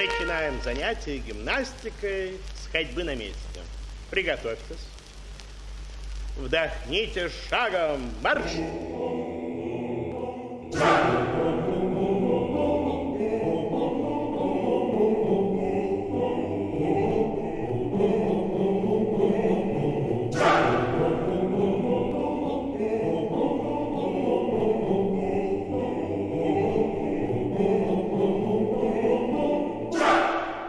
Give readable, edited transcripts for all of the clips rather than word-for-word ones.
Начинаем занятие гимнастикой с ходьбы на месте. Приготовьтесь. Вдохните шагом. Марш!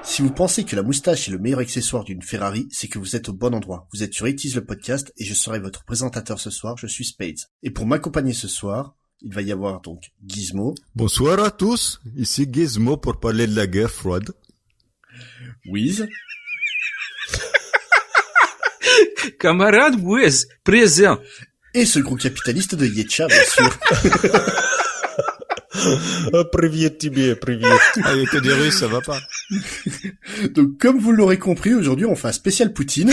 Si vous pensez que la moustache est le meilleur accessoire d'une Ferrari, c'est que vous êtes au bon endroit. Vous êtes sur It Is le podcast et je serai votre présentateur ce soir, je suis Spades. Et pour m'accompagner ce soir, il va y avoir donc Gizmo. Bonsoir à tous, ici Gizmo pour parler de la guerre froide. Wiz. Camarade Wiz, présent. Et ce gros capitaliste de Yetcha, bien sûr. Привет тебе, привет. Avec des Russes, ça va pas. Donc, comme vous l'aurez compris, aujourd'hui, on fait un spécial Poutine.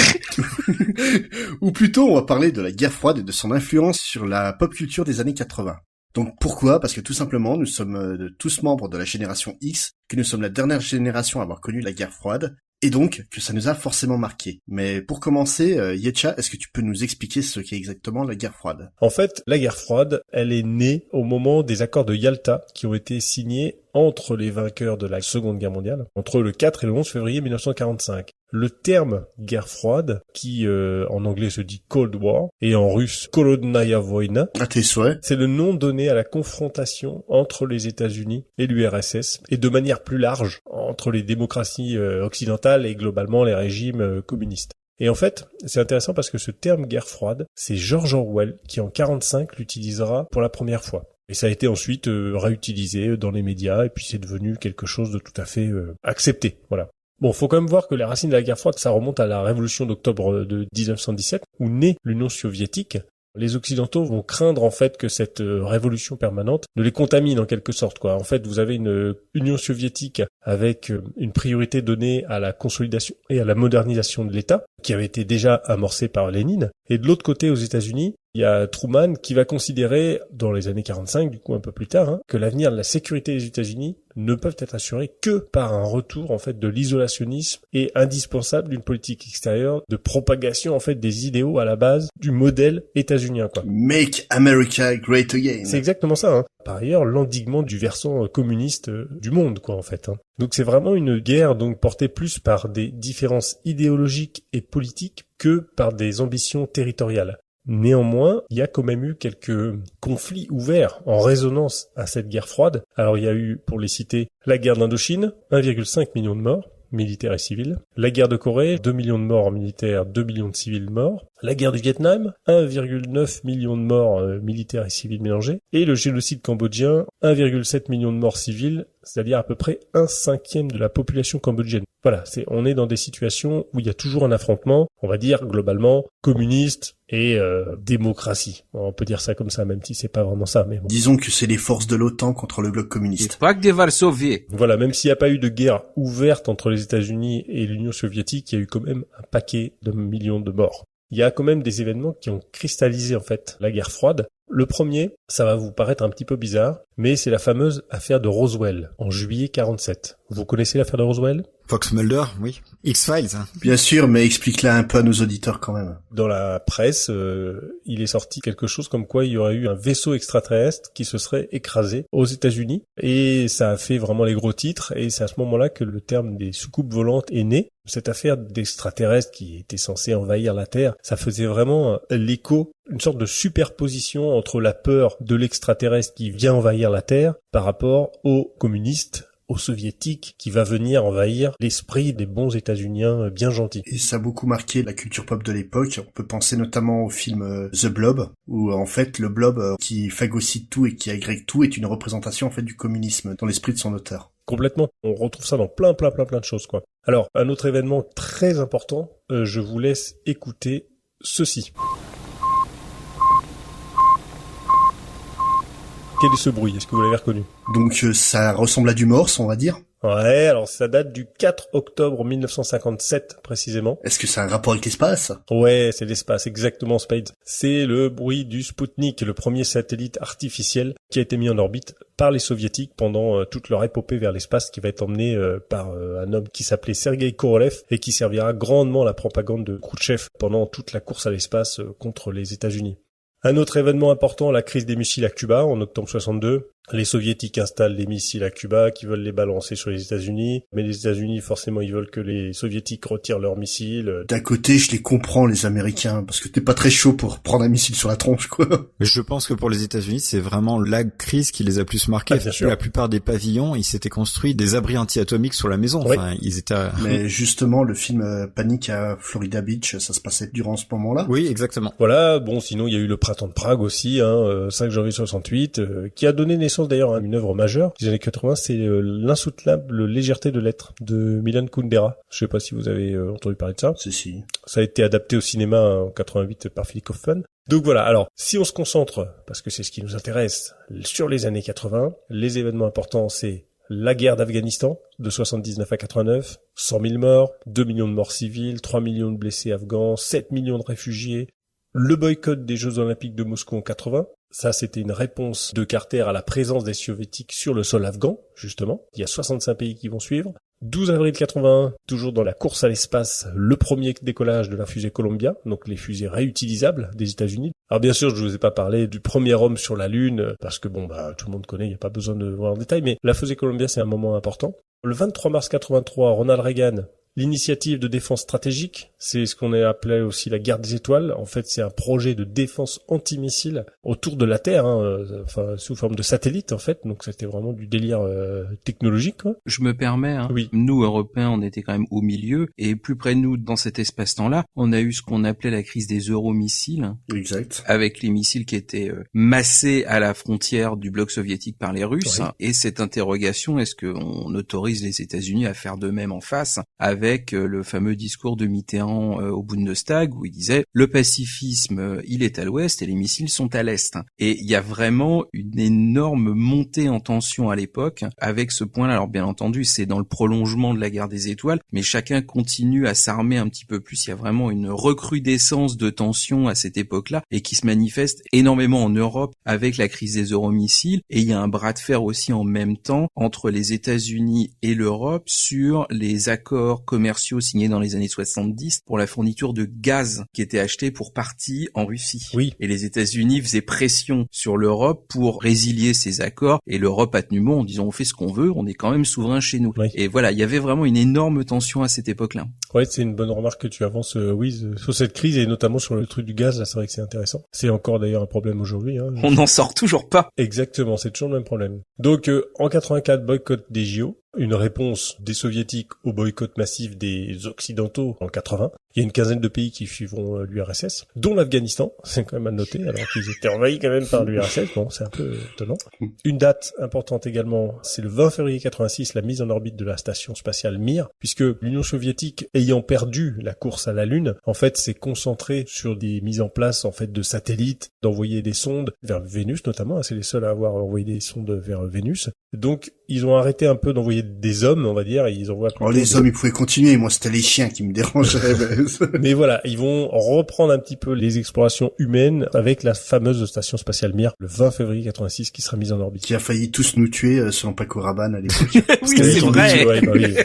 Ou plutôt, on va parler de la guerre froide et de son influence sur la pop culture des années 80. Donc, pourquoi? Parce que tout simplement, nous sommes tous membres de la génération X, que nous sommes la dernière génération à avoir connu la guerre froide, et donc que ça nous a forcément marqué. Mais pour commencer, Yetcha, est-ce que tu peux nous expliquer ce qu'est exactement la guerre froide? En fait, la guerre froide, elle est née au moment des accords de Yalta qui ont été signés entre les vainqueurs de la Seconde Guerre mondiale, entre le 4 et le 11 février 1945. Le terme guerre froide, qui en anglais se dit Cold War, et en russe Kolodnaya Voïna, À tes souhaits. c'est le nom donné à la confrontation entre les États-Unis et l'URSS, et de manière plus large, entre les démocraties occidentales et globalement les régimes communistes. Et en fait, c'est intéressant parce que ce terme guerre froide, c'est George Orwell qui en 1945 l'utilisera pour la première fois. Et ça a été ensuite réutilisé dans les médias, et puis c'est devenu quelque chose de tout à fait accepté. Voilà. Bon, faut quand même voir que les racines de la guerre froide, ça remonte à la révolution d'octobre de 1917, où naît l'Union soviétique. Les Occidentaux vont craindre en fait que cette révolution permanente ne les contamine en quelque sorte, quoi. En fait, vous avez une Union soviétique avec une priorité donnée à la consolidation et à la modernisation de l'État, qui avait été déjà amorcée par Lénine. Et de l'autre côté, aux États-Unis, il y a Truman qui va considérer, dans les années 45, du coup un peu plus tard, que l'avenir de la sécurité des États-Unis ne peuvent être assurés que par un retour en fait de l'isolationnisme et indispensable d'une politique extérieure de propagation en fait des idéaux à la base du modèle états-unien, quoi. Make America Great Again. C'est exactement ça, hein. Par ailleurs, l'endiguement du versant communiste du monde, quoi, en fait, hein. Donc c'est vraiment une guerre donc portée plus par des différences idéologiques et politiques que par des ambitions territoriales. Néanmoins, il y a quand même eu quelques conflits ouverts en résonance à cette guerre froide. Alors il y a eu, pour les citer, la guerre d'Indochine, 1,5 million de morts, militaires et civils. La guerre de Corée, 2 millions de morts militaires, 2 millions de civils morts. La guerre du Vietnam, 1,9 million de morts militaires et civils mélangés. Et le génocide cambodgien, 1,7 million de morts civils, c'est-à-dire à peu près 1/5 de la population cambodgienne. Voilà, on est dans des situations où il y a toujours un affrontement, on va dire globalement communiste et démocratie. On peut dire ça comme ça, même si c'est pas vraiment ça, mais bon. Disons que c'est les forces de l'OTAN contre le bloc communiste. Pacte de Varsovie. Voilà, même s'il n'y a pas eu de guerre ouverte entre les États-Unis et l'Union soviétique, il y a eu quand même un paquet de millions de morts. Il y a quand même des événements qui ont cristallisé en fait la guerre froide. Le premier, ça va vous paraître un petit peu bizarre, mais c'est la fameuse affaire de Roswell, en juillet 47. Vous connaissez l'affaire de Roswell ? Fox Mulder, oui. X-Files, hein. Bien sûr, mais explique-la un peu à nos auditeurs quand même. Dans la presse, il est sorti quelque chose comme quoi il y aurait eu un vaisseau extraterrestre qui se serait écrasé aux États-Unis, et ça a fait vraiment les gros titres, et c'est à ce moment-là que le terme des soucoupes volantes est né. Cette affaire d'extraterrestres qui était censée envahir la Terre, ça faisait vraiment l'écho, une sorte de superposition entre la peur de l'extraterrestre qui vient envahir la Terre par rapport aux communistes, aux soviétiques qui va venir envahir l'esprit des bons États-Uniens bien gentils. Et ça a beaucoup marqué la culture pop de l'époque. On peut penser notamment au film The Blob, où en fait le blob qui phagocyte tout et qui agrègue tout est une représentation en fait du communisme dans l'esprit de son auteur. Complètement. On retrouve ça dans plein de choses, quoi. Alors, un autre événement très important, je vous laisse écouter ceci. Quel est ce bruit ? Est-ce que vous l'avez reconnu ? Donc ça ressemble à du morse, on va dire. Ouais, alors ça date du 4 octobre 1957 précisément. Est-ce que c'est un rapport avec l'espace? Ouais, c'est l'espace, exactement, Spades. C'est le bruit du Spoutnik, le premier satellite artificiel qui a été mis en orbite par les soviétiques pendant toute leur épopée vers l'espace, qui va être emmené par un homme qui s'appelait Sergei Korolev et qui servira grandement à la propagande de Khrouchtchev pendant toute la course à l'espace contre les États-Unis. Un autre événement important, la crise des missiles à Cuba en octobre 62. Les soviétiques installent des missiles à Cuba qui veulent les balancer sur les États-Unis, mais les États-Unis forcément ils veulent que les soviétiques retirent leurs missiles. D'un côté, je les comprends les Américains parce que t'es pas très chaud pour prendre un missile sur la tronche, quoi. Mais je pense que pour les États-Unis, c'est vraiment la crise qui les a plus marqués. Ah, bien sûr. La plupart des pavillons, ils s'étaient construits des abris anti-atomiques sur la maison. Oui. Enfin, ils étaient... Mais justement, le film Panique à Florida Beach, ça se passait durant ce moment-là. Oui, exactement. Voilà, bon, sinon il y a eu le printemps de Prague aussi, 5 janvier 68, qui a donné naissance d'ailleurs à une œuvre majeure des années 80, c'est l'insoutenable légèreté de l'être de Milan Kundera. Je sais pas si vous avez entendu parler de ça. Si. Ça a été adapté au cinéma en 88 par Philip Kaufman. Donc voilà, alors si on se concentre, parce que c'est ce qui nous intéresse, sur les années 80, les événements importants c'est la guerre d'Afghanistan de 79 à 89, 100 000 morts, 2 millions de morts civiles, 3 millions de blessés afghans, 7 millions de réfugiés, le boycott des Jeux Olympiques de Moscou en 80. Ça, c'était une réponse de Carter à la présence des soviétiques sur le sol afghan, justement. Il y a 65 pays qui vont suivre. 12 avril 81, toujours dans la course à l'espace, le premier décollage de la fusée Columbia, donc les fusées réutilisables des États-Unis. Alors bien sûr, je vous ai pas parlé du premier homme sur la Lune, parce que tout le monde connaît, il n'y a pas besoin de voir en détail, mais la fusée Columbia, c'est un moment important. Le 23 mars 83, Ronald Reagan, l'initiative de défense stratégique, c'est ce qu'on a appelé aussi la guerre des étoiles. En fait, c'est un projet de défense antimissile autour de la Terre, sous forme de satellite en fait. Donc c'était vraiment du délire technologique, quoi. Je me permets, Oui. Nous, Européens, on était quand même au milieu, et plus près de nous, dans cet espace-temps-là, on a eu ce qu'on appelait la crise des euromissiles, Exact. avec les missiles qui étaient massés à la frontière du bloc soviétique par les Russes, Oui. et cette interrogation, est-ce qu'on autorise les États-Unis à faire de même en face, avec le fameux discours de Mitterrand au Bundestag où il disait le pacifisme il est à l'ouest et les missiles sont à l'est. Et il y a vraiment une énorme montée en tension à l'époque avec ce point-là. Alors bien entendu c'est dans le prolongement de la guerre des étoiles, mais chacun continue à s'armer un petit peu plus. Il y a vraiment une recrudescence de tension à cette époque-là et qui se manifeste énormément en Europe avec la crise des euromissiles, et il y a un bras de fer aussi en même temps entre les États-Unis et l'Europe sur les accords commerciaux signés dans les années 70 pour la fourniture de gaz qui était acheté pour partie en Russie. Oui. Et les États-Unis faisaient pression sur l'Europe pour résilier ces accords, et l'Europe a tenu bon en disant on fait ce qu'on veut, on est quand même souverain chez nous. Oui. Et voilà, il y avait vraiment une énorme tension à cette époque-là. Ouais, c'est une bonne remarque que tu avances, sur cette crise et notamment sur le truc du gaz. Là, c'est vrai que c'est intéressant. C'est encore d'ailleurs un problème aujourd'hui. On n'en sort toujours pas. Exactement, c'est toujours le même problème. Donc, en 84, boycott des JO. Une réponse des soviétiques au boycott massif des occidentaux en 80. Il y a une quinzaine de pays qui suivront l'URSS, dont l'Afghanistan, c'est quand même à noter, alors qu'ils étaient envahis quand même par l'URSS. Bon, c'est un peu étonnant. Une date importante également, c'est le 20 février 86, la mise en orbite de la station spatiale Mir, puisque l'Union soviétique, ayant perdu la course à la Lune, en fait, s'est concentrée sur des mises en place, en fait, de satellites, d'envoyer des sondes vers Vénus notamment. C'est les seuls à avoir envoyé des sondes vers Vénus. Donc, ils ont arrêté un peu d'envoyer des hommes, on va dire, et ils envoient... Les hommes, ils pouvaient continuer. Moi, c'était les chiens qui me dérangeaient. Mais voilà, ils vont reprendre un petit peu les explorations humaines avec la fameuse station spatiale Mir, le 20 février 86, qui sera mise en orbite. Qui a failli tous nous tuer, selon Paco Rabanne à l'époque. Oui, c'est vrai. Ouais, oui.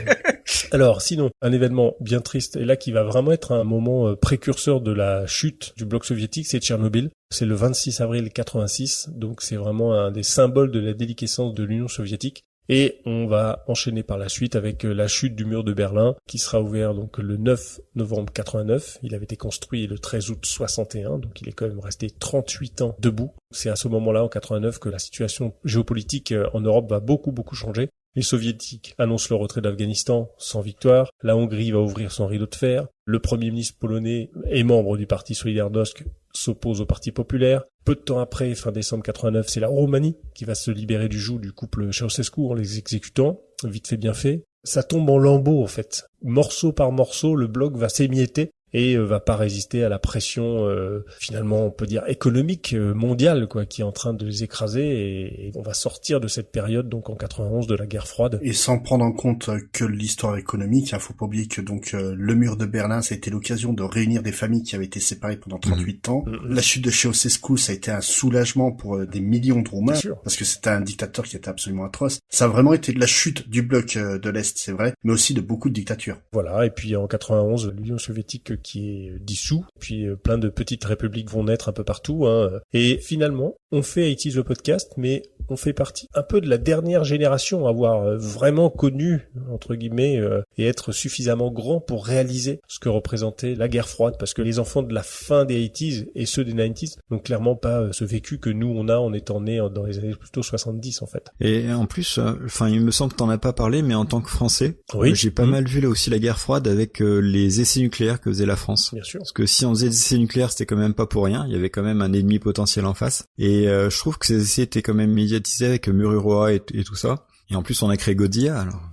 Alors, sinon, un événement bien triste, et là qui va vraiment être un moment précurseur de la chute du bloc soviétique, c'est Tchernobyl. C'est le 26 avril 86, donc c'est vraiment un des symboles de la déliquescence de l'Union soviétique. Et on va enchaîner par la suite avec la chute du mur de Berlin, qui sera ouvert donc le 9 novembre 89. Il avait été construit le 13 août 61, donc il est quand même resté 38 ans debout. C'est à ce moment-là, en 89, que la situation géopolitique en Europe va beaucoup changer. Les soviétiques annoncent le retrait d'Afghanistan sans victoire. La Hongrie va ouvrir son rideau de fer. Le premier ministre polonais et membre du parti Solidarność s'oppose au Parti populaire. Peu de temps après, fin décembre 89, c'est la Roumanie qui va se libérer du joug du couple Ceausescu en les exécutant. Vite fait, bien fait. Ça tombe en lambeaux, en fait. Morceau par morceau, le bloc va s'émietter. et va pas résister à la pression finalement on peut dire économique mondiale quoi qui est en train de les écraser et on va sortir de cette période donc en 91 de la guerre froide. Et sans prendre en compte que l'histoire économique, faut pas oublier que donc le mur de Berlin, ça a été l'occasion de réunir des familles qui avaient été séparées pendant 38 ans. La chute de Ceausescu, ça a été un soulagement pour des millions de Roumains parce que c'était un dictateur qui était absolument atroce. Ça a vraiment été de la chute du bloc de l'Est, c'est vrai, mais aussi de beaucoup de dictatures. Voilà, et puis en 91, l'Union soviétique qui est dissous, puis plein de petites républiques vont naître un peu partout, hein. Et finalement, on fait 80's le podcast, mais on fait partie un peu de la dernière génération à avoir vraiment connu, entre guillemets, et être suffisamment grand pour réaliser ce que représentait la guerre froide, parce que les enfants de la fin des 80's et ceux des 90's n'ont clairement pas ce vécu que nous on a en étant nés dans les années plutôt 70 en fait. Et en plus, il me semble que t'en as pas parlé, mais en tant que Français, j'ai pas mal vu là aussi la guerre froide avec les essais nucléaires que faisait la France. Bien sûr. Parce que si on faisait des essais nucléaires, c'était quand même pas pour rien. Il y avait quand même un ennemi potentiel en face. Et je trouve que ces essais étaient quand même médiatisés avec Mururoa et tout ça. Et en plus, on a créé Godzilla, alors.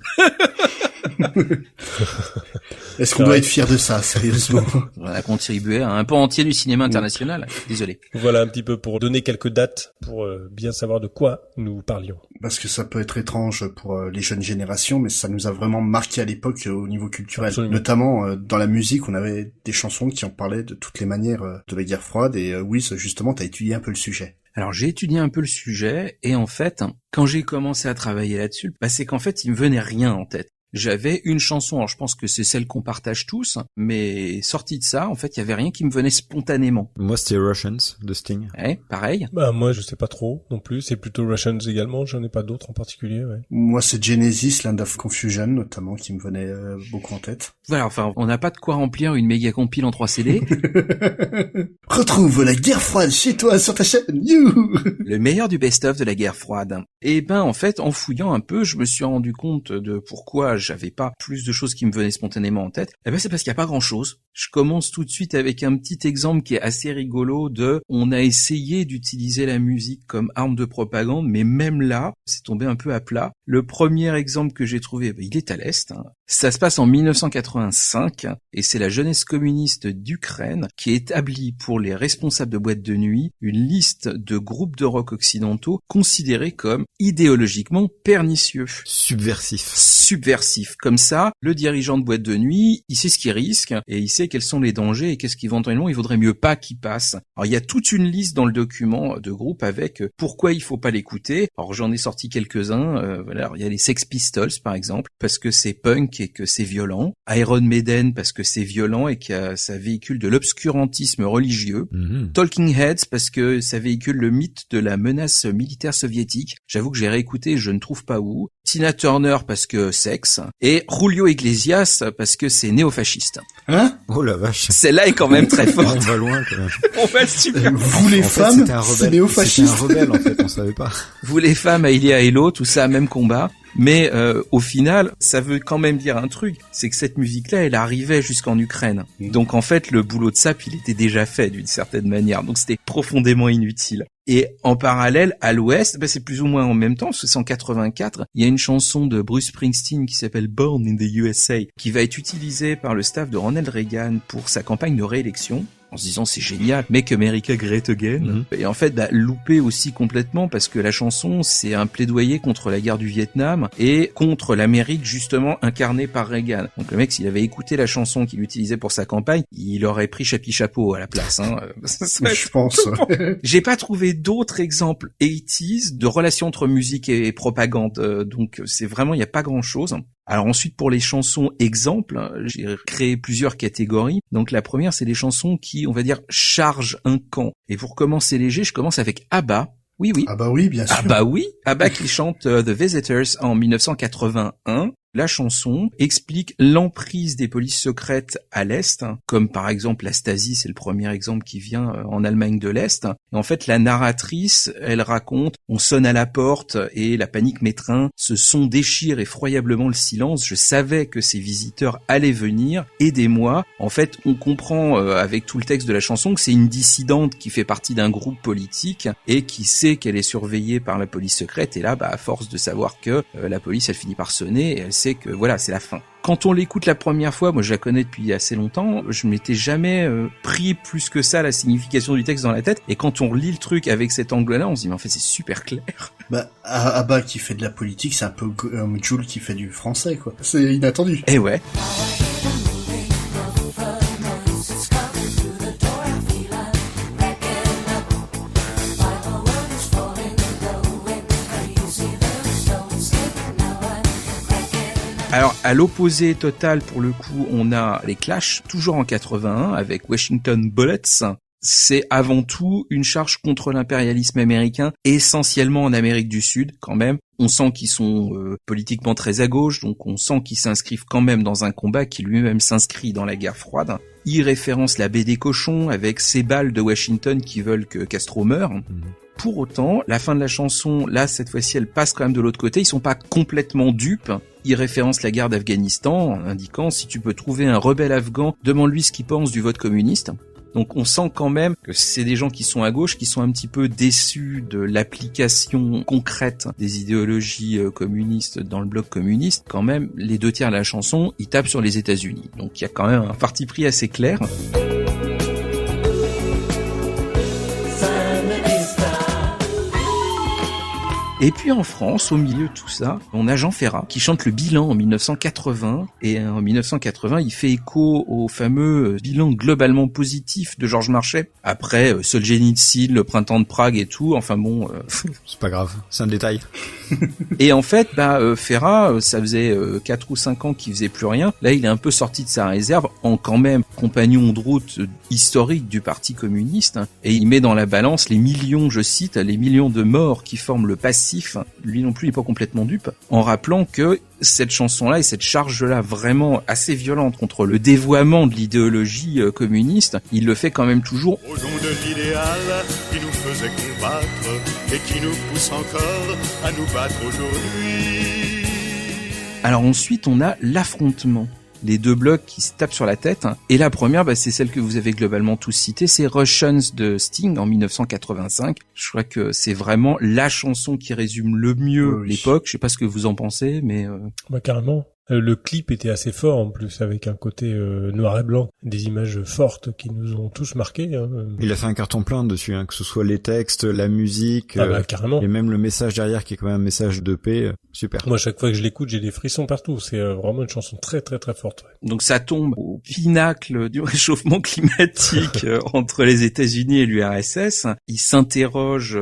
Est-ce qu'on doit être fier de ça, sérieusement? On a contribué à un pan entier du cinéma international. Désolé. Voilà un petit peu pour donner quelques dates pour bien savoir de quoi nous parlions. Parce que ça peut être étrange pour les jeunes générations, mais ça nous a vraiment marqué à l'époque au niveau culturel. Absolument. Notamment dans la musique, on avait des chansons qui en parlaient de toutes les manières de la guerre froide. Et oui, justement, t'as étudié un peu le sujet. Alors j'ai étudié un peu le sujet et en fait, quand j'ai commencé à travailler là-dessus, c'est qu'en fait, il me venait rien en tête. J'avais une chanson, alors je pense que c'est celle qu'on partage tous, mais sortie de ça, en fait, il y avait rien qui me venait spontanément. Moi, c'était Russians de Sting. Ouais, pareil. Bah moi, je sais pas trop non plus. C'est plutôt Russians également. J'en ai pas d'autres en particulier. Ouais. Moi, c'est Genesis, Land of Confusion, notamment, qui me venait beaucoup en tête. Voilà, enfin, on n'a pas de quoi remplir une méga compile en 3 CD. Retrouve la guerre froide chez toi sur ta chaîne. You. Le meilleur du best-of de la guerre froide. Et ben, en fait, en fouillant un peu, je me suis rendu compte de pourquoi j'avais pas plus de choses qui me venaient spontanément en tête. Eh ben, c'est parce qu'il y a pas grand-chose. Je commence tout de suite avec un petit exemple qui est assez rigolo on a essayé d'utiliser la musique comme arme de propagande, mais même là, c'est tombé un peu à plat. Le premier exemple que j'ai trouvé, il est à l'Est. Ça se passe en 1985 et c'est la jeunesse communiste d'Ukraine qui établit pour les responsables de boîtes de nuit une liste de groupes de rock occidentaux considérés comme idéologiquement pernicieux. Subversif. Comme ça, le dirigeant de boîte de nuit, il sait ce qu'il risque et il sait quels sont les dangers et qu'est-ce qu'éventuellement il vaudrait mieux pas qu'il passe. Alors il y a toute une liste dans le document de groupe avec pourquoi il faut pas l'écouter. Alors j'en ai sorti quelques-uns. Voilà, il y a les Sex Pistols par exemple parce que c'est punk et que c'est violent. Iron Maiden parce que c'est violent et que ça véhicule de l'obscurantisme religieux. Talking Heads parce que ça véhicule le mythe de la menace militaire soviétique. J'avoue que j'ai réécouté et je ne trouve pas où. Tina Turner parce que sexe et Julio Iglesias parce que c'est néofasciste. Hein? Oh la vache. Celle-là est quand même très forte. On va loin quand même. On va super. Vous les femmes, c'est néofasciste. C'était un rebelle en fait, on savait pas. Vous les femmes, Aïlia Hello, tout ça, même combat. Mais au final, ça veut quand même dire un truc, c'est que cette musique-là, elle arrivait jusqu'en Ukraine. Donc en fait, le boulot de sap, il était déjà fait d'une certaine manière. Donc c'était profondément inutile. Et en parallèle, à l'ouest, c'est plus ou moins en même temps, parce que c'est en 84, il y a une chanson de Bruce Springsteen qui s'appelle Born in the USA, qui va être utilisée par le staff de Ronald Reagan pour sa campagne de réélection. En se disant c'est génial, Make America Great Again. Et en fait, loupé aussi complètement parce que la chanson, c'est un plaidoyer contre la guerre du Vietnam et contre l'Amérique justement incarnée par Reagan. Donc le mec, s'il avait écouté la chanson qu'il utilisait pour sa campagne, il aurait pris Chapi Chapeau à la place. Je pense. J'ai pas trouvé d'autres exemples 80s de relations entre musique et propagande. Donc c'est vraiment, il n'y a pas grand chose. Alors ensuite, pour les chansons exemples, j'ai créé plusieurs catégories. Donc la première, c'est les chansons qui, on va dire, chargent un camp. Et pour commencer léger, je commence avec ABBA. Oui. Ah bah oui, bien sûr. Ah bah oui. ABBA qui chante The Visitors en 1981. La chanson explique l'emprise des polices secrètes à l'Est, comme par exemple la Stasi, c'est le premier exemple qui vient en Allemagne de l'Est. Et en fait, la narratrice, elle raconte, on sonne à la porte et la panique m'étreint, ce son déchire effroyablement le silence, je savais que ces visiteurs allaient venir, aidez-moi. En fait, on comprend avec tout le texte de la chanson que c'est une dissidente qui fait partie d'un groupe politique et qui sait qu'elle est surveillée par la police secrète. Et là, à force de savoir que la police, elle finit par sonner, et elle sait c'est que voilà, c'est la fin. Quand on l'écoute la première fois, moi je la connais depuis assez longtemps, je m'étais jamais pris plus que ça la signification du texte dans la tête, et quand on relit le truc avec cet angle-là, on se dit mais en fait c'est super clair. Bah, Abba qui fait de la politique, c'est un peu Jul qui fait du français, quoi. C'est inattendu. Et ouais. Alors, à l'opposé total, pour le coup, on a les Clash, toujours en 81, avec Washington Bullets. C'est avant tout une charge contre l'impérialisme américain, essentiellement en Amérique du Sud, quand même. On sent qu'ils sont politiquement très à gauche, donc on sent qu'ils s'inscrivent quand même dans un combat qui lui-même s'inscrit dans la guerre froide. Il référence la baie des cochons, avec ces balles de Washington qui veulent que Castro meure. Pour autant, la fin de la chanson, là, cette fois-ci, elle passe quand même de l'autre côté. Ils sont pas complètement dupes. Ils référencent la guerre d'Afghanistan, en indiquant, si tu peux trouver un rebelle afghan, demande-lui ce qu'il pense du vote communiste. Donc on sent quand même que c'est des gens qui sont à gauche, qui sont un petit peu déçus de l'application concrète des idéologies communistes dans le bloc communiste. Quand même, les 2/3 de la chanson, ils tapent sur les États-Unis. Donc il y a quand même un parti pris assez clair. Et puis en France, au milieu de tout ça, on a Jean Ferrat qui chante le bilan en 1980. Et en 1980, il fait écho au fameux bilan globalement positif de Georges Marchais. Après Solzhenitsyn, le printemps de Prague et tout. Enfin bon... C'est pas grave, c'est un détail. Et en fait, Ferrat, ça faisait 4 ou 5 ans qu'il faisait plus rien. Là, il est un peu sorti de sa réserve en quand même compagnon de route historique du Parti communiste. Et il met dans la balance les millions, je cite, les millions de morts qui forment le passif. Lui non plus, il n'est pas complètement dupe, en rappelant que cette chanson-là et cette charge-là vraiment assez violente contre le dévoiement de l'idéologie communiste, il le fait quand même toujours. Au nom de l'idéal qui nous faisait combattre et qui nous pousse encore à nous battre aujourd'hui. Alors ensuite, on a l'affrontement. Les deux blocs qui se tapent sur la tête. Et la première, c'est celle que vous avez globalement tous citée, c'est Russians de Sting en 1985. Je crois que c'est vraiment la chanson qui résume le mieux l'époque. Je sais pas ce que vous en pensez, mais... Carrément. Le clip était assez fort en plus, avec un côté noir et blanc, des images fortes qui nous ont tous marqués. Hein. Il a fait un carton plein dessus, que ce soit les textes, la musique, carrément. Et même le message derrière qui est quand même un message de paix, super. Moi, chaque fois que je l'écoute, j'ai des frissons partout. C'est vraiment une chanson très très très forte. Ouais. Donc ça tombe au pinacle du réchauffement climatique entre les États-Unis et l'URSS. Il s'interroge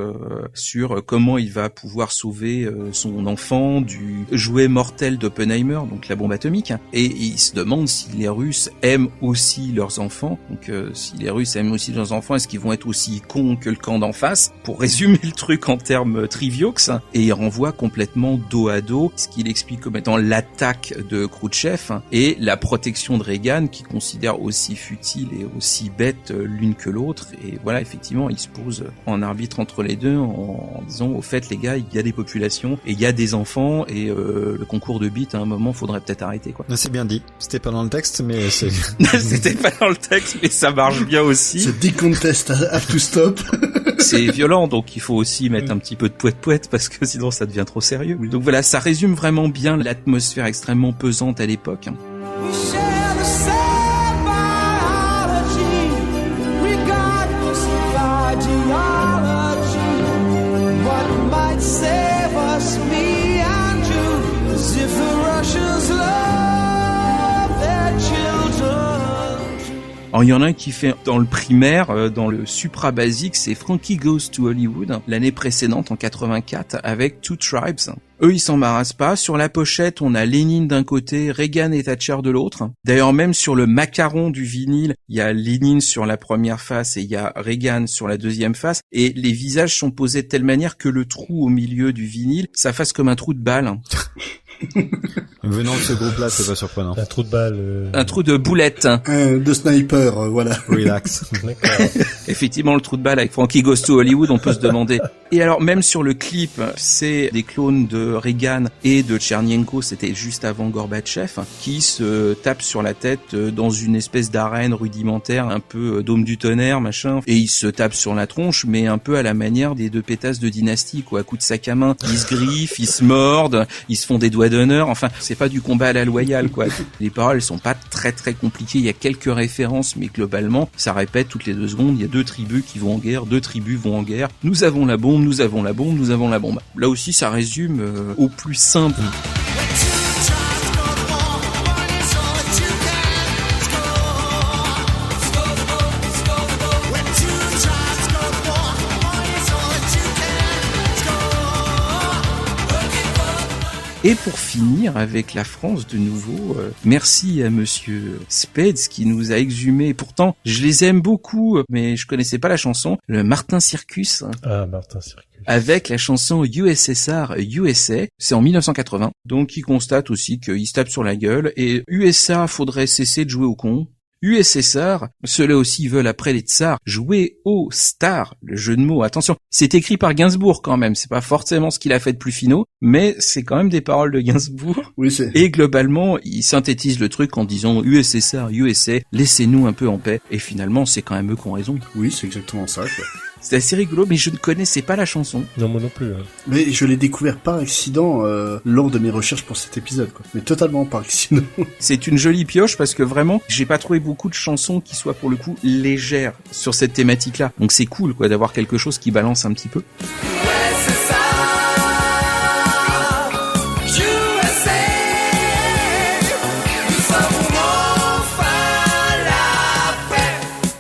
sur comment il va pouvoir sauver son enfant du jouet mortel d'Oppenheimer, donc la bombe atomique, et il se demande si les Russes aiment aussi leurs enfants. Donc si les Russes aiment aussi leurs enfants, est-ce qu'ils vont être aussi cons que le camp d'en face, pour résumer le truc en termes triviaux, et il renvoie complètement dos à dos ce qu'il explique comme étant l'attaque de Khrouchtchev et la protection de Reagan, qui considère aussi futile et aussi bête l'une que l'autre. Et voilà, effectivement, il se pose en arbitre entre les deux en disant, au fait les gars, il y a des populations et il y a des enfants, et le concours de bits à un moment faudrait peut-être arrêter, quoi. C'est bien dit. C'était pas dans le texte, mais c'est... C'était pas dans le texte, mais ça marche bien aussi. C'est des contests have to stop. C'est violent, donc il faut aussi mettre un petit peu de poète-poète, parce que sinon ça devient trop sérieux. Donc voilà, ça résume vraiment bien l'atmosphère extrêmement pesante à l'époque. Alors il y en a un qui fait dans le primaire, dans le supra-basique, c'est Frankie Goes to Hollywood, l'année précédente, en 84, avec Two Tribes. Eux, ils s'embarrassent pas. Sur la pochette, on a Lénine d'un côté, Reagan et Thatcher de l'autre. D'ailleurs, même sur le macaron du vinyle, il y a Lénine sur la première face et il y a Reagan sur la deuxième face. Et les visages sont posés de telle manière que le trou au milieu du vinyle, ça fasse comme un trou de balle. Venant de ce groupe-là, c'est pas surprenant. Un trou de balle. Un trou de boulette. De sniper, voilà. Relax. Effectivement, le trou de balle avec Frankie Goes to Hollywood, on peut se demander. Et alors, même sur le clip, c'est des clones de Reagan et de Tchernyenko, c'était juste avant Gorbatchev, qui se tapent sur la tête dans une espèce d'arène rudimentaire, un peu dôme du tonnerre, machin. Et ils se tapent sur la tronche, mais un peu à la manière des deux pétasses de Dynastie, quoi, à coups de sac à main. Ils se griffent, ils se mordent, ils se font des doigts d'honneur. Enfin, c'est pas du combat à la loyale, quoi. Les paroles, elles sont pas très très compliquées. Il y a quelques références, mais globalement, ça répète toutes les 2 secondes. Il y a 2 tribus qui vont en guerre, 2 tribus vont en guerre. Nous avons la bombe, nous avons la bombe, nous avons la bombe. Là aussi, ça résume au plus simple. Et pour finir avec la France de nouveau, merci à monsieur Spades qui nous a exhumé. Pourtant, je les aime beaucoup, mais je connaissais pas la chanson. Le Martin Circus. Ah, Martin Circus. Avec la chanson USSR USA, c'est en 1980. Donc il constate aussi qu'il se tape sur la gueule et USA faudrait cesser de jouer au con. USSR, ceux-là aussi veulent après les tsars jouer aux stars, le jeu de mots, attention, c'est écrit par Gainsbourg quand même, c'est pas forcément ce qu'il a fait de plus finaux, mais c'est quand même des paroles de Gainsbourg, Oui, c'est... et globalement, il synthétise le truc en disant USSR, USA, laissez-nous un peu en paix, et finalement, c'est quand même eux qui ont raison. Oui, c'est exactement ça, quoi. C'est assez rigolo, mais je ne connaissais pas la chanson. Non, moi non plus. Hein. Mais je l'ai découvert par accident lors de mes recherches pour cet épisode, quoi. Mais totalement par accident. C'est une jolie pioche parce que vraiment, j'ai pas trouvé beaucoup de chansons qui soient pour le coup légères sur cette thématique-là. Donc c'est cool, quoi, d'avoir quelque chose qui balance un petit peu.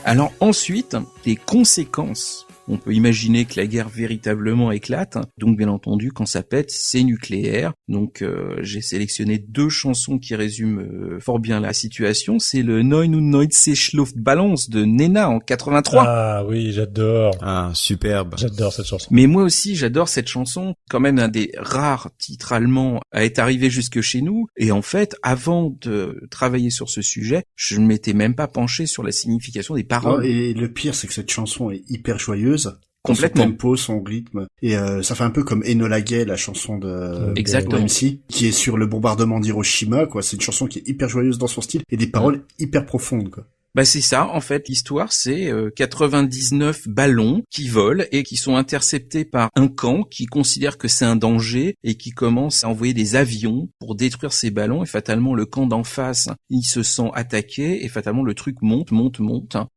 Alors ensuite, les conséquences. On peut imaginer que la guerre véritablement éclate. Donc bien entendu, quand ça pète, c'est nucléaire. Donc j'ai sélectionné 2 chansons qui résument fort bien la situation. C'est le 99 Luftballons de Nena en 83. Ah oui, j'adore. Ah, superbe. J'adore cette chanson. Mais moi aussi, j'adore cette chanson. Quand même un des rares titres allemands à être arrivé jusque chez nous. Et en fait, avant de travailler sur ce sujet, je ne m'étais même pas penché sur la signification des paroles. Oh, et le pire, c'est que cette chanson est hyper joyeuse. Complètement. Son tempo, son rythme. Et ça fait un peu comme Enola Gay, la chanson de Exactement. MC, qui est sur le bombardement d'Hiroshima, quoi. C'est une chanson qui est hyper joyeuse dans son style et des paroles hyper profondes, quoi. Bah c'est ça, en fait, l'histoire, c'est 99 ballons qui volent et qui sont interceptés par un camp qui considère que c'est un danger et qui commence à envoyer des avions pour détruire ces ballons et fatalement le camp d'en face, il se sent attaqué et fatalement le truc monte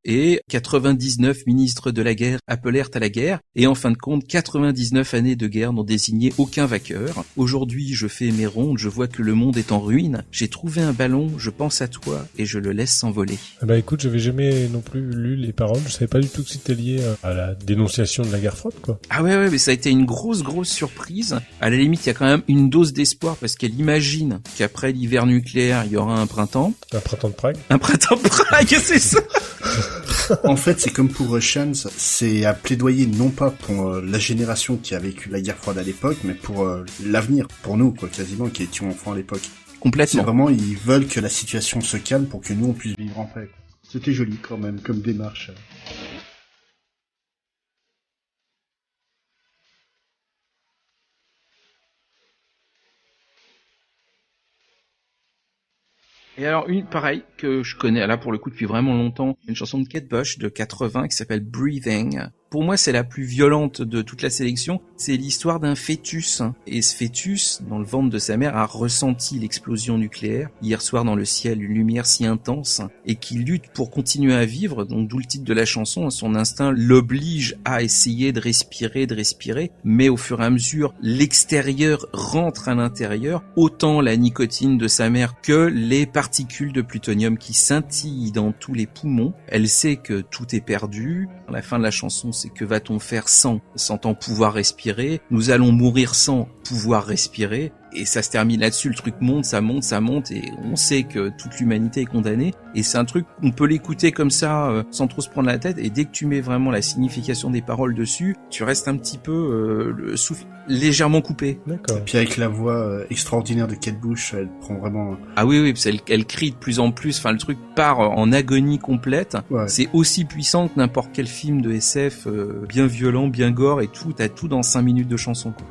et 99 ministres de la guerre appelèrent à la guerre et en fin de compte, 99 années de guerre n'ont désigné aucun vainqueur. Aujourd'hui, je fais mes rondes, je vois que le monde est en ruine, j'ai trouvé un ballon, je pense à toi et je le laisse s'envoler. Ah bah écoute, j'avais jamais non plus lu les paroles. Je savais pas du tout que c'était lié à la dénonciation de la guerre froide, quoi. Ah ouais, mais ça a été une grosse surprise. À la limite, il y a quand même une dose d'espoir parce qu'elle imagine qu'après l'hiver nucléaire, il y aura un printemps. Un printemps de Prague. Un printemps de Prague, c'est ça. En fait, c'est comme pour Russians, c'est à plaidoyer non pas pour la génération qui a vécu la guerre froide à l'époque, mais pour l'avenir, pour nous, quoi, quasiment, qui étions enfants à l'époque. C'est Complètement. vraiment, ils veulent que la situation se calme pour que nous, on puisse vivre en paix, quoi. C'était joli quand même, comme démarche. Et alors, une pareille que je connais là pour le coup depuis vraiment longtemps, une chanson de Kate Bush de 80 qui s'appelle Breathing. Pour moi, c'est la plus violente de toute la sélection. C'est l'histoire d'un fœtus. Et ce fœtus, dans le ventre de sa mère, a ressenti l'explosion nucléaire hier soir dans le ciel, une lumière si intense, et qui lutte pour continuer à vivre. Donc, d'où le titre de la chanson. Son instinct l'oblige à essayer de respirer. Mais au fur et à mesure, l'extérieur rentre à l'intérieur. Autant la nicotine de sa mère que les particules de plutonium qui scintillent dans tous les poumons. Elle sait que tout est perdu. À la fin de la chanson, c'est que va-t-on faire sans pouvoir respirer? Nous allons mourir sans pouvoir respirer. Et ça se termine là-dessus, le truc monte, ça monte, et on sait que toute l'humanité est condamnée. Et c'est un truc, on peut l'écouter comme ça, sans trop se prendre la tête, et dès que tu mets vraiment la signification des paroles dessus, tu restes un petit peu le souffle légèrement coupé. D'accord. Et puis avec la voix extraordinaire de Kate Bush, elle prend vraiment... Ah oui, parce qu'elle crie de plus en plus, enfin le truc part en agonie complète. Ouais. C'est aussi puissant que n'importe quel film de SF, bien violent, bien gore et tout, t'as tout dans 5 minutes de chanson, quoi.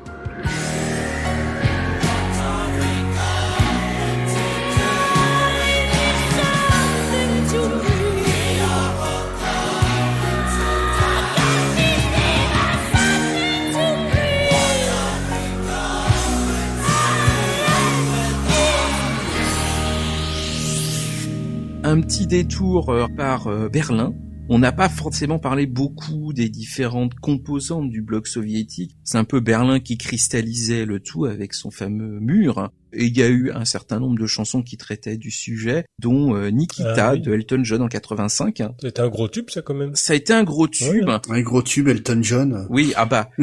un petit détour par Berlin. On n'a pas forcément parlé beaucoup des différentes composantes du bloc soviétique. C'est un peu Berlin qui cristallisait le tout avec son fameux mur. Et il y a eu un certain nombre de chansons qui traitaient du sujet, dont Nikita de Elton John en 85. C'était un gros tube, ça, quand même. Ça a été un gros tube. Un gros tube, Elton John. Oui,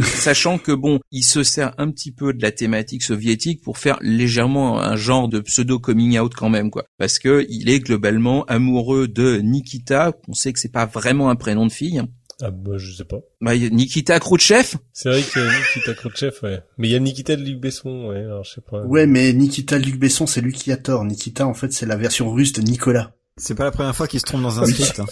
sachant que bon, il se sert un petit peu de la thématique soviétique pour faire légèrement un genre de pseudo coming out quand même, quoi. Parce que il est globalement amoureux de Nikita. On sait que c'est pas vraiment un prénom de fille. Ah bah je sais pas. Bah Nikita Khrouchtchev. C'est vrai qu'il y a Nikita Khrouchtchev, ouais. Mais il y a Nikita de Luc Besson, ouais, alors je sais pas. Ouais, mais Nikita de Luc Besson, c'est lui qui a tort. Nikita, en fait, c'est la version russe de Nicolas. C'est pas la première fois qu'il se trompe dans un script. Hein.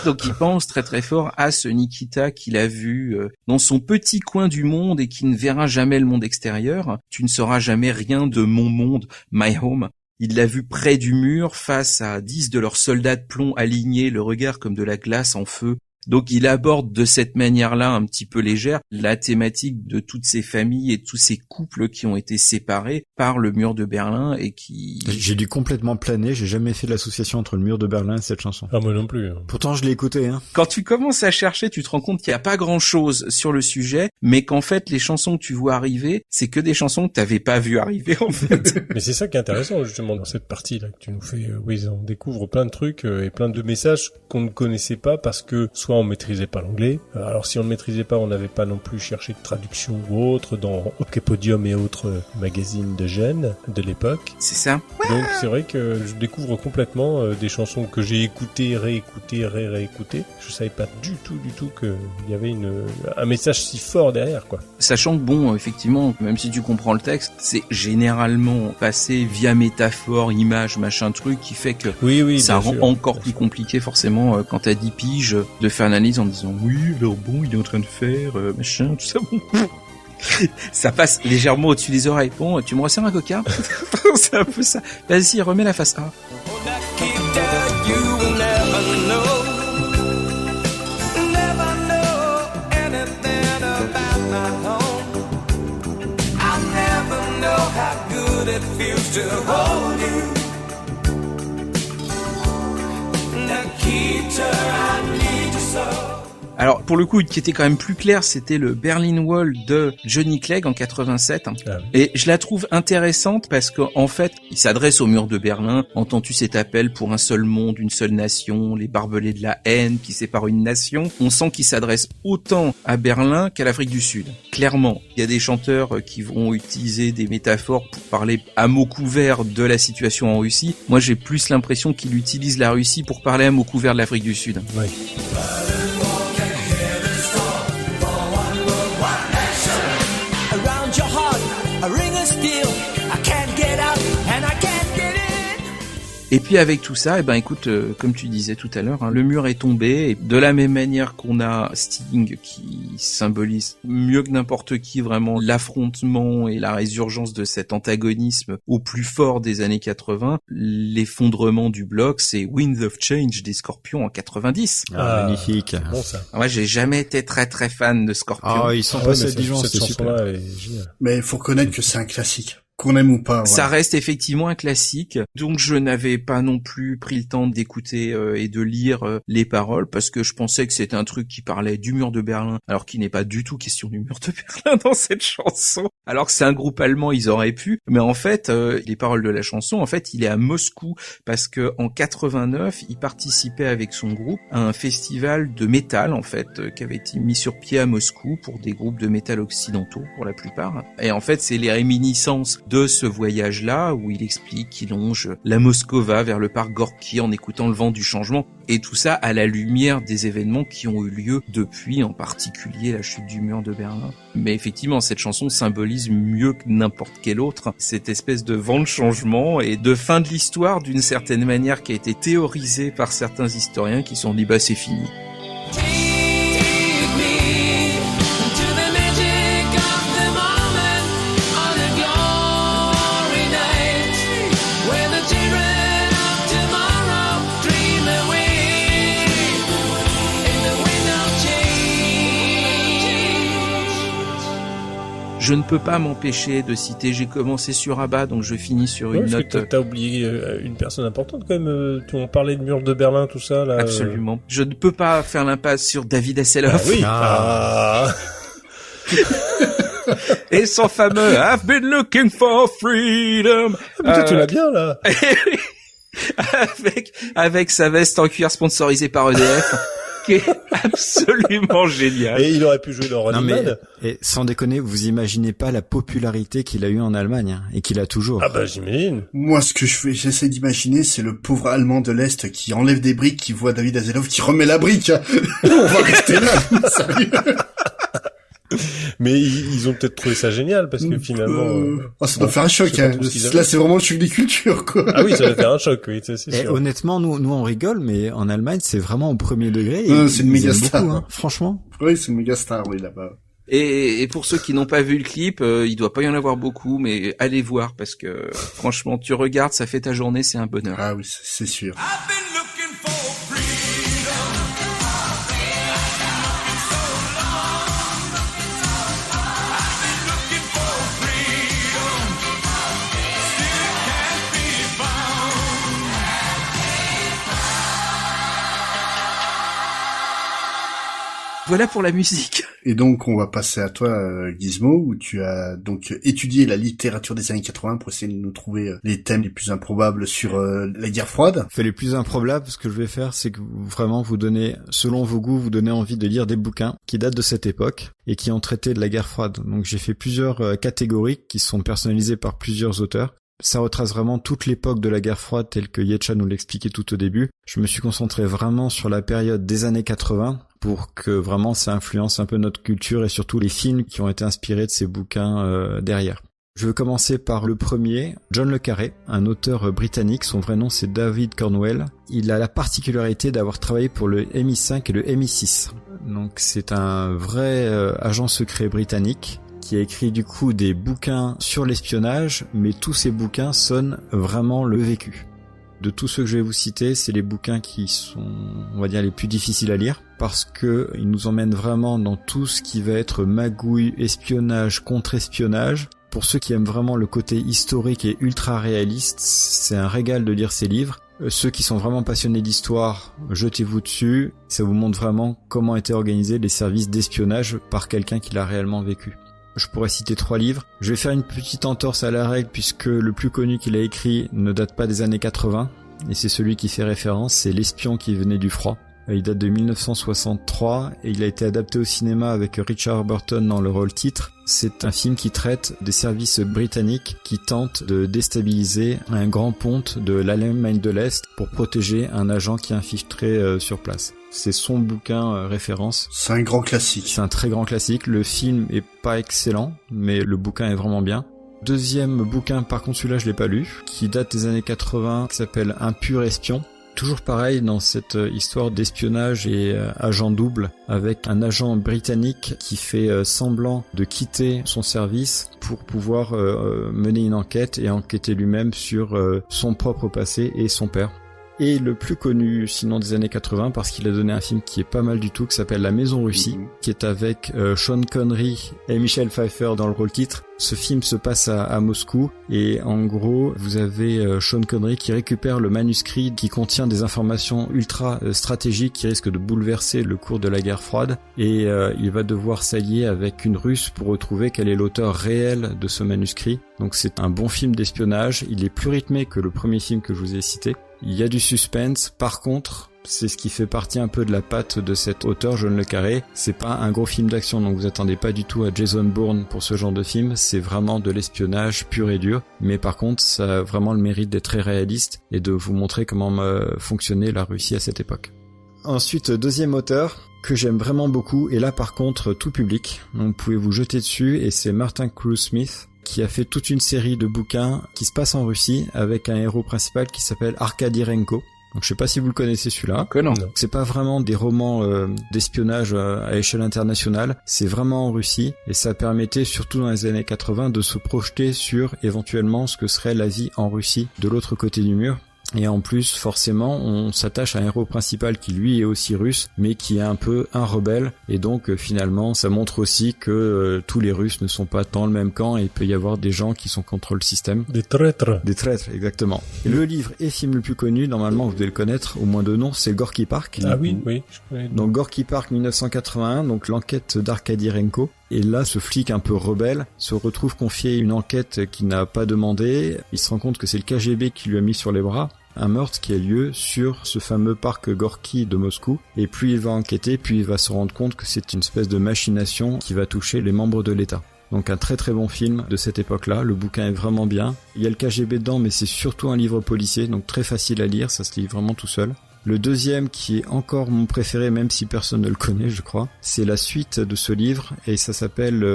Donc il pense très très fort à ce Nikita qu'il a vu dans son petit coin du monde et qui ne verra jamais le monde extérieur. Tu ne sauras jamais rien de mon monde, my home. Il l'a vu près du mur, face à 10 de leurs soldats de plomb alignés, le regard comme de la glace en feu. Donc il aborde de cette manière-là, un petit peu légère, la thématique de toutes ces familles et tous ces couples qui ont été séparés par le mur de Berlin et qui... J'ai dû complètement planer, j'ai jamais fait l'association entre le mur de Berlin et cette chanson. Ah moi non plus. Pourtant je l'ai écouté, hein. Quand tu commences à chercher, tu te rends compte qu'il n'y a pas grand-chose sur le sujet, mais qu'en fait les chansons que tu vois arriver, c'est que des chansons que t'avais pas vu arriver en fait. Mais c'est ça qui est intéressant justement dans cette partie-là que tu nous fais. Oui, on découvre plein de trucs et plein de messages qu'on ne connaissait pas parce que soit on maîtrisait pas l'anglais. Alors si on ne maîtrisait pas, on n'avait pas non plus cherché de traduction ou autre dans OK Podium et autres magazines de jeunes de l'époque. C'est ça. Donc c'est vrai que je découvre complètement des chansons que j'ai écoutées, réécoutées. Je savais pas du tout qu'il y avait un message si fort derrière, quoi. Sachant que bon, effectivement, même si tu comprends le texte, c'est généralement passé via métaphore, image, machin truc, qui fait que oui, ça rend sûr, encore plus compliqué forcément quand t'as 10 piges de faire l'analyse en disant oui, alors bon, il est en train de faire machin, tout ça, bon. Ça passe légèrement au-dessus des oreilles. Bon, tu me resserres un coca? C'est un peu ça. Vas-y, remets la face A. Alors, pour le coup, qui était quand même plus clair, c'était le Berlin Wall de Johnny Clegg en 87. Ah oui. Et je la trouve intéressante parce qu'en fait, il s'adresse au mur de Berlin. Entends-tu cet appel pour un seul monde, une seule nation, les barbelés de la haine qui séparent une nation? On sent qu'il s'adresse autant à Berlin qu'à l'Afrique du Sud. Clairement, il y a des chanteurs qui vont utiliser des métaphores pour parler à mots couverts de la situation en Russie. Moi, j'ai plus l'impression qu'il utilise la Russie pour parler à mots couverts de l'Afrique du Sud. Oui. Et puis avec tout ça, écoute, comme tu disais tout à l'heure, le mur est tombé. Et de la même manière qu'on a Sting qui symbolise mieux que n'importe qui vraiment l'affrontement et la résurgence de cet antagonisme au plus fort des années 80, l'effondrement du bloc, c'est Wind of Change des Scorpions en 90. Ah, magnifique. Bon ça. Moi, j'ai jamais été très très fan de Scorpions. Ah, ils sont passés à mais Dijon, cette c'était super. chanson-là, elle est géniale. Mais faut reconnaître que c'est un classique. Qu'on aime ou pas. Ça Voilà. reste effectivement un classique, donc je n'avais pas non plus pris le temps d'écouter et de lire les paroles parce que je pensais que c'était un truc qui parlait du mur de Berlin, alors qu'il n'est pas du tout question du mur de Berlin dans cette chanson. Alors que c'est un groupe allemand, ils auraient pu, mais en fait, les paroles de la chanson, en fait, il est à Moscou parce que en 89, il participait avec son groupe à un festival de métal en fait qui avait été mis sur pied à Moscou pour des groupes de métal occidentaux pour la plupart. Et en fait, c'est les réminiscences de ce voyage-là où il explique qu'il longe la Moscova vers le parc Gorky en écoutant le vent du changement et tout ça à la lumière des événements qui ont eu lieu depuis, en particulier la chute du mur de Berlin. Mais effectivement, cette chanson symbolise mieux que n'importe quelle autre cette espèce de vent de changement et de fin de l'histoire d'une certaine manière qui a été théorisée par certains historiens qui se sont dit bah c'est fini. Je ne peux pas m'empêcher de citer, j'ai commencé sur Abba, donc je finis sur une parce que note... t'as oublié une personne importante quand même. On parlait de mur de Berlin, tout ça là. Absolument. Je ne peux pas faire l'impasse sur David Hasselhoff. Ah oui. Ah. Et son fameux I've been looking for freedom. Putain, tu l'as bien là. avec sa veste en cuir sponsorisée par EDF, qui est absolument génial. Et il aurait pu jouer dans Running Man. Et sans déconner, vous imaginez pas la popularité qu'il a eu en Allemagne, hein, et qu'il a toujours. Ah bah j'imagine. Moi, ce que j'essaie d'imaginer, c'est le pauvre Allemand de l'Est qui enlève des briques, qui voit David Hasselhoff qui remet la brique. On va rester là, sérieux. Mais ils ont peut-être trouvé ça génial parce que finalement. Ça doit faire un choc. Hein. Là, c'est vraiment le choc des cultures, quoi. Ah oui, ça doit faire un choc, oui, c'est sûr. Honnêtement, nous on rigole, mais en Allemagne, c'est vraiment au premier degré. C'est une méga star. Beaucoup, hein, franchement. Oui, c'est une méga star, oui, là-bas. Et pour ceux qui n'ont pas vu le clip, il doit pas y en avoir beaucoup, mais allez voir parce que franchement, tu regardes, ça fait ta journée, c'est un bonheur. Ah oui, c'est sûr. Voilà pour la musique. Et donc, on va passer à toi, Gizmo, où tu as donc étudié la littérature des années 80 pour essayer de nous trouver les thèmes les plus improbables sur la guerre froide. Fait les plus improbables, ce que je vais faire, c'est que vraiment vous donnez, selon vos goûts, vous donnez envie de lire des bouquins qui datent de cette époque et qui ont traité de la guerre froide. Donc j'ai fait plusieurs catégories qui sont personnalisées par plusieurs auteurs. Ça retrace vraiment toute l'époque de la guerre froide telle que Yetcha nous l'expliquait tout au début. Je me suis concentré vraiment sur la période des années 80 pour que vraiment ça influence un peu notre culture et surtout les films qui ont été inspirés de ces bouquins derrière. Je vais commencer par le premier, John le Carré, un auteur britannique. Son vrai nom c'est David Cornwell. Il a la particularité d'avoir travaillé pour le MI5 et le MI6. Donc c'est un vrai agent secret britannique qui a écrit du coup des bouquins sur l'espionnage, mais tous ces bouquins sonnent vraiment le vécu. De tous ceux que je vais vous citer, c'est les bouquins qui sont, on va dire, les plus difficiles à lire, parce que ils nous emmènent vraiment dans tout ce qui va être magouille, espionnage, contre-espionnage. Pour ceux qui aiment vraiment le côté historique et ultra réaliste, c'est un régal de lire ces livres. Ceux qui sont vraiment passionnés d'histoire, jetez-vous dessus, ça vous montre vraiment comment étaient organisés les services d'espionnage par quelqu'un qui l'a réellement vécu. Je pourrais citer 3 livres. Je vais faire une petite entorse à la règle puisque le plus connu qu'il a écrit ne date pas des années 80 et c'est celui qui fait référence, c'est L'espion qui venait du froid. Il date de 1963 et il a été adapté au cinéma avec Richard Burton dans le rôle titre. C'est un film qui traite des services britanniques qui tentent de déstabiliser un grand ponte de l'Allemagne de l'Est pour protéger un agent qui est infiltré sur place. C'est son bouquin référence. C'est un grand classique. C'est un très grand classique. Le film est pas excellent, mais le bouquin est vraiment bien. Deuxième bouquin, par contre celui-là je l'ai pas lu, qui date des années 80, qui s'appelle Un pur espion. Toujours pareil dans cette histoire d'espionnage et agent double avec un agent britannique qui fait semblant de quitter son service pour pouvoir mener une enquête et enquêter lui-même sur son propre passé et son père. Et le plus connu sinon des années 80 parce qu'il a donné un film qui est pas mal du tout qui s'appelle La Maison Russie, qui est avec Sean Connery et Michelle Pfeiffer dans le rôle titre. Ce film se passe à Moscou et en gros vous avez Sean Connery qui récupère le manuscrit qui contient des informations ultra stratégiques qui risquent de bouleverser le cours de la guerre froide et il va devoir s'allier avec une Russe pour retrouver quel est l'auteur réel de ce manuscrit. Donc c'est un bon film d'espionnage, il est plus rythmé que le premier film que je vous ai cité. Il y a du suspense, par contre, c'est ce qui fait partie un peu de la patte de cet auteur, John le Carré. C'est pas un gros film d'action, donc vous attendez pas du tout à Jason Bourne pour ce genre de film. C'est vraiment de l'espionnage pur et dur. Mais par contre, ça a vraiment le mérite d'être très réaliste et de vous montrer comment fonctionnait la Russie à cette époque. Ensuite, deuxième auteur que j'aime vraiment beaucoup, et là par contre tout public, donc vous pouvez vous jeter dessus, et c'est Martin Cruz-Smith, qui a fait toute une série de bouquins qui se passent en Russie avec un héros principal qui s'appelle Arkady Renko. Donc je sais pas si vous le connaissez celui-là. Que non. C'est pas vraiment des romans d'espionnage à échelle internationale, c'est vraiment en Russie et ça permettait surtout dans les années 80 de se projeter sur éventuellement ce que serait la vie en Russie de l'autre côté du mur. Et en plus, forcément, on s'attache à un héros principal qui lui est aussi russe, mais qui est un peu un rebelle. Et donc, finalement, ça montre aussi que tous les Russes ne sont pas dans le même camp et il peut y avoir des gens qui sont contre le système. Des traîtres. Des traîtres, exactement. Et le livre et film le plus connu, normalement, vous devez le connaître, au moins de nom, c'est Gorky Park. Ah oui, oui. Je connais. Donc Gorky Park 1981, donc l'enquête d'Arkady Renko. Et là, ce flic un peu rebelle se retrouve confié une enquête qu'il n'a pas demandé. Il se rend compte que c'est le KGB qui lui a mis sur les bras un meurtre qui a lieu sur ce fameux parc Gorky de Moscou. Et plus il va enquêter, plus il va se rendre compte que c'est une espèce de machination qui va toucher les membres de l'État. Donc un très très bon film de cette époque-là, le bouquin est vraiment bien. Il y a le KGB dedans, mais c'est surtout un livre policier, donc très facile à lire, ça se lit vraiment tout seul. Le deuxième, qui est encore mon préféré, même si personne ne le connaît, je crois, c'est la suite de ce livre, et ça s'appelle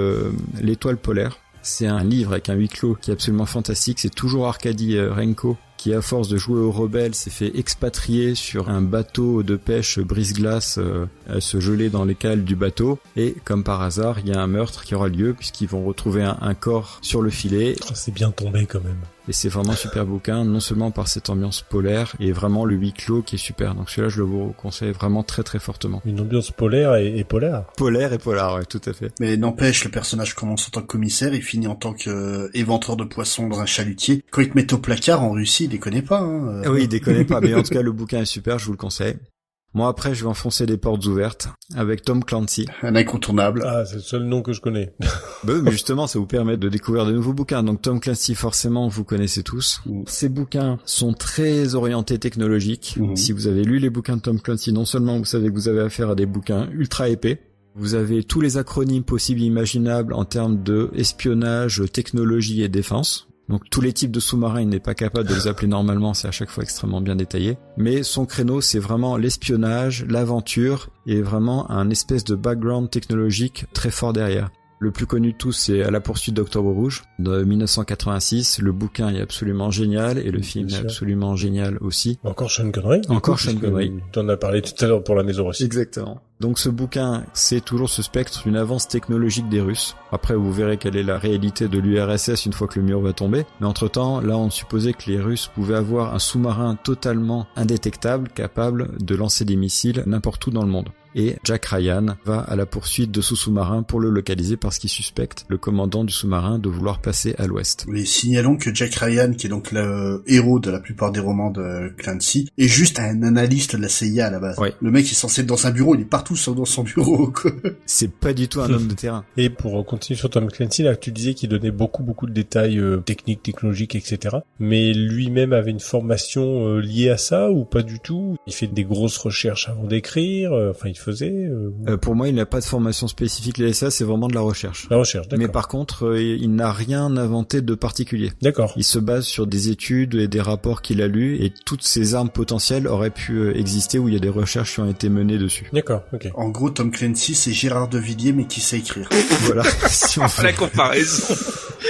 L'Étoile polaire. C'est un livre avec un huis clos qui est absolument fantastique, c'est toujours Arkady Renko, qui à force de jouer aux rebelles s'est fait expatrier sur un bateau de pêche brise-glace à se geler dans les cales du bateau, et comme par hasard il y a un meurtre qui aura lieu puisqu'ils vont retrouver un corps sur le filet. Oh, c'est bien tombé quand même. Et c'est vraiment un super bouquin, non seulement par cette ambiance polaire, et vraiment le huis clos qui est super. Donc celui-là, je le vous conseille vraiment très très fortement. Une ambiance polaire et polaire. Polaire et polar, ouais, tout à fait. Mais n'empêche, le personnage commence en tant que commissaire, il finit en tant que éventreur de poissons dans un chalutier. Quand il te met au placard en Russie, il déconne pas. Hein. Oui, il déconne pas, mais en tout cas, le bouquin est super, je vous le conseille. Moi, après, je vais enfoncer des portes ouvertes avec Tom Clancy. Un incontournable. Ah, c'est le seul nom que je connais. Mais justement, ça vous permet de découvrir de nouveaux bouquins. Donc Tom Clancy, forcément, vous connaissez tous. Ces bouquins sont très orientés technologiques. Si vous avez lu les bouquins de Tom Clancy, non seulement vous savez que vous avez affaire à des bouquins ultra épais, vous avez tous les acronymes possibles et imaginables en termes de espionnage, technologie et défense. Donc tous les types de sous-marins, il n'est pas capable de les appeler normalement, c'est à chaque fois extrêmement bien détaillé. Mais son créneau, c'est vraiment l'espionnage, l'aventure, et vraiment un espèce de background technologique très fort derrière. Le plus connu de tous, c'est À la poursuite d'Octobre Rouge, de 1986. Le bouquin est absolument génial, et le film est absolument génial aussi. Encore Sean Connery. Encore Sean Connery. Tu en as parlé tout à l'heure pour la Maison Russie. Exactement. Donc ce bouquin, c'est toujours ce spectre d'une avance technologique des Russes. Après, vous verrez quelle est la réalité de l'URSS une fois que le mur va tomber. Mais entre-temps, là, on supposait que les Russes pouvaient avoir un sous-marin totalement indétectable, capable de lancer des missiles n'importe où dans le monde. Et Jack Ryan va à la poursuite de ce sous-marin pour le localiser parce qu'il suspecte le commandant du sous-marin de vouloir passer à l'ouest. Oui, signalons que Jack Ryan, qui est donc le héros de la plupart des romans de Clancy, est juste un analyste de la CIA à la base. Oui. Le mec est censé être dans un bureau, il est partout sauf dans son bureau, quoi. C'est pas du tout un homme de terrain. Et pour continuer sur Tom Clancy, là, tu disais qu'il donnait beaucoup de détails techniques, technologiques, etc. Mais lui-même avait une formation liée à ça ou pas du tout? Il fait des grosses recherches avant d'écrire, enfin il faisait... Pour moi, il n'a pas de formation spécifique liée à ça, c'est vraiment de la recherche. La recherche, d'accord. Mais par contre, il n'a rien inventé de particulier. D'accord. Il se base sur des études et des rapports qu'il a lus, et toutes ces armes potentielles auraient pu exister où il y a des recherches qui ont été menées dessus. D'accord, ok. En gros, Tom Clancy, c'est Gérard de Villiers, mais qui sait écrire. Voilà. Si on La comparaison.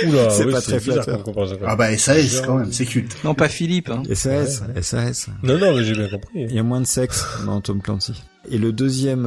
Oula, C'est oui, pas c'est très bizarre flatteur. comme comparaison. Ah bah, SAS, quand même, c'est culte. Non, pas Philippe, hein. SAS, SAS. Non, mais j'ai bien compris. Il y a moins de sexe dans Tom Clancy. Et le deuxième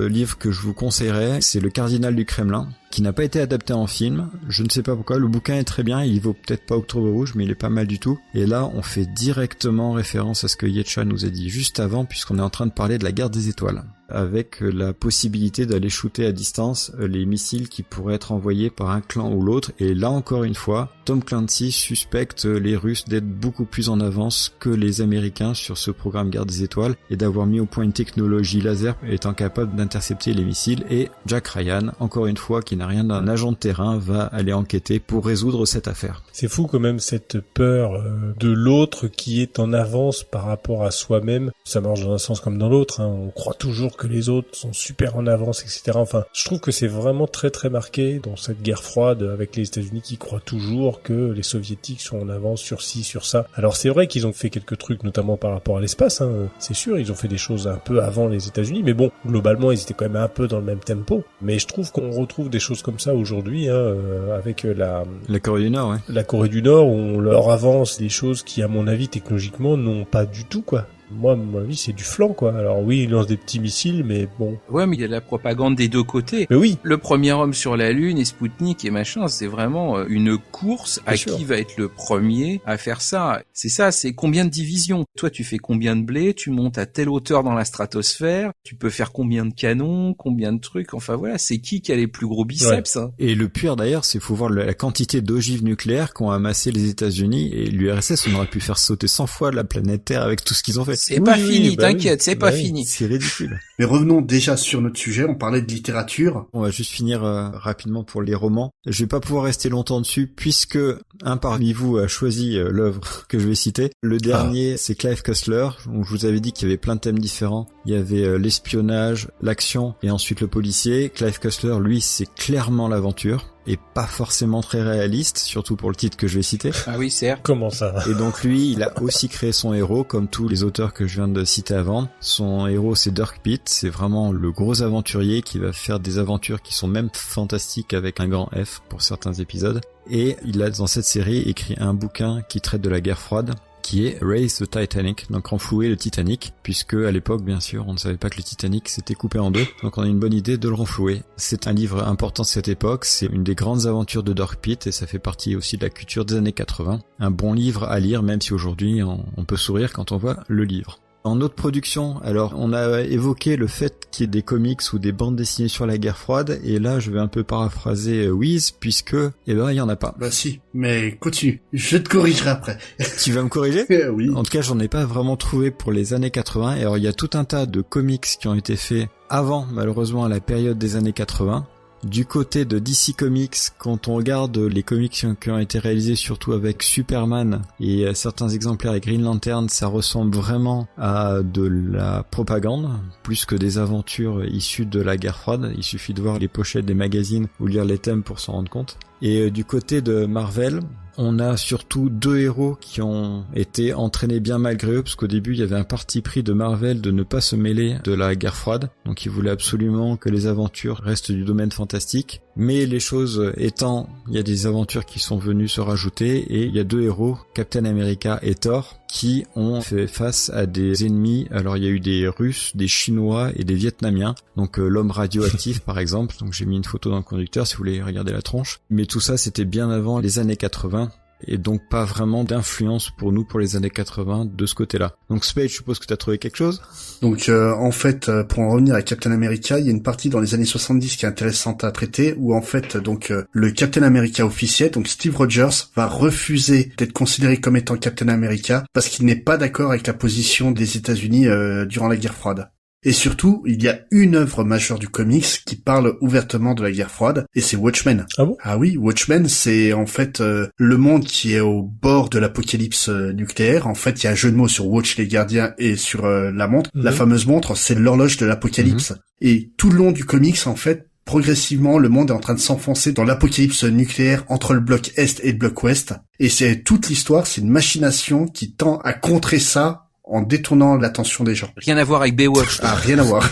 livre que je vous conseillerais, c'est Le Cardinal du Kremlin, qui n'a pas été adapté en film. Je ne sais pas pourquoi. Le bouquin est très bien. Il vaut peut-être pas Octobre Rouge, mais il est pas mal du tout. Et là, on fait directement référence à ce que Yetcha nous a dit juste avant, puisqu'on est en train de parler de la guerre des étoiles, avec la possibilité d'aller shooter à distance les missiles qui pourraient être envoyés par un clan ou l'autre. Et là, encore une fois, Tom Clancy suspecte les Russes d'être beaucoup plus en avance que les Américains sur ce programme guerre des étoiles, et d'avoir mis au point une technologie laser étant capable d'intercepter les missiles. Et Jack Ryan, encore une fois, qui n'a rien d'un agent de terrain, va aller enquêter pour résoudre cette affaire. C'est fou quand même cette peur de l'autre qui est en avance par rapport à soi-même. Ça marche dans un sens comme dans l'autre, hein. On croit toujours que les autres sont super en avance, etc. Enfin, je trouve que c'est vraiment très très marqué dans cette guerre froide avec les États-Unis qui croient toujours que les Soviétiques sont en avance sur ci, sur ça. Alors c'est vrai qu'ils ont fait quelques trucs, notamment par rapport à l'espace, hein. C'est sûr, ils ont fait des choses un peu avant les États-Unis, mais bon, globalement, ils étaient quand même un peu dans le même tempo. Mais je trouve qu'on retrouve des choses comme ça aujourd'hui, hein, avec la Corée du Nord, ouais. La Corée du Nord, où on leur avance des choses qui, à mon avis, technologiquement, n'ont pas du tout, quoi. Moi, à mon avis, c'est du flanc, quoi. Alors oui, il lance des petits missiles, mais bon. Ouais, mais il y a de la propagande des deux côtés. Mais oui. Le premier homme sur la Lune et Spoutnik et machin, c'est vraiment une course à Bien sûr. qui va être le premier à faire ça. C'est ça, c'est combien de divisions. Toi, tu fais combien de blé, tu montes à telle hauteur dans la stratosphère, tu peux faire combien de canons, combien de trucs. Enfin voilà, c'est qui a les plus gros biceps. Hein. Et le pire d'ailleurs, c'est faut voir la quantité d'ogives nucléaires qu'ont amassé les États-Unis et l'URSS. On aurait pu faire sauter 100 fois la planète Terre avec tout ce qu'ils ont fait. C'est pas fini, bah t'inquiète, oui. c'est Bah pas oui. fini. C'est ridicule. Mais revenons déjà sur notre sujet, on parlait de littérature. On va juste finir rapidement pour les romans. Je vais pas pouvoir rester longtemps dessus puisque un parmi vous a choisi l'œuvre que je vais citer. Le dernier, c'est Clive Cussler. Donc, je vous avais dit qu'il y avait plein de thèmes différents. Il y avait l'espionnage, l'action et ensuite le policier. Clive Cussler, lui, c'est clairement l'aventure et pas forcément très réaliste, surtout pour le titre que je vais citer. Ah oui, certes. Comment ça? Et donc lui, il a aussi créé son héros, comme tous les auteurs que je viens de citer avant. Son héros, c'est Dirk Pitt, c'est vraiment le gros aventurier qui va faire des aventures qui sont même fantastiques avec un grand F pour certains épisodes. Et il a dans cette série écrit un bouquin qui traite de la guerre froide, qui est Raise the Titanic, donc renflouer le Titanic, puisque à l'époque, bien sûr, on ne savait pas que le Titanic s'était coupé en deux, donc on a une bonne idée de le renflouer. C'est un livre important de cette époque, c'est une des grandes aventures de Dirk Pitt, et ça fait partie aussi de la culture des années 80. Un bon livre à lire, même si aujourd'hui on peut sourire quand on voit le livre. En autre production, alors on a évoqué le fait qu'il y ait des comics ou des bandes dessinées sur la guerre froide, et là je vais un peu paraphraser Wiz, puisque, il y en a pas. Bah si, mais continue, je te corrigerai après. Tu vas me corriger ? Oui. En tout cas, j'en ai pas vraiment trouvé pour les années 80, et alors il y a tout un tas de comics qui ont été faits avant, malheureusement, à la période des années 80. Du côté de DC Comics, quand on regarde les comics qui ont été réalisés surtout avec Superman et certains exemplaires avec Green Lantern, ça ressemble vraiment à de la propagande, plus que des aventures issues de la guerre froide. Il suffit de voir les pochettes des magazines ou lire les thèmes pour s'en rendre compte. Et du côté de Marvel, on a surtout deux héros qui ont été entraînés bien malgré eux, parce qu'au début il y avait un parti pris de Marvel de ne pas se mêler de la guerre froide, donc ils voulaient absolument que les aventures restent du domaine fantastique. Mais les choses étant, il y a des aventures qui sont venues se rajouter, et il y a deux héros, Captain America et Thor, qui ont fait face à des ennemis. Alors il y a eu des Russes, des Chinois et des Vietnamiens, donc l'homme radioactif par exemple, donc j'ai mis une photo dans le conducteur si vous voulez regarder la tronche. Mais tout ça c'était bien avant les années 80, et donc pas vraiment d'influence pour nous pour les années 80 de ce côté-là. Donc Spade, je suppose que tu as trouvé quelque chose ? Donc en fait, pour en revenir à Captain America, il y a une partie dans les années 70 qui est intéressante à traiter, où en fait donc le Captain America officiel, donc Steve Rogers, va refuser d'être considéré comme étant Captain America parce qu'il n'est pas d'accord avec la position des États-Unis durant la guerre froide. Et surtout, il y a une œuvre majeure du comics qui parle ouvertement de la guerre froide, et c'est Watchmen. Ah bon ? Ah oui, Watchmen, c'est en fait le monde qui est au bord de l'apocalypse nucléaire. En fait, il y a un jeu de mots sur Watch les gardiens et sur la montre. La fameuse montre, c'est l'horloge de l'apocalypse. Et tout le long du comics, en fait, progressivement, le monde est en train de s'enfoncer dans l'apocalypse nucléaire entre le bloc Est et le bloc Ouest. Et c'est toute l'histoire, c'est une machination qui tend à contrer ça en détournant l'attention des gens. Rien à voir avec Baywatch. Ah, rien à voir.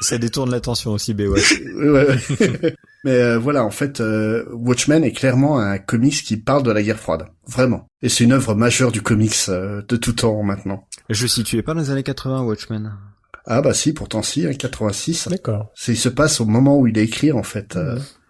Ça détourne l'attention aussi, Baywatch. Ouais. Mais voilà, en fait, Watchmen est clairement un comics qui parle de la guerre froide. Vraiment. Et c'est une œuvre majeure du comics de tout temps maintenant. Je situais pas dans les années 80, Watchmen. Ah bah si, pourtant si, 86. D'accord. Il se passe au moment où il est écrit, en fait.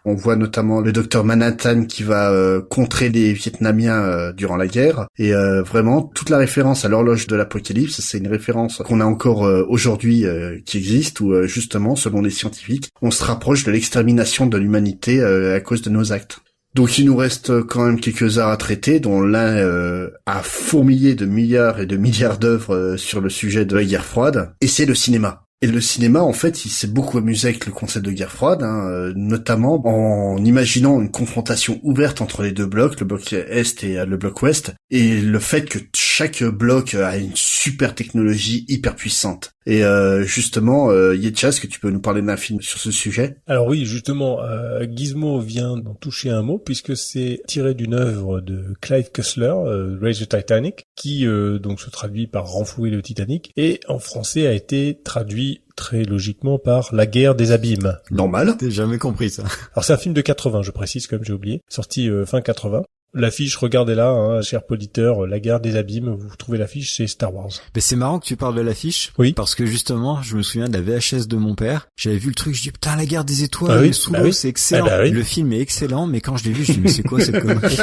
On voit notamment le docteur Manhattan qui va contrer les Vietnamiens durant la guerre. Et vraiment, toute la référence à l'horloge de l'apocalypse, c'est une référence qu'on a encore aujourd'hui qui existe, où justement, selon les scientifiques, on se rapproche de l'extermination de l'humanité à cause de nos actes. Donc il nous reste quand même quelques arts à traiter, dont l'un a fourmillé de milliards et de milliards d'œuvres sur le sujet de la guerre froide, et c'est le cinéma. Et le cinéma, en fait, il s'est beaucoup amusé avec le concept de guerre froide, notamment en imaginant une confrontation ouverte entre les deux blocs, le bloc Est et le bloc Ouest, et le fait que chaque bloc a une super technologie hyper puissante. Et justement, Yetcha, est-ce que tu peux nous parler d'un film sur ce sujet ? Alors oui, justement, Gizmo vient d'en toucher un mot, puisque c'est tiré d'une œuvre de Clive Cussler, Raise the Titanic, qui donc se traduit par renflouer le Titanic, et en français a été traduit très logiquement par La guerre des abîmes. Normal. J'ai jamais compris ça. Alors c'est un film de 80, je précise, comme j'ai oublié, sorti fin 80. L'affiche, regardez-la, hein, cher auditeur, La Guerre des Abîmes, vous trouvez l'affiche, c'est Star Wars. Mais c'est marrant que tu parles de l'affiche. Oui. Parce que justement, je me souviens de la VHS de mon père. J'avais vu le truc, je dis putain, La Guerre des Étoiles, Ah oui, sous bah l'eau, oui. c'est excellent. Ah bah oui. Le film est excellent, mais quand je l'ai vu, je dis mais c'est quoi cette connerie?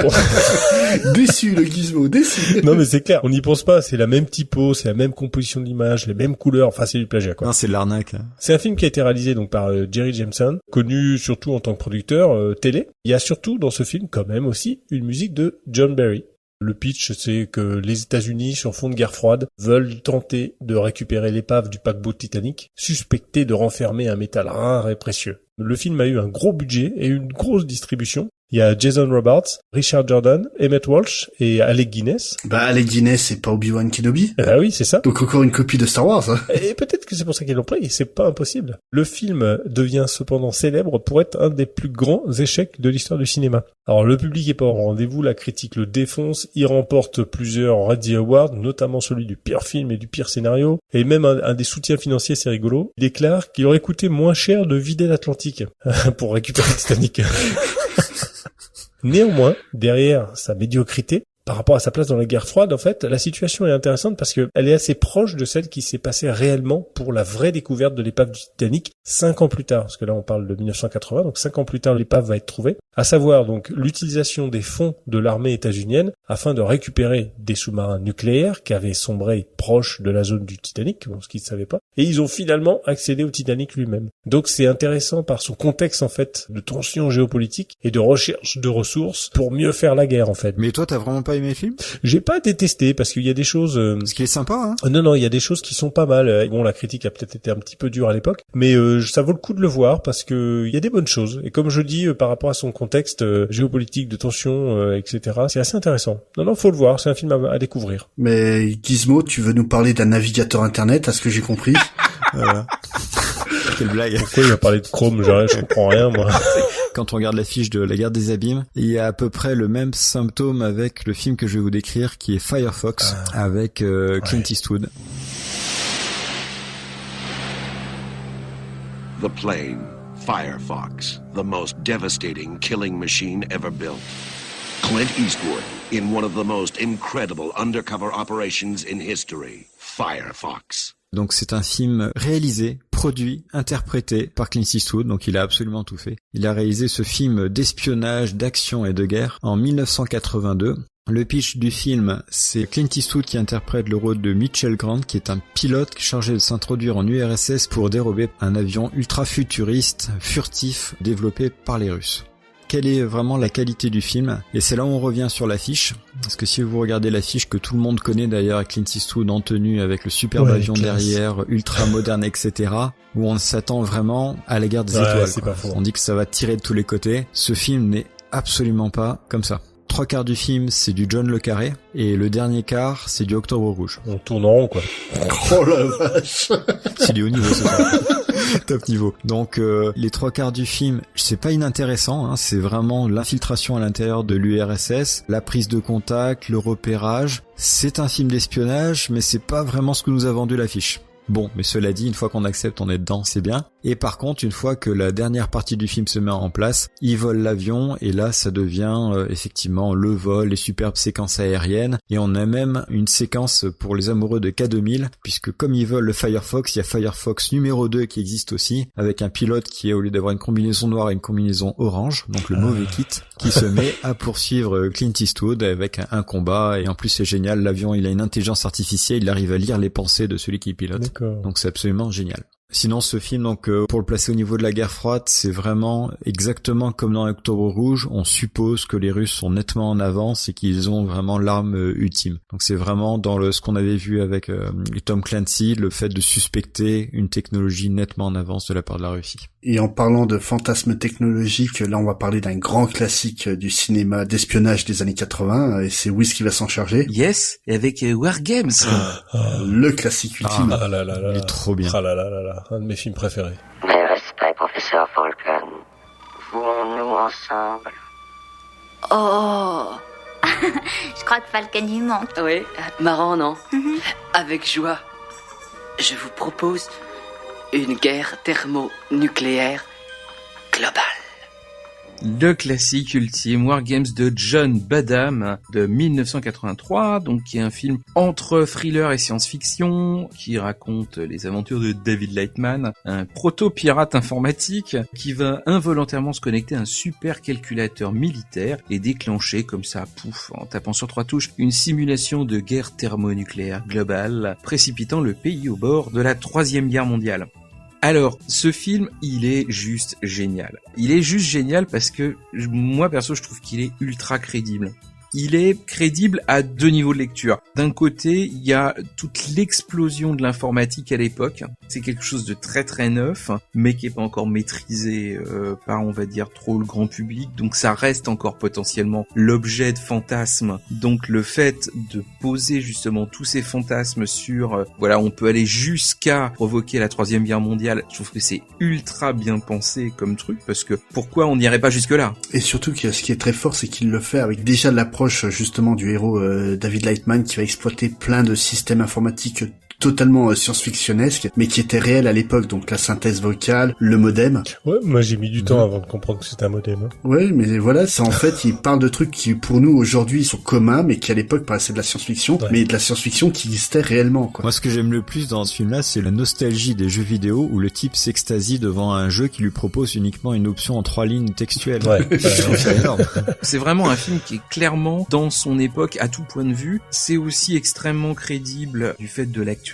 Déçu, le Gizmo, déçu. Non mais c'est clair, on n'y pense pas, c'est la même typo, c'est la même composition d'image, les mêmes couleurs, enfin c'est du plagiat quoi. Non, c'est de l'arnaque. Hein. C'est un film qui a été réalisé donc par Jerry Jameson, connu surtout en tant que producteur télé. Il y a surtout dans ce film quand même aussi une musique de John Barry. Le pitch, c'est que les États-Unis, sur fond de guerre froide, veulent tenter de récupérer l'épave du paquebot Titanic, suspecté de renfermer un métal rare et précieux. Le film a eu un gros budget et une grosse distribution. Il y a Jason Robards, Richard Jordan, Emmett Walsh et Alec Guinness. Bah, Alec Guinness, c'est pas Obi-Wan Kenobi. Ah oui, c'est ça. Donc encore une copie de Star Wars, hein. Et peut-être que c'est pour ça qu'ils l'ont pris, c'est pas impossible. Le film devient cependant célèbre pour être un des plus grands échecs de l'histoire du cinéma. Alors le public est pas au rendez-vous, la critique le défonce, il remporte plusieurs Razzie Awards, notamment celui du pire film et du pire scénario, et même un des soutiens financiers, c'est rigolo. Il déclare qu'il aurait coûté moins cher de vider l'Atlantique pour récupérer le Titanic. Néanmoins, derrière sa médiocrité, par rapport à sa place dans la guerre froide, en fait, la situation est intéressante parce que elle est assez proche de celle qui s'est passée réellement pour la vraie découverte de l'épave du Titanic 5 ans plus tard. Parce que là, on parle de 1980, donc 5 ans plus tard, l'épave va être trouvée. À savoir, donc, l'utilisation des fonds de l'armée états-unienne afin de récupérer des sous-marins nucléaires qui avaient sombré proche de la zone du Titanic, bon, ce qu'ils ne savaient pas. Et ils ont finalement accédé au Titanic lui-même. Donc, c'est intéressant par son contexte, en fait, de tension géopolitique et de recherche de ressources pour mieux faire la guerre, en fait. Mais toi, t'as vraiment pas aimé le film? J'ai pas détesté parce qu'il y a des choses. Parce qu'il est sympa, hein. Non, il y a des choses qui sont pas mal. Bon, la critique a peut-être été un petit peu dure à l'époque, mais ça vaut le coup de le voir parce que il y a des bonnes choses. Et comme je dis, par rapport à son contexte géopolitique, de tension, etc., c'est assez intéressant. Non, faut le voir. C'est un film à découvrir. Mais Gizmo, tu veux nous parler d'un navigateur internet, à ce que j'ai compris? Voilà. Quelle blague. Pourquoi il va parler de Chrome? Je comprends rien, moi. Quand on regarde l'affiche de La Guerre des Abîmes, il y a à peu près le même symptôme avec le film que je vais vous décrire, qui est Firefox, avec Clint Eastwood. The plane, Firefox, the most devastating killing machine ever built. Clint Eastwood in one of the most incredible undercover operations in history, Firefox. Donc c'est un film réalisé, produit, interprété par Clint Eastwood, donc il a absolument tout fait. Il a réalisé ce film d'espionnage, d'action et de guerre en 1982. Le pitch du film, c'est Clint Eastwood qui interprète le rôle de Mitchell Grant, qui est un pilote chargé de s'introduire en URSS pour dérober un avion ultra futuriste, furtif, développé par les Russes. Quelle est vraiment la qualité du film? Et c'est là où on revient sur l'affiche, parce que si vous regardez l'affiche que tout le monde connaît d'ailleurs, avec Clint Eastwood en tenue, avec le superbe avion classe. derrière, ultra moderne, etc., où on s'attend vraiment à la guerre des étoiles. C'est Quoi. pas faux. On dit que ça va tirer de tous les côtés. Ce film n'est absolument pas comme ça. 3/4 du film, c'est du John le Carré, et le dernier quart, c'est du Octobre Rouge. On tourne en rond, quoi. Oh la vache. C'est du haut niveau, c'est ça. Top niveau. Donc les 3/4 du film, c'est pas inintéressant, hein, c'est vraiment l'infiltration à l'intérieur de l'URSS, la prise de contact, le repérage. C'est un film d'espionnage, mais c'est pas vraiment ce que nous a vendu l'affiche. Bon, mais cela dit, une fois qu'on accepte, on est dedans, c'est bien. Et par contre, une fois que la dernière partie du film se met en place, ils volent l'avion, et là, ça devient effectivement le vol, les superbes séquences aériennes, et on a même une séquence pour les amoureux de K2000, puisque comme ils volent le Firefox, il y a Firefox numéro 2 qui existe aussi, avec un pilote qui, au lieu d'avoir une combinaison noire, a une combinaison orange, donc le mauvais kit, qui se met à poursuivre Clint Eastwood avec un combat, et en plus c'est génial, l'avion, il a une intelligence artificielle, il arrive à lire les pensées de celui qui pilote. D'accord. Donc c'est absolument génial. Sinon, ce film, donc, pour le placer au niveau de la guerre froide, c'est vraiment exactement comme dans Octobre Rouge. On suppose que les Russes sont nettement en avance et qu'ils ont vraiment l'arme ultime. Donc, c'est vraiment dans ce qu'on avait vu avec Tom Clancy, le fait de suspecter une technologie nettement en avance de la part de la Russie. Et en parlant de fantasmes technologiques, là on va parler d'un grand classique du cinéma d'espionnage des années 80, et c'est Wiz qui va s'en charger. Yes, et avec War Games. Le classique ultime. Ah là là là. Il est trop bien. Ah là là là là. Un de mes films préférés. Mes respects, professeur Falcon. Voulons-nous ensemble? Oh. Je crois que Falcon y manque. Oui, marrant, non? Avec joie. Je vous propose une guerre thermonucléaire globale. Le classique ultime, War Games de John Badham de 1983, donc qui est un film entre thriller et science-fiction, qui raconte les aventures de David Lightman, un proto-pirate informatique qui va involontairement se connecter à un super calculateur militaire et déclencher comme ça, pouf, en tapant sur 3 touches, une simulation de guerre thermonucléaire globale, précipitant le pays au bord de la 3e guerre mondiale. Alors, ce film, il est juste génial. Il est juste génial parce que, moi perso, je trouve qu'il est ultra crédible. Il est crédible à 2 niveaux de lecture. D'un côté, il y a toute l'explosion de l'informatique à l'époque. C'est quelque chose de très très neuf, mais qui est pas encore maîtrisé par, on va dire, trop le grand public. Donc ça reste encore potentiellement l'objet de fantasmes. Donc le fait de poser justement tous ces fantasmes sur, voilà, on peut aller jusqu'à provoquer la 3e guerre mondiale. Je trouve que c'est ultra bien pensé comme truc, parce que pourquoi on n'irait pas jusque là? Et surtout que ce qui est très fort, c'est qu'il le fait avec déjà l'approche justement du héros David Lightman, qui va exploiter plein de systèmes informatiques totalement science-fictionnesque, mais qui était réel à l'époque, donc la synthèse vocale, le modem. Ouais, moi j'ai mis du temps avant de comprendre que c'était un modem. Hein. Ouais, mais voilà, c'est en fait, il parle de trucs qui pour nous aujourd'hui sont communs, mais qui à l'époque paraissaient de la science-fiction, mais de la science-fiction qui existait réellement, quoi. Moi, ce que j'aime le plus dans ce film-là, c'est la nostalgie des jeux vidéo où le type s'extasie devant un jeu qui lui propose uniquement une option en 3 lignes textuelles. Ouais. C'est énorme. C'est vraiment un film qui est clairement dans son époque à tout point de vue. C'est aussi extrêmement crédible du fait de l'actualité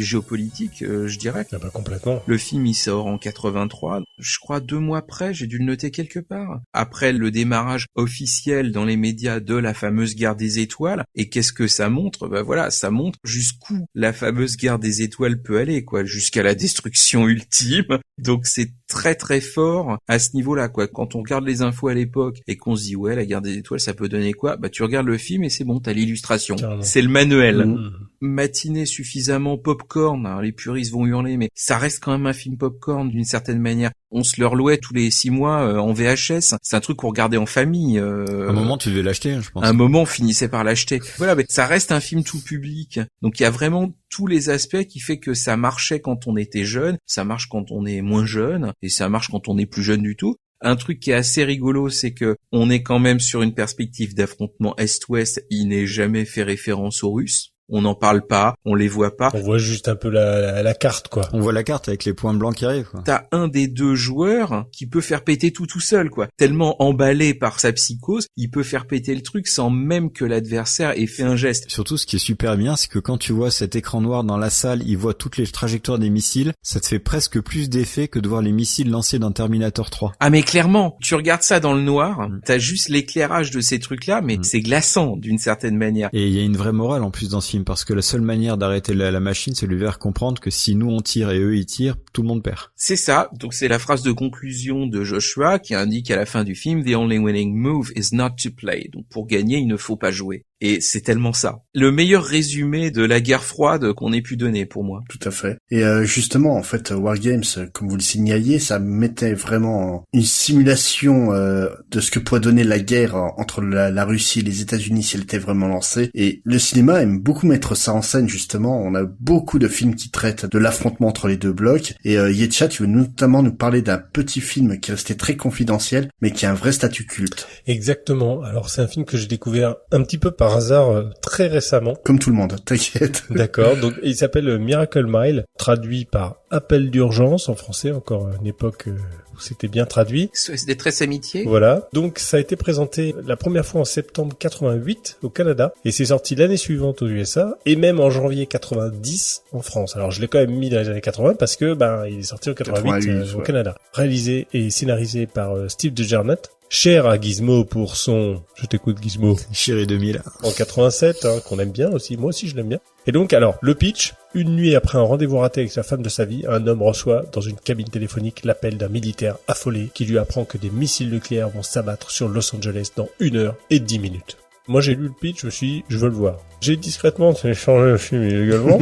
géopolitique, je dirais. Ah bah complètement. Le film, il sort en 83. Je crois 2 mois après, j'ai dû le noter quelque part. Après le démarrage officiel dans les médias de la fameuse guerre des étoiles. Et qu'est-ce que ça montre? Bah voilà, ça montre jusqu'où la fameuse guerre des étoiles peut aller, quoi. Jusqu'à la destruction ultime. Donc c'est très très fort à ce niveau-là, quoi. Quand on regarde les infos à l'époque et qu'on se dit ouais, la guerre des étoiles, ça peut donner quoi? Bah tu regardes le film et c'est bon, t'as l'illustration. C'est le manuel. Matinée suffisamment popcorn, alors les puristes vont hurler, mais ça reste quand même un film popcorn d'une certaine manière. On se le relouait tous les 6 mois en VHS. C'est un truc qu'on regardait en famille. À un moment, tu devais l'acheter, je pense. À un moment, on finissait par l'acheter. Voilà, mais ça reste un film tout public. Donc il y a vraiment tous les aspects qui fait que ça marchait quand on était jeune, ça marche quand on est moins jeune, et ça marche quand on est plus jeune du tout. Un truc qui est assez rigolo, c'est que on est quand même sur une perspective d'affrontement Est-Ouest. Il n'est jamais fait référence aux Russes. On n'en parle pas, on les voit pas. On voit juste un peu la carte, quoi. On voit la carte avec les points blancs qui arrivent, quoi. T'as un des 2 joueurs qui peut faire péter tout seul, quoi. Tellement emballé par sa psychose, il peut faire péter le truc sans même que l'adversaire ait fait un geste. Surtout, ce qui est super bien, c'est que quand tu vois cet écran noir dans la salle, il voit toutes les trajectoires des missiles, ça te fait presque plus d'effet que de voir les missiles lancés dans Terminator 3. Ah mais clairement, tu regardes ça dans le noir, t'as juste l'éclairage de ces trucs-là, mais c'est glaçant d'une certaine manière. Et il y a une vraie morale en plus dans ce film, parce que la seule manière d'arrêter la machine, c'est de lui faire comprendre que si nous on tire et eux ils tirent, tout le monde perd. C'est ça, donc c'est la phrase de conclusion de Joshua qui indique à la fin du film « The only winning move is not to play ». Donc pour gagner, il ne faut pas jouer. Et c'est tellement ça. Le meilleur résumé de la guerre froide qu'on ait pu donner pour moi. Tout à fait. Et justement, en fait, War Games, comme vous le signaliez, ça mettait vraiment une simulation de ce que pourrait donner la guerre entre la Russie et les États-Unis si elle était vraiment lancée. Et le cinéma aime beaucoup mettre ça en scène, justement. On a beaucoup de films qui traitent de l'affrontement entre les 2 blocs. Et Yetcha, tu veux notamment nous parler d'un petit film qui est resté très confidentiel, mais qui a un vrai statut culte. Exactement. Alors c'est un film que j'ai découvert un petit peu par hasard très récemment. Comme tout le monde, t'inquiète. D'accord, donc il s'appelle Miracle Mile, traduit par Appel d'urgence en français, encore une époque où c'était bien traduit. C'est des tresses amitiés. Voilà, donc ça a été présenté la première fois en septembre 88 au Canada, et c'est sorti l'année suivante aux USA, et même en janvier 90 en France. Alors je l'ai quand même mis dans les années 80 parce que il est sorti en 88 au Canada. Réalisé et scénarisé par Steve DeJarnett. Cher à Gizmo pour son... Je t'écoute Gizmo. Chéri 2000. En 87, qu'on aime bien aussi. Moi aussi, je l'aime bien. Et donc, alors, le pitch. Une nuit après un rendez-vous raté avec la femme de sa vie, un homme reçoit dans une cabine téléphonique l'appel d'un militaire affolé qui lui apprend que des missiles nucléaires vont s'abattre sur Los Angeles dans 1 heure et 10 minutes. Moi, j'ai lu le pitch, je me suis dit, je veux le voir. J'ai discrètement téléchargé le film illégalement.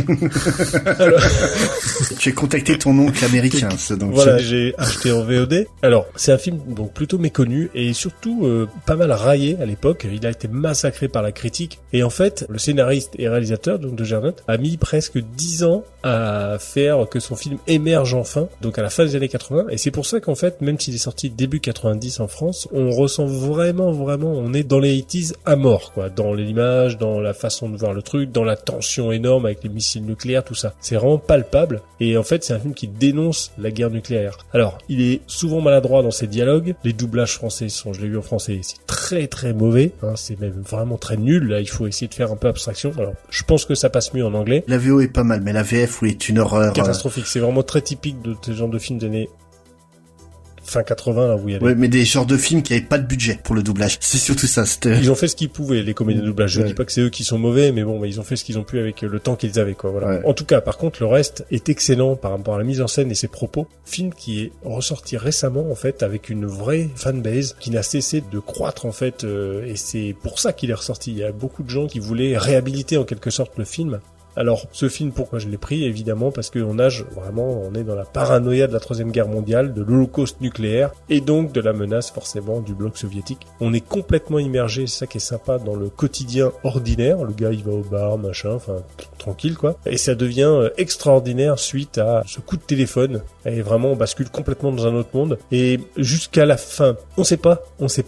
Alors... Tu as contacté ton oncle américain, ça, donc. Voilà, j'ai acheté en VOD. Alors, c'est un film donc plutôt méconnu et surtout pas mal raillé à l'époque. Il a été massacré par la critique. Et en fait, le scénariste et réalisateur donc de Gernot a mis presque 10 ans à faire que son film émerge enfin, donc à la fin des années 80. Et c'est pour ça qu'en fait, même s'il est sorti début 90 en France, on ressent vraiment, on est dans les 80s à mort, quoi. Dans l'image, dans la façon de voir le truc, dans la tension énorme avec les missiles nucléaires, tout ça. C'est vraiment palpable. Et en fait, c'est un film qui dénonce la guerre nucléaire. Alors, il est souvent maladroit dans ses dialogues. Les doublages français je l'ai vu en français, c'est très très mauvais. Hein, c'est même vraiment très nul. Là, il faut essayer de faire un peu abstraction. Alors, je pense que ça passe mieux en anglais. La VO est pas mal, mais la VF, oui, est une horreur. Catastrophique. C'est vraiment très typique de ce genre de film d'années fin 80, là, où il y avait... Ouais, mais des genres de films qui avaient pas de budget pour le doublage. C'est surtout ça, c'était... Ils ont fait ce qu'ils pouvaient, les comédiens de doublage. Je dis pas que c'est eux qui sont mauvais, mais bon, ils ont fait ce qu'ils ont pu avec le temps qu'ils avaient, quoi, voilà. Ouais. En tout cas, par contre, le reste est excellent par rapport à la mise en scène et ses propos. Film qui est ressorti récemment, en fait, avec une vraie fanbase qui n'a cessé de croître, en fait, et c'est pour ça qu'il est ressorti. Il y a beaucoup de gens qui voulaient réhabiliter, en quelque sorte, le film. Alors, ce film, pourquoi je l'ai pris? Évidemment, parce qu'on nage vraiment, on est dans la paranoïa de la Troisième Guerre mondiale, de l'Holocauste nucléaire, et donc de la menace, forcément, du bloc soviétique. On est complètement immergé, c'est ça qui est sympa, dans le quotidien ordinaire. Le gars, il va au bar, machin, enfin, tranquille, quoi. Et ça devient extraordinaire suite à ce coup de téléphone. Et vraiment, on bascule complètement dans un autre monde. Et jusqu'à la fin, on sait pas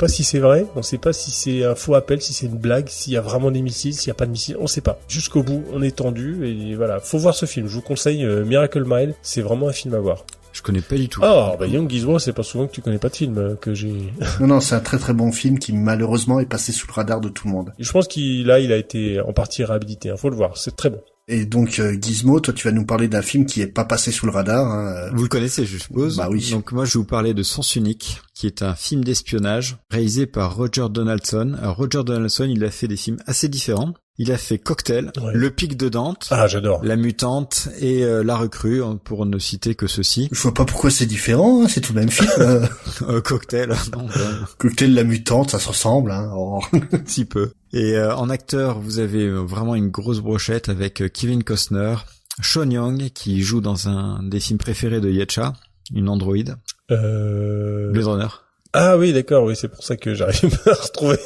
si c'est vrai, on sait pas si c'est un faux appel, si c'est une blague, s'il y a vraiment des missiles, s'il y a pas de missiles, on sait pas. Jusqu'au bout, on est tendu. Et voilà, faut voir ce film. Je vous conseille Miracle Mile. C'est vraiment un film à voir. Je connais pas du tout. Ah, bah Young Gizmo, c'est pas souvent que tu connais pas de film que j'ai. Non, c'est un très très bon film qui malheureusement est passé sous le radar de tout le monde. Je pense qu'il a été en partie réhabilité. Faut le voir, c'est très bon. Et donc Gizmo, toi tu vas nous parler d'un film qui est pas passé sous le radar. Hein. Vous le connaissez, je suppose. Bah oui. Donc moi je vais vous parler de Sens Unique, qui est un film d'espionnage réalisé par Roger Donaldson. Alors Roger Donaldson, il a fait des films assez différents. Il a fait Cocktail, ouais. Le Pic de Dante, j'adore. La Mutante et La Recrue, pour ne citer que ceci. Je vois pas pourquoi c'est différent, hein, c'est tout le même film. Cocktail, non. Cocktail, La Mutante, ça se ressemble. Hein. Oh. Si peu. Et en acteur, vous avez vraiment une grosse brochette avec Kevin Costner, Sean Young, qui joue dans un des films préférés de Yetcha, une androïde. Blade Runner. Ah oui, d'accord, oui, c'est pour ça que j'arrive pas à retrouver.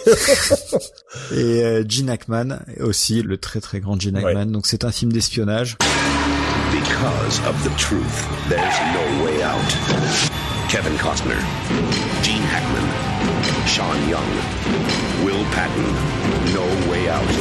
Et Gene Hackman aussi, le très très grand Gene Hackman. Ouais. Donc c'est un film d'espionnage. Because of the truth, there's no way out. Kevin Costner, Gene Hackman, Sean Young, Will Patton, no way out.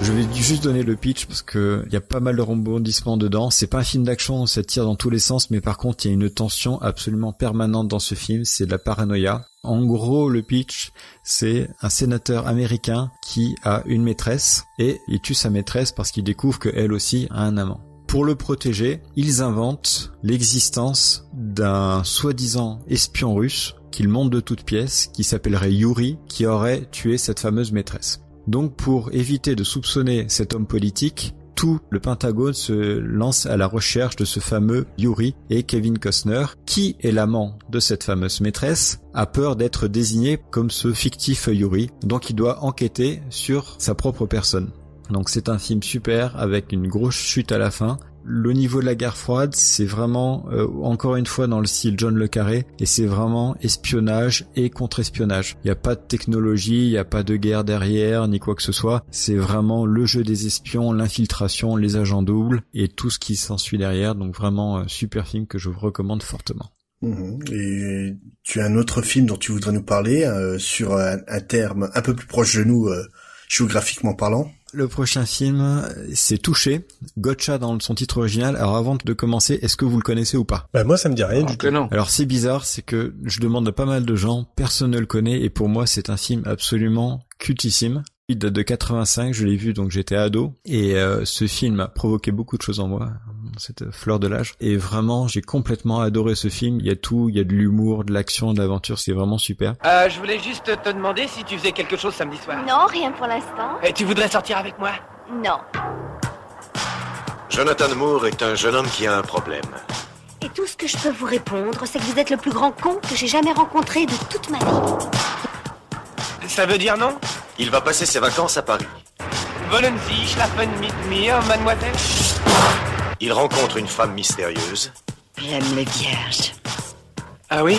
Je vais juste donner le pitch parce que il y a pas mal de rebondissements dedans. C'est pas un film d'action, ça tire dans tous les sens, mais par contre il y a une tension absolument permanente dans ce film, c'est de la paranoïa. En gros, le pitch, c'est un sénateur américain qui a une maîtresse et il tue sa maîtresse parce qu'il découvre qu'elle aussi a un amant. Pour le protéger, ils inventent l'existence d'un soi-disant espion russe qu'ils montent de toutes pièces, qui s'appellerait Yuri, qui aurait tué cette fameuse maîtresse. Donc pour éviter de soupçonner cet homme politique, tout le Pentagone se lance à la recherche de ce fameux Yuri, et Kevin Costner, qui est l'amant de cette fameuse maîtresse, a peur d'être désigné comme ce fictif Yuri, donc il doit enquêter sur sa propre personne. Donc c'est un film super avec une grosse chute à la fin. Le niveau de la guerre froide, c'est vraiment, encore une fois, dans le style John le Carré, et c'est vraiment espionnage et contre-espionnage. Il n'y a pas de technologie, il n'y a pas de guerre derrière, ni quoi que ce soit. C'est vraiment le jeu des espions, l'infiltration, les agents doubles, et tout ce qui s'ensuit derrière. Donc vraiment, super film que je vous recommande fortement. Et tu as un autre film dont tu voudrais nous parler, sur un terme un peu plus proche de nous, géographiquement parlant. Le prochain film, c'est Touché, Gotcha dans son titre original. Alors avant de commencer, est-ce que vous le connaissez ou pas? Bah moi ça me dit rien du tout. Non. Alors c'est bizarre, c'est que je demande à pas mal de gens, personne ne le connaît, et pour moi c'est un film absolument cultissime. Il date de 85, je l'ai vu donc j'étais ado, et ce film a provoqué beaucoup de choses en moi, cette fleur de l'âge, et vraiment j'ai complètement adoré ce film. Il y a tout, il y a de l'humour, de l'action, de l'aventure, c'est vraiment super. Je voulais juste te demander si tu faisais quelque chose samedi soir. Non, rien pour l'instant. Et tu voudrais sortir avec moi? Non. Jonathan Moore est un jeune homme qui a un problème. Et tout ce que je peux vous répondre, c'est que vous êtes le plus grand con que j'ai jamais rencontré de toute ma vie. Ça veut dire non? Il va passer ses vacances à Paris. Wollen Sie schlafen mit mir, mademoiselle? Il rencontre une femme mystérieuse. J'aime les vierges. Ah oui?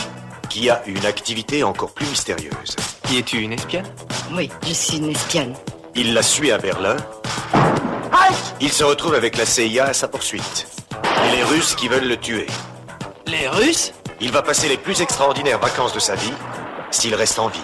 Qui a une activité encore plus mystérieuse. Qui es-tu, une espionne? Oui, je suis une espionne. Il la suit à Berlin. Il se retrouve avec la CIA à sa poursuite. Et les Russes qui veulent le tuer. Les Russes? Il va passer les plus extraordinaires vacances de sa vie, s'il reste en vie.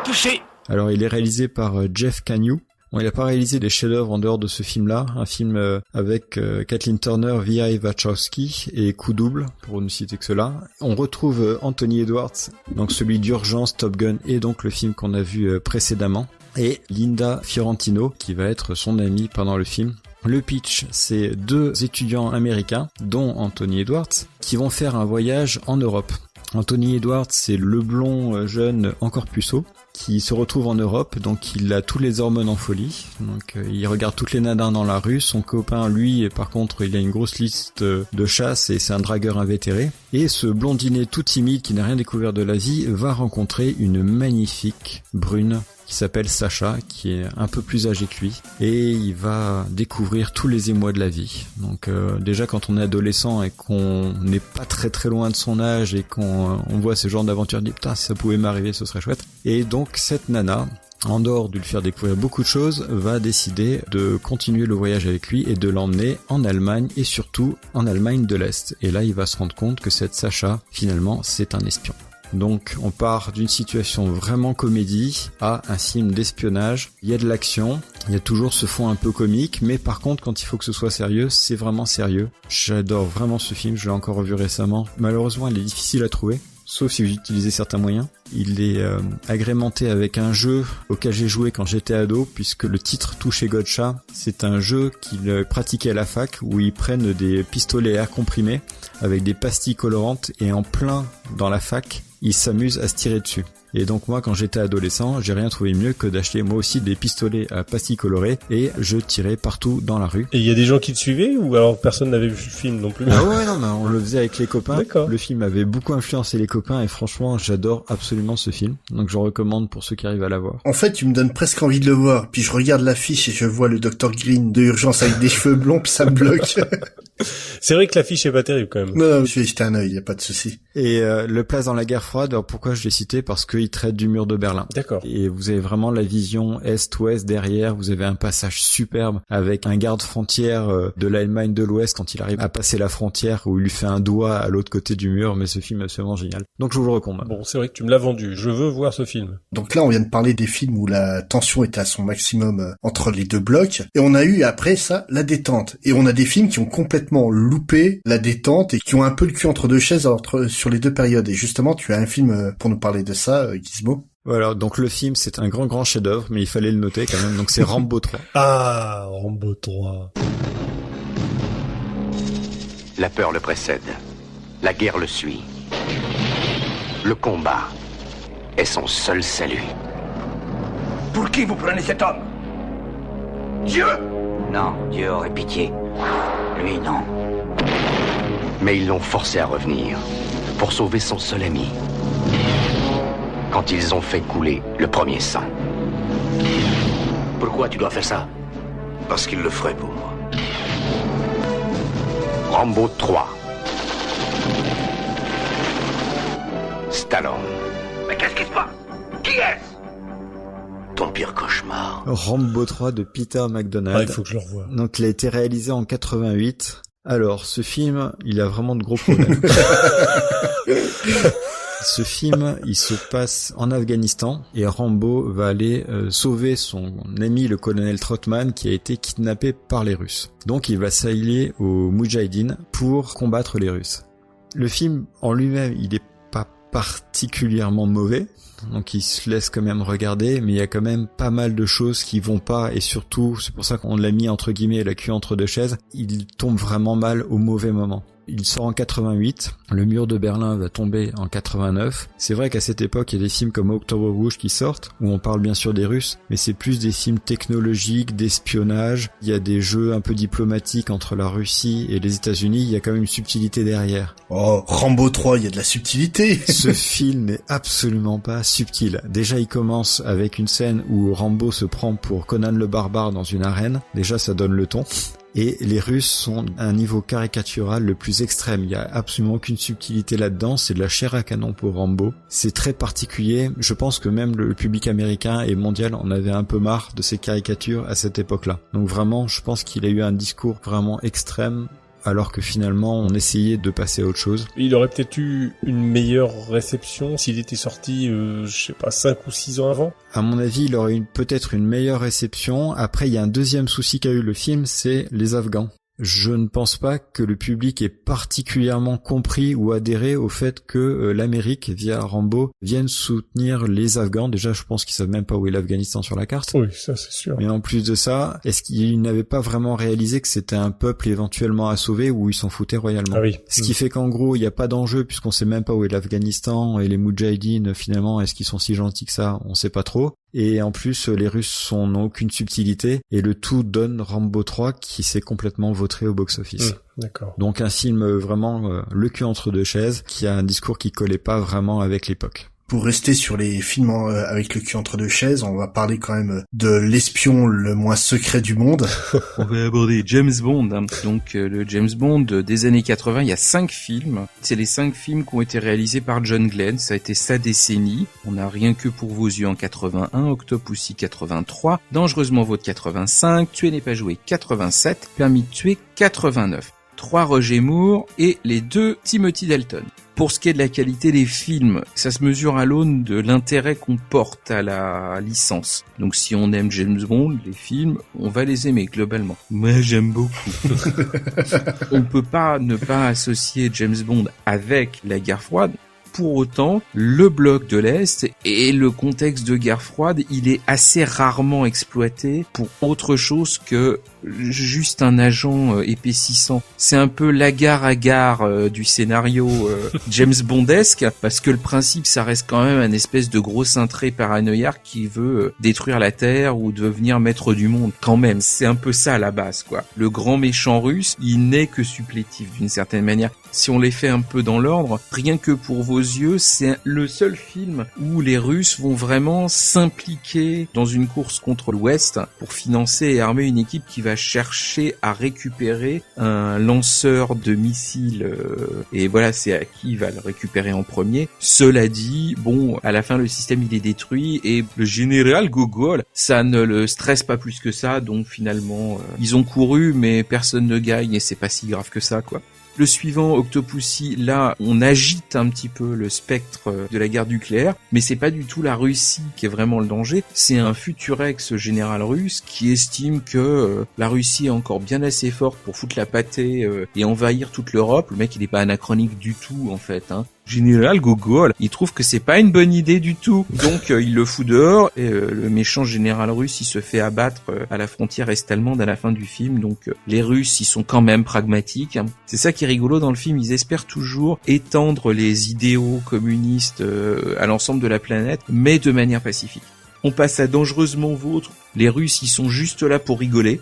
Touché! Alors il est réalisé par Jeff Canyu. Bon, il n'a pas réalisé des chefs-d'œuvre en dehors de ce film-là, un film avec Kathleen Turner, V.I. Wachowski et Coup double, pour ne citer que cela. On retrouve Anthony Edwards, donc celui d'Urgence, Top Gun, et donc le film qu'on a vu précédemment, et Linda Fiorentino, qui va être son amie pendant le film. Le pitch, c'est 2 étudiants américains, dont Anthony Edwards, qui vont faire un voyage en Europe. Anthony Edwards, c'est le blond jeune encore puceau, qui se retrouve en Europe, donc il a tous les hormones en folie, donc il regarde toutes les nanas dans la rue. Son copain, lui, par contre, il a une grosse liste de chasse et c'est un dragueur invétéré. Et ce blondinet tout timide qui n'a rien découvert de la vie va rencontrer une magnifique brune qui s'appelle Sacha, qui est un peu plus âgée que lui, et il va découvrir tous les émois de la vie. Donc déjà quand on est adolescent et qu'on n'est pas très très loin de son âge et qu'on voit ce genre d'aventure, on dit putain si ça pouvait m'arriver ce serait chouette. Et donc cette nana, en dehors de lui faire découvrir beaucoup de choses, va décider de continuer le voyage avec lui et de l'emmener en Allemagne et surtout en Allemagne de l'Est. Et là il va se rendre compte que cette Sacha, finalement, c'est un espion. Donc on part d'une situation vraiment comédie à un film d'espionnage. Il y a de l'action, il y a toujours ce fond un peu comique, mais par contre quand il faut que ce soit sérieux, c'est vraiment sérieux. J'adore vraiment ce film, je l'ai encore revu récemment. Malheureusement il est difficile à trouver, sauf si vous utilisez certains moyens. Il est agrémenté avec un jeu auquel j'ai joué quand j'étais ado, puisque le titre Touché Gotcha, c'est un jeu qu'ils pratiquaient à la fac, où ils prennent des pistolets à air comprimé avec des pastilles colorantes, et en plein dans la fac, ils s'amusent à se tirer dessus. Et donc moi, quand j'étais adolescent, j'ai rien trouvé mieux que d'acheter moi aussi des pistolets à pastilles colorées et je tirais partout dans la rue. Et il y a des gens qui te suivaient ou alors personne n'avait vu le film non plus? Ah ouais, non, mais on le faisait avec les copains. D'accord. Le film avait beaucoup influencé les copains et franchement, j'adore absolument ce film. Donc je recommande pour ceux qui arrivent à la voir. En fait, tu me donnes presque envie de le voir. Puis je regarde l'affiche et je vois le Dr Green de Urgence avec des cheveux blonds, puis ça me bloque. C'est vrai que l'affiche est pas terrible quand même. Non, je vais jeter un œil, y a pas de souci. Et le Place dans la guerre froide, alors pourquoi je l'ai cité? Parce qu'il traite du mur de Berlin. D'accord. Et vous avez vraiment la vision est-ouest derrière. Vous avez un passage superbe avec un garde-frontière de l'Allemagne de l'Ouest quand il arrive à passer la frontière, où il lui fait un doigt à l'autre côté du mur. Mais ce film est absolument génial. Donc je vous le recommande. Bon, c'est vrai que tu me l'as vendu. Je veux voir ce film. Donc là, on vient de parler des films où la tension était à son maximum entre les deux blocs. Et on a eu après ça la détente. Et on a des films qui ont complètement loupé la détente et qui ont un peu le cul entre deux chaises sur les deux périodes. Et justement, tu as un film pour nous parler de ça, Gizmo. Voilà, donc le film, c'est un grand chef-d'œuvre, mais il fallait le noter quand même. Donc c'est Rambo 3. Ah, Rambo 3. La peur le précède. La guerre le suit. Le combat est son seul salut. Pour qui vous prenez cet homme? Dieu? Non, Dieu aurait pitié. Lui, non. Mais ils l'ont forcé à revenir pour sauver son seul ami. Quand ils ont fait couler le premier sang. Pourquoi tu dois faire ça? Parce qu'il le ferait pour moi. Rambo 3. Stallone. Mais qu'est-ce qui se passe? Qui est-ce? Ton pire cauchemar. Rambo 3 de Peter McDonald. Ah, il faut que je le revoie. Donc il a été réalisé en 88. Alors, ce film, il a vraiment de gros problèmes. Ce film, il se passe en Afghanistan et Rambo va aller sauver son ami le colonel Trotman qui a été kidnappé par les Russes. Donc il va s'allier aux Moudjahidines pour combattre les Russes. Le film en lui-même, il est pas particulièrement mauvais, donc il se laisse quand même regarder, mais il y a quand même pas mal de choses qui vont pas, et surtout, c'est pour ça qu'on l'a mis entre guillemets la queue entre deux chaises, il tombe vraiment mal au mauvais moment. Il sort en 88, le mur de Berlin va tomber en 89. C'est vrai qu'à cette époque, il y a des films comme Octobre Rouge qui sortent, où on parle bien sûr des Russes, mais c'est plus des films technologiques, d'espionnage. Il y a des jeux un peu diplomatiques entre la Russie et les États-Unis, il y a quand même une subtilité derrière. Oh, Rambo 3, il y a de la subtilité. Ce film n'est absolument pas subtil. Déjà, il commence avec une scène où Rambo se prend pour Conan le barbare dans une arène. Déjà, ça donne le ton. Et les Russes sont à un niveau caricatural le plus extrême. Il y a absolument aucune subtilité là-dedans. C'est de la chair à canon pour Rambo. C'est très particulier. Je pense que même le public américain et mondial en avait un peu marre de ces caricatures à cette époque-là. Donc vraiment, je pense qu'il a eu un discours vraiment extrême, alors que finalement on essayait de passer à autre chose. Il aurait peut-être eu une meilleure réception s'il était sorti, 5 ou 6 ans avant. À mon avis, il aurait eu peut-être une meilleure réception. Après, il y a un deuxième souci qu'a eu le film, c'est les Afghans. Je ne pense pas que le public ait particulièrement compris ou adhéré au fait que l'Amérique, via Rambo, vienne soutenir les Afghans. Déjà, je pense qu'ils savent même pas où est l'Afghanistan sur la carte. Oui, ça c'est sûr. Mais en plus de ça, est-ce qu'ils n'avaient pas vraiment réalisé que c'était un peuple éventuellement à sauver ou ils s'en foutaient royalement? Ah oui. Ce qui fait qu'en gros, il n'y a pas d'enjeu puisqu'on sait même pas où est l'Afghanistan et les Moudjahidines, finalement, est-ce qu'ils sont si gentils que ça? On sait pas trop. Et en plus, les Russes n'ont aucune subtilité et le tout donne Rambo 3 qui s'est complètement vautré au box-office. D'accord. Donc un film vraiment le cul entre deux chaises qui a un discours qui collait pas vraiment avec l'époque. Pour rester sur les films avec le cul entre deux chaises, on va parler quand même de l'espion le moins secret du monde. On va aborder James Bond. Donc le James Bond des années 80, il y a 5 films. C'est les 5 films qui ont été réalisés par John Glenn. Ça a été sa décennie. On a Rien que pour vos yeux en 81, Octopussy 83, Dangereusement vôtre 85, Tuer n'est pas joué 87, Permis de tuer 89. 3 Roger Moore et les 2 Timothy Dalton. Pour ce qui est de la qualité des films, ça se mesure à l'aune de l'intérêt qu'on porte à la licence. Donc si on aime James Bond, les films, on va les aimer globalement. Moi j'aime beaucoup. On peut pas ne pas associer James Bond avec la guerre froide. Pour autant, le bloc de l'Est et le contexte de guerre froide, il est assez rarement exploité pour autre chose que juste un agent épaississant. C'est un peu l'agar-agar du scénario James Bondesque, parce que le principe, ça reste quand même un espèce de gros cintré paranoïaque qui veut détruire la Terre ou devenir maître du monde. Quand même, c'est un peu ça à la base, quoi. Le grand méchant russe, il n'est que supplétif d'une certaine manière. Si on les fait un peu dans l'ordre, Rien que pour vos yeux, c'est le seul film où les Russes vont vraiment s'impliquer dans une course contre l'Ouest pour financer et armer une équipe qui va chercher à récupérer un lanceur de missiles et voilà, c'est à qui il va le récupérer en premier. Cela dit, bon, à la fin le système il est détruit et le général Gogol, ça ne le stresse pas plus que ça, donc finalement ils ont couru mais personne ne gagne et c'est pas si grave que ça, quoi. Le suivant, Octopussy, là, on agite un petit peu le spectre de la guerre nucléaire, mais c'est pas du tout la Russie qui est vraiment le danger, c'est un futur ex-général russe qui estime que la Russie est encore bien assez forte pour foutre la pâtée et envahir toute l'Europe. Le mec, il est pas anachronique du tout, en fait, hein. Général Gogol, il trouve que c'est pas une bonne idée du tout, donc il le fout dehors et le méchant général russe il se fait abattre à la frontière est-allemande à la fin du film. Donc les Russes ils sont quand même pragmatiques, hein. C'est ça qui est rigolo dans le film, ils espèrent toujours étendre les idéaux communistes à l'ensemble de la planète, mais de manière pacifique. On passe à Dangereusement vôtre. Les Russes, ils sont juste là pour rigoler.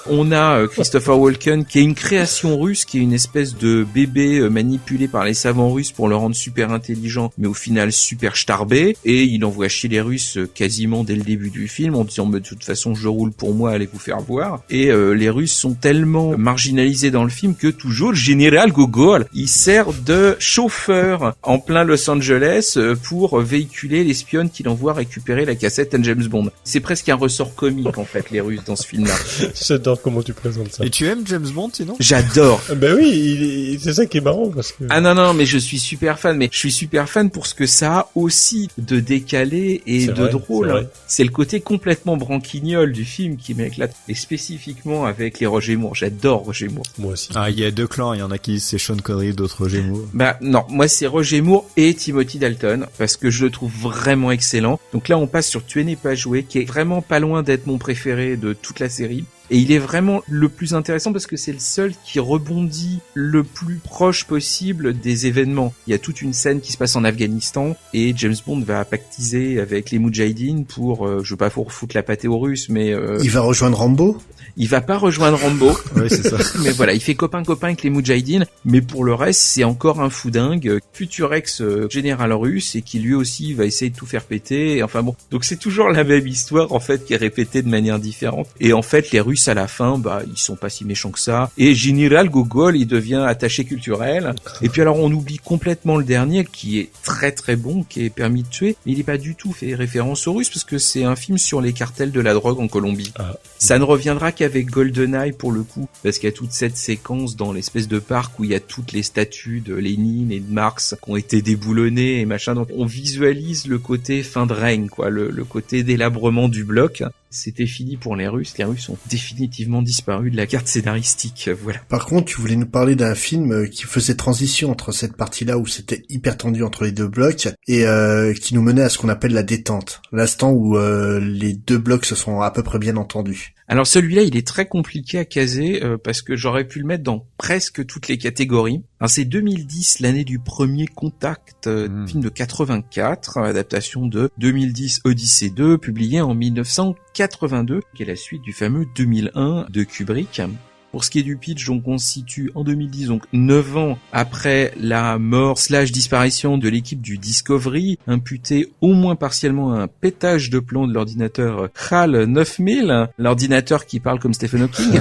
On a Christopher Walken, qui est une création russe, qui est une espèce de bébé manipulé par les savants russes pour le rendre super intelligent, mais au final super starbé. Et il envoie chier les Russes quasiment dès le début du film, en disant, mais de toute façon, je roule pour moi, allez vous faire voir. Et les Russes sont tellement marginalisés dans le film que toujours le général Gogol, il sert de chauffeur en plein Los Angeles pour véhiculer l'espionne qu'il envoie récupérer la cassette à James Bond. C'est presque un ressort comique en fait les Russes dans ce film-là. J'adore comment tu présentes ça. Et tu aimes James Bond sinon? J'adore. Ben oui, c'est ça qui est marrant parce que. Ah non, mais je suis super fan. Mais je suis super fan pour ce que ça a aussi de décalé et de drôle. C'est le côté complètement branquignol du film qui m'éclate. Et spécifiquement avec les Roger Moore. J'adore Roger Moore. Moi aussi. Ah, il y a 2 clans. Il y en a qui disent c'est Sean Connery, d'autres Roger Moore. Bah non, moi c'est Roger Moore et Timothy Dalton parce que je le trouve vraiment excellent. Donc là on passe sur Tuer n'est pas joué, qui est vraiment pas loin d'être mon préféré de toute la série. Et il est vraiment le plus intéressant parce que c'est le seul qui rebondit le plus proche possible des événements. Il y a toute une scène qui se passe en Afghanistan et James Bond va pactiser avec les Moudjahidines pour, je veux pas pour foutre la pâtée aux Russes, mais... Il va rejoindre Rambo ? Il va pas rejoindre Rambo. Ouais, c'est ça. Mais voilà, il fait copain-copain avec les Moudjahidines, mais pour le reste, c'est encore un foudingue, futur ex-général russe, et qui lui aussi va essayer de tout faire péter, enfin bon. Donc c'est toujours la même histoire, en fait, qui est répétée de manière différente. Et en fait, les Russes, à la fin, ils sont pas si méchants que ça. Et Général Gogol, il devient attaché culturel. Et puis alors, on oublie complètement le dernier, qui est très très bon, qui est Permis de tuer, mais il est pas du tout fait référence aux Russes, parce que c'est un film sur les cartels de la drogue en Colombie. Ça ne reviendra qu'avec GoldenEye pour le coup, parce qu'il y a toute cette séquence dans l'espèce de parc où il y a toutes les statues de Lénine et de Marx qui ont été déboulonnées et machin. Donc on visualise le côté fin de règne, quoi, le côté délabrement du bloc. C'était fini pour les Russes. Les Russes ont définitivement disparu de la carte scénaristique, voilà. Par contre, tu voulais nous parler d'un film qui faisait transition entre cette partie-là où c'était hyper tendu entre les deux blocs et qui nous menait à ce qu'on appelle la détente, l'instant où les deux blocs se sont à peu près bien entendus. Alors celui-là, il est très compliqué à caser parce que j'aurais pu le mettre dans presque toutes les catégories. Alors, c'est 2010, l'année du premier Contact, film de 84, adaptation de 2010 Odyssée 2, publié en 1982, qui est la suite du fameux 2001 de Kubrick. Pour ce qui est du pitch, donc on se situe en 2010, donc 9 ans après la mort / disparition de l'équipe du Discovery, imputée au moins partiellement à un pétage de plomb de l'ordinateur HAL 9000, l'ordinateur qui parle comme Stephen Hawking.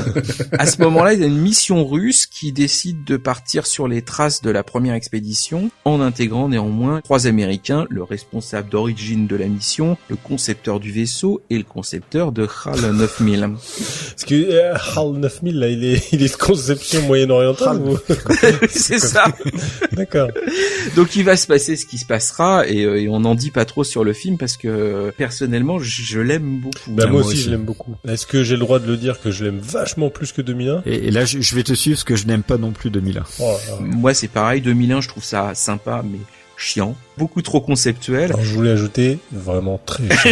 À ce moment-là, il y a une mission russe qui décide de partir sur les traces de la première expédition, en intégrant néanmoins 3 Américains, le responsable d'origine de la mission, le concepteur du vaisseau et le concepteur de HAL 9000. Parce que HAL 9000, là, il est de conception moyen-orientale ou... C'est ça. D'accord. Donc il va se passer ce qui se passera et on n'en dit pas trop sur le film parce que personnellement je l'aime beaucoup. Moi aussi je l'aime beaucoup. Est-ce que j'ai le droit de le dire que je l'aime vachement plus que 2001 ? Et là je vais te suivre parce que je n'aime pas non plus 2001. Moi c'est pareil, 2001 je trouve ça sympa mais chiant, beaucoup trop conceptuel. Alors je voulais ajouter vraiment très chiant.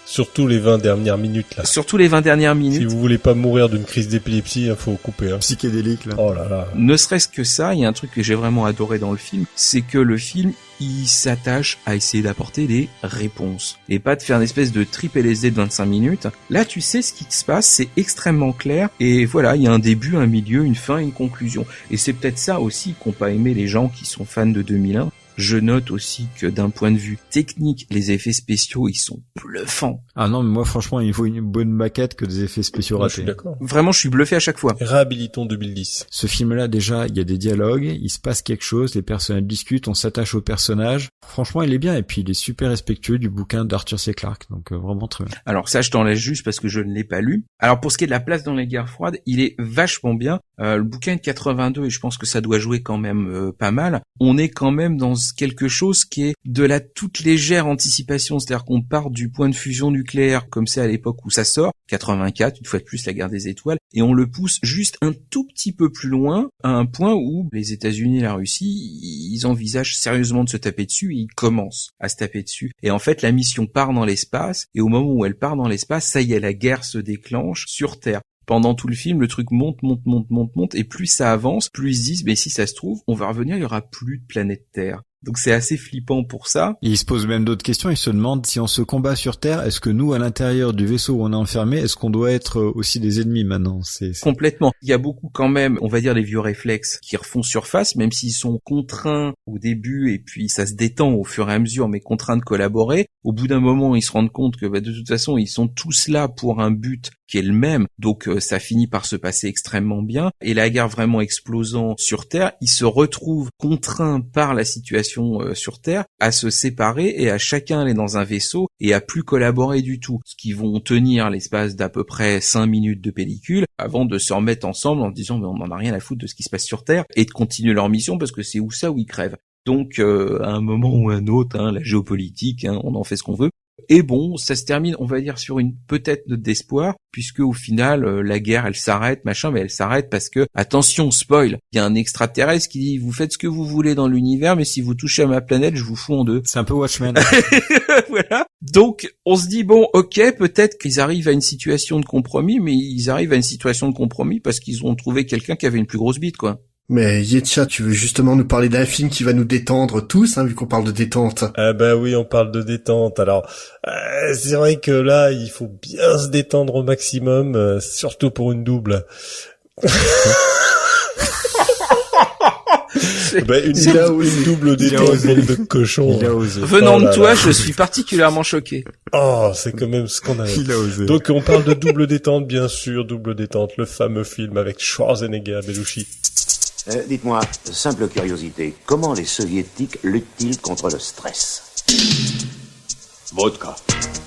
Surtout les 20 dernières minutes, là. Surtout les 20 dernières minutes. Si vous voulez pas mourir d'une crise d'épilepsie, faut couper, hein. Psychédélique, là. Oh là là. Ne serait-ce que ça, il y a un truc que j'ai vraiment adoré dans le film, c'est que le film, il s'attache à essayer d'apporter des réponses. Et pas de faire une espèce de trip LSD de 25 minutes. Là, tu sais ce qui se passe, c'est extrêmement clair. Et voilà, il y a un début, un milieu, une fin, une conclusion. Et c'est peut-être ça aussi qu'ont pas aimé les gens qui sont fans de 2001. Je note aussi que d'un point de vue technique, les effets spéciaux, ils sont bluffants. Ah non, mais moi franchement, il faut une bonne maquette que des effets spéciaux ratés. Je suis d'accord. Vraiment, je suis bluffé à chaque fois. Réhabilitons 2010. Ce film-là, déjà, il y a des dialogues, il se passe quelque chose, les personnages discutent, on s'attache aux personnages. Franchement, il est bien, et puis il est super respectueux du bouquin d'Arthur C. Clarke, donc vraiment très bien. Alors ça, je t'en laisse juste parce que je ne l'ai pas lu. Alors pour ce qui est de la place dans les guerres froides, il est vachement bien. Le bouquin est de 82 et je pense que ça doit jouer quand même pas mal. On est quand même dans quelque chose qui est de la toute légère anticipation, c'est-à-dire qu'on part du point de fusion nucléaire comme c'est à l'époque où ça sort, 84, une fois de plus la guerre des étoiles, et on le pousse juste un tout petit peu plus loin, à un point où les États-Unis et la Russie, ils envisagent sérieusement de se taper dessus et ils commencent à se taper dessus. Et en fait, la mission part dans l'espace, et au moment où elle part dans l'espace, ça y est, la guerre se déclenche sur Terre. Pendant tout le film, le truc monte, et plus ça avance, plus ils se disent, mais si ça se trouve, on va revenir, il y aura plus de planète Terre. Donc c'est assez flippant pour ça. Et il se pose même d'autres questions, il se demande si on se combat sur Terre, est-ce que nous, à l'intérieur du vaisseau où on est enfermé, est-ce qu'on doit être aussi des ennemis maintenant ? Complètement. Il y a beaucoup quand même, on va dire, les vieux réflexes qui refont surface, même s'ils sont contraints au début et puis ça se détend au fur et à mesure, mais contraints de collaborer. Au bout d'un moment, ils se rendent compte que de toute façon, ils sont tous là pour un but qui est le même, donc ça finit par se passer extrêmement bien. Et la guerre vraiment explosant sur Terre, ils se retrouvent contraints par la situation sur Terre à se séparer et à chacun aller dans un vaisseau et à plus collaborer du tout. Ce qui vont tenir l'espace d'à peu près 5 minutes de pellicule avant de se remettre ensemble en se disant mais on n'en a rien à foutre de ce qui se passe sur Terre et de continuer leur mission parce que c'est où ça où ils crèvent. Donc à un moment ou un autre, la géopolitique, on en fait ce qu'on veut. Et bon, ça se termine, on va dire, sur une peut-être note d'espoir, puisque au final, la guerre, elle s'arrête, machin, mais elle s'arrête parce que, attention, spoil, il y a un extraterrestre qui dit, vous faites ce que vous voulez dans l'univers, mais si vous touchez à ma planète, je vous fous en deux. C'est un peu Watchmen. Voilà. Donc, on se dit, bon, ok, peut-être qu'ils arrivent à une situation de compromis, mais ils arrivent à une situation de compromis parce qu'ils ont trouvé quelqu'un qui avait une plus grosse bite, quoi. Mais Yetcha, tu veux justement nous parler d'un film qui va nous détendre tous, hein, vu qu'on parle de détente. Ah bah oui, on parle de détente. Alors, c'est vrai que là, il faut bien se détendre au maximum, surtout pour une double. Une double détente de cochon. Venant de toi, je suis particulièrement choqué. Oh, c'est quand même scandaleux. Il a osé. Donc on parle de double détente, bien sûr, double détente, le fameux film avec Schwarzenegger, Belushi. Dites-moi, simple curiosité, comment les soviétiques luttent-ils contre le stress? Vodka.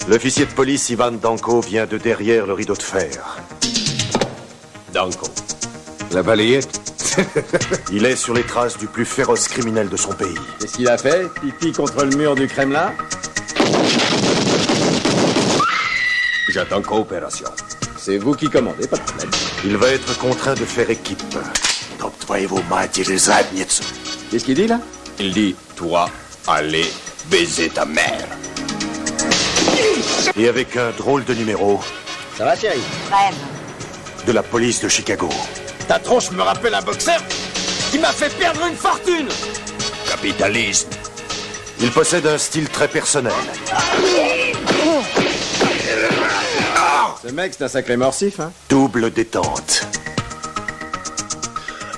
L'officier de police Ivan Danko vient de derrière le rideau de fer. Danko. La balayette? Il est sur les traces du plus féroce criminel de son pays. Qu'est-ce qu'il a fait? Pipi contre le mur du Kremlin? J'attends coopération. C'est vous qui commandez, pas de problème. Il va être contraint de faire équipe. Qu'est-ce qu'il dit là? Il dit, toi, allez baiser ta mère. Et avec un drôle de numéro. Ça va, chérie? Bref. De la police de Chicago. Ta tronche me rappelle un boxeur qui m'a fait perdre une fortune. Capitalisme. Il possède un style très personnel. Ce mec, c'est un sacré morsif, hein? Double détente.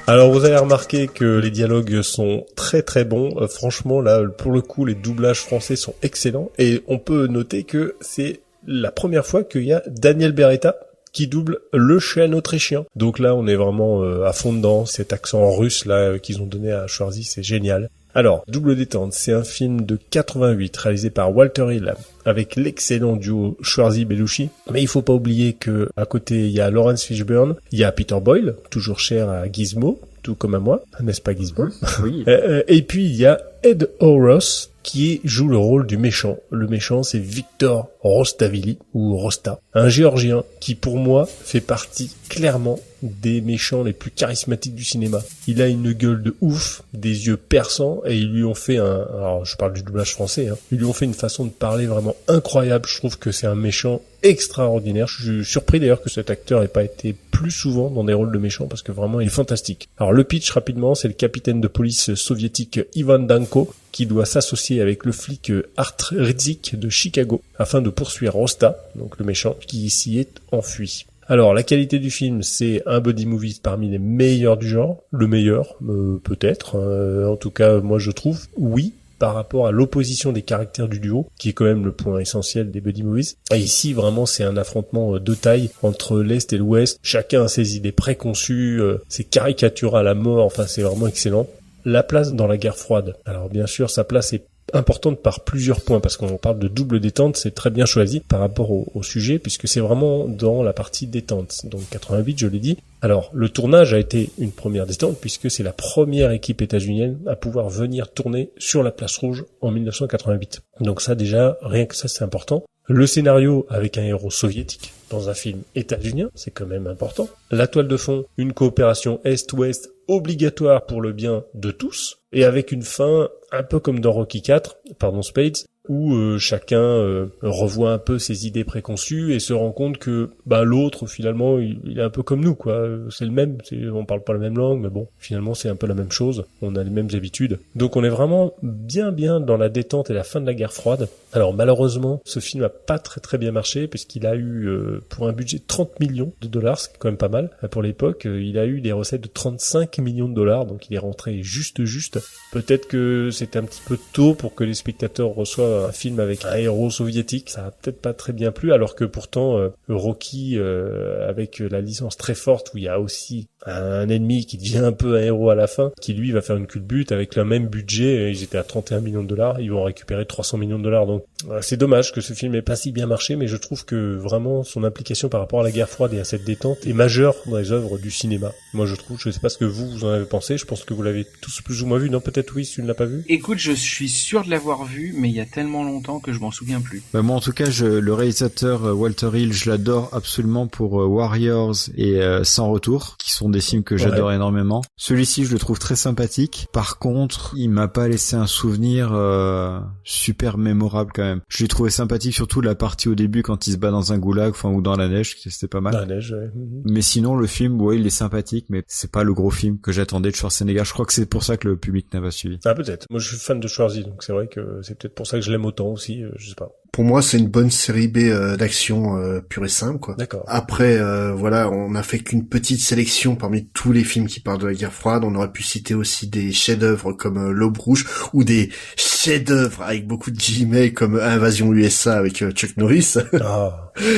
Alors vous avez remarqué que les dialogues sont très très bons. Franchement là, pour le coup, les doublages français sont excellents. Et on peut noter que c'est la première fois qu'il y a Daniel Beretta qui double le chêne autrichien. Donc là, on est vraiment à fond dedans. Cet accent russe là qu'ils ont donné à Schwarzy, c'est génial. Alors, Double détente, c'est un film de 88 réalisé par Walter Hill avec l'excellent duo Schwarzy-Belushi. Mais il faut pas oublier que à côté, il y a Lawrence Fishburne, il y a Peter Boyle, toujours cher à Gizmo, tout comme à moi, n'est-ce pas Gizmo? Oui. Et puis il y a Ed Horus qui joue le rôle du méchant. Le méchant, c'est Victor Rostavili, ou Rosta, un Géorgien qui, pour moi, fait partie clairement des méchants les plus charismatiques du cinéma. Il a une gueule de ouf, des yeux perçants, et ils lui ont fait alors je parle du doublage français, ils lui ont fait une façon de parler vraiment incroyable. Je trouve que c'est un méchant extraordinaire. Je suis surpris d'ailleurs que cet acteur ait pas été plus souvent dans des rôles de méchants parce que vraiment il est fantastique. Alors le pitch rapidement, c'est le capitaine de police soviétique Ivan Danko qui doit s'associer avec le flic Art Ridzik de Chicago afin de poursuivre Rosta, donc le méchant, qui s'y est enfui. Alors, la qualité du film, c'est un buddy movie parmi les meilleurs du genre. Le meilleur, peut-être. En tout cas, moi je trouve, oui, par rapport à l'opposition des caractères du duo, qui est quand même le point essentiel des buddy movies. Et ici, vraiment, c'est un affrontement de taille entre l'Est et l'Ouest. Chacun a ses idées préconçues, c'est caricatural à la mort, enfin, c'est vraiment excellent. La place dans la guerre froide. Alors, bien sûr, sa place est importante par plusieurs points, parce qu'on parle de double détente, c'est très bien choisi par rapport au sujet, puisque c'est vraiment dans la partie détente. Donc 88, je l'ai dit. Alors, le tournage a été une première détente, puisque c'est la première équipe états-unienne à pouvoir venir tourner sur la place rouge en 1988. Donc ça, déjà, rien que ça, c'est important. Le scénario avec un héros soviétique dans un film états-unien, c'est quand même important. La toile de fond, une coopération Est-Ouest obligatoire pour le bien de tous, et avec une fin un peu comme dans Rocky IV, Spades, où chacun revoit un peu ses idées préconçues et se rend compte que l'autre finalement il est un peu comme nous, quoi. C'est le même, on parle pas la même langue, mais bon, finalement c'est un peu la même chose, on a les mêmes habitudes. Donc on est vraiment bien dans la détente et la fin de la guerre froide. Alors malheureusement, ce film a pas très bien marché puisqu'il a eu pour un budget de 30 millions de dollars, ce qui est quand même pas mal pour l'époque, il a eu des recettes de 35 millions de dollars, donc il est rentré juste. Peut-être que c'était un petit peu tôt pour que les spectateurs reçoivent un film avec un héros soviétique, ça a peut-être pas très bien plu, alors que pourtant Rocky avec la licence très forte où il y a aussi un ennemi qui devient un peu un héros à la fin, qui lui va faire une culbute avec le même budget, ils étaient à 31 millions de dollars, ils vont récupérer 300 millions de dollars, donc C'est dommage que ce film ait pas si bien marché, mais je trouve que vraiment son implication par rapport à la guerre froide et à cette détente est majeure dans les œuvres du cinéma. Moi je trouve, je sais pas ce que vous en avez pensé, je pense que vous l'avez tous plus ou moins vu, non peut-être oui, si tu ne l'as pas vu. Écoute, je suis sûr de l'avoir vu, mais il y a tellement longtemps que je m'en souviens plus. Bah moi en tout cas, le réalisateur Walter Hill, je l'adore absolument pour Warriors et Sans Retour, qui sont des films que j'adore énormément. Celui-ci, je le trouve très sympathique. Par contre, il m'a pas laissé un souvenir super mémorable quand même. Je l'ai trouvé sympathique, surtout la partie au début quand il se bat dans un goulag, enfin ou dans la neige, c'était pas mal. Dans la neige, ouais. Mais sinon le film, ouais, il est sympathique, mais c'est pas le gros film que j'attendais de Schwarzenegger. Je crois que c'est pour ça que le public n'a pas suivi. Ah peut-être. Moi je suis fan de Schwarzy, donc c'est vrai que c'est peut-être pour ça que je l'aime autant aussi. Je sais pas. Pour moi, c'est une bonne série B d'action pure et simple, quoi. D'accord. Après, voilà, on n'a fait qu'une petite sélection parmi tous les films qui parlent de la guerre froide. On aurait pu citer aussi des chefs-d'œuvre comme L'Aube Rouge ou des chefs-d'œuvre avec beaucoup de guillemets comme Invasion USA avec Chuck Norris,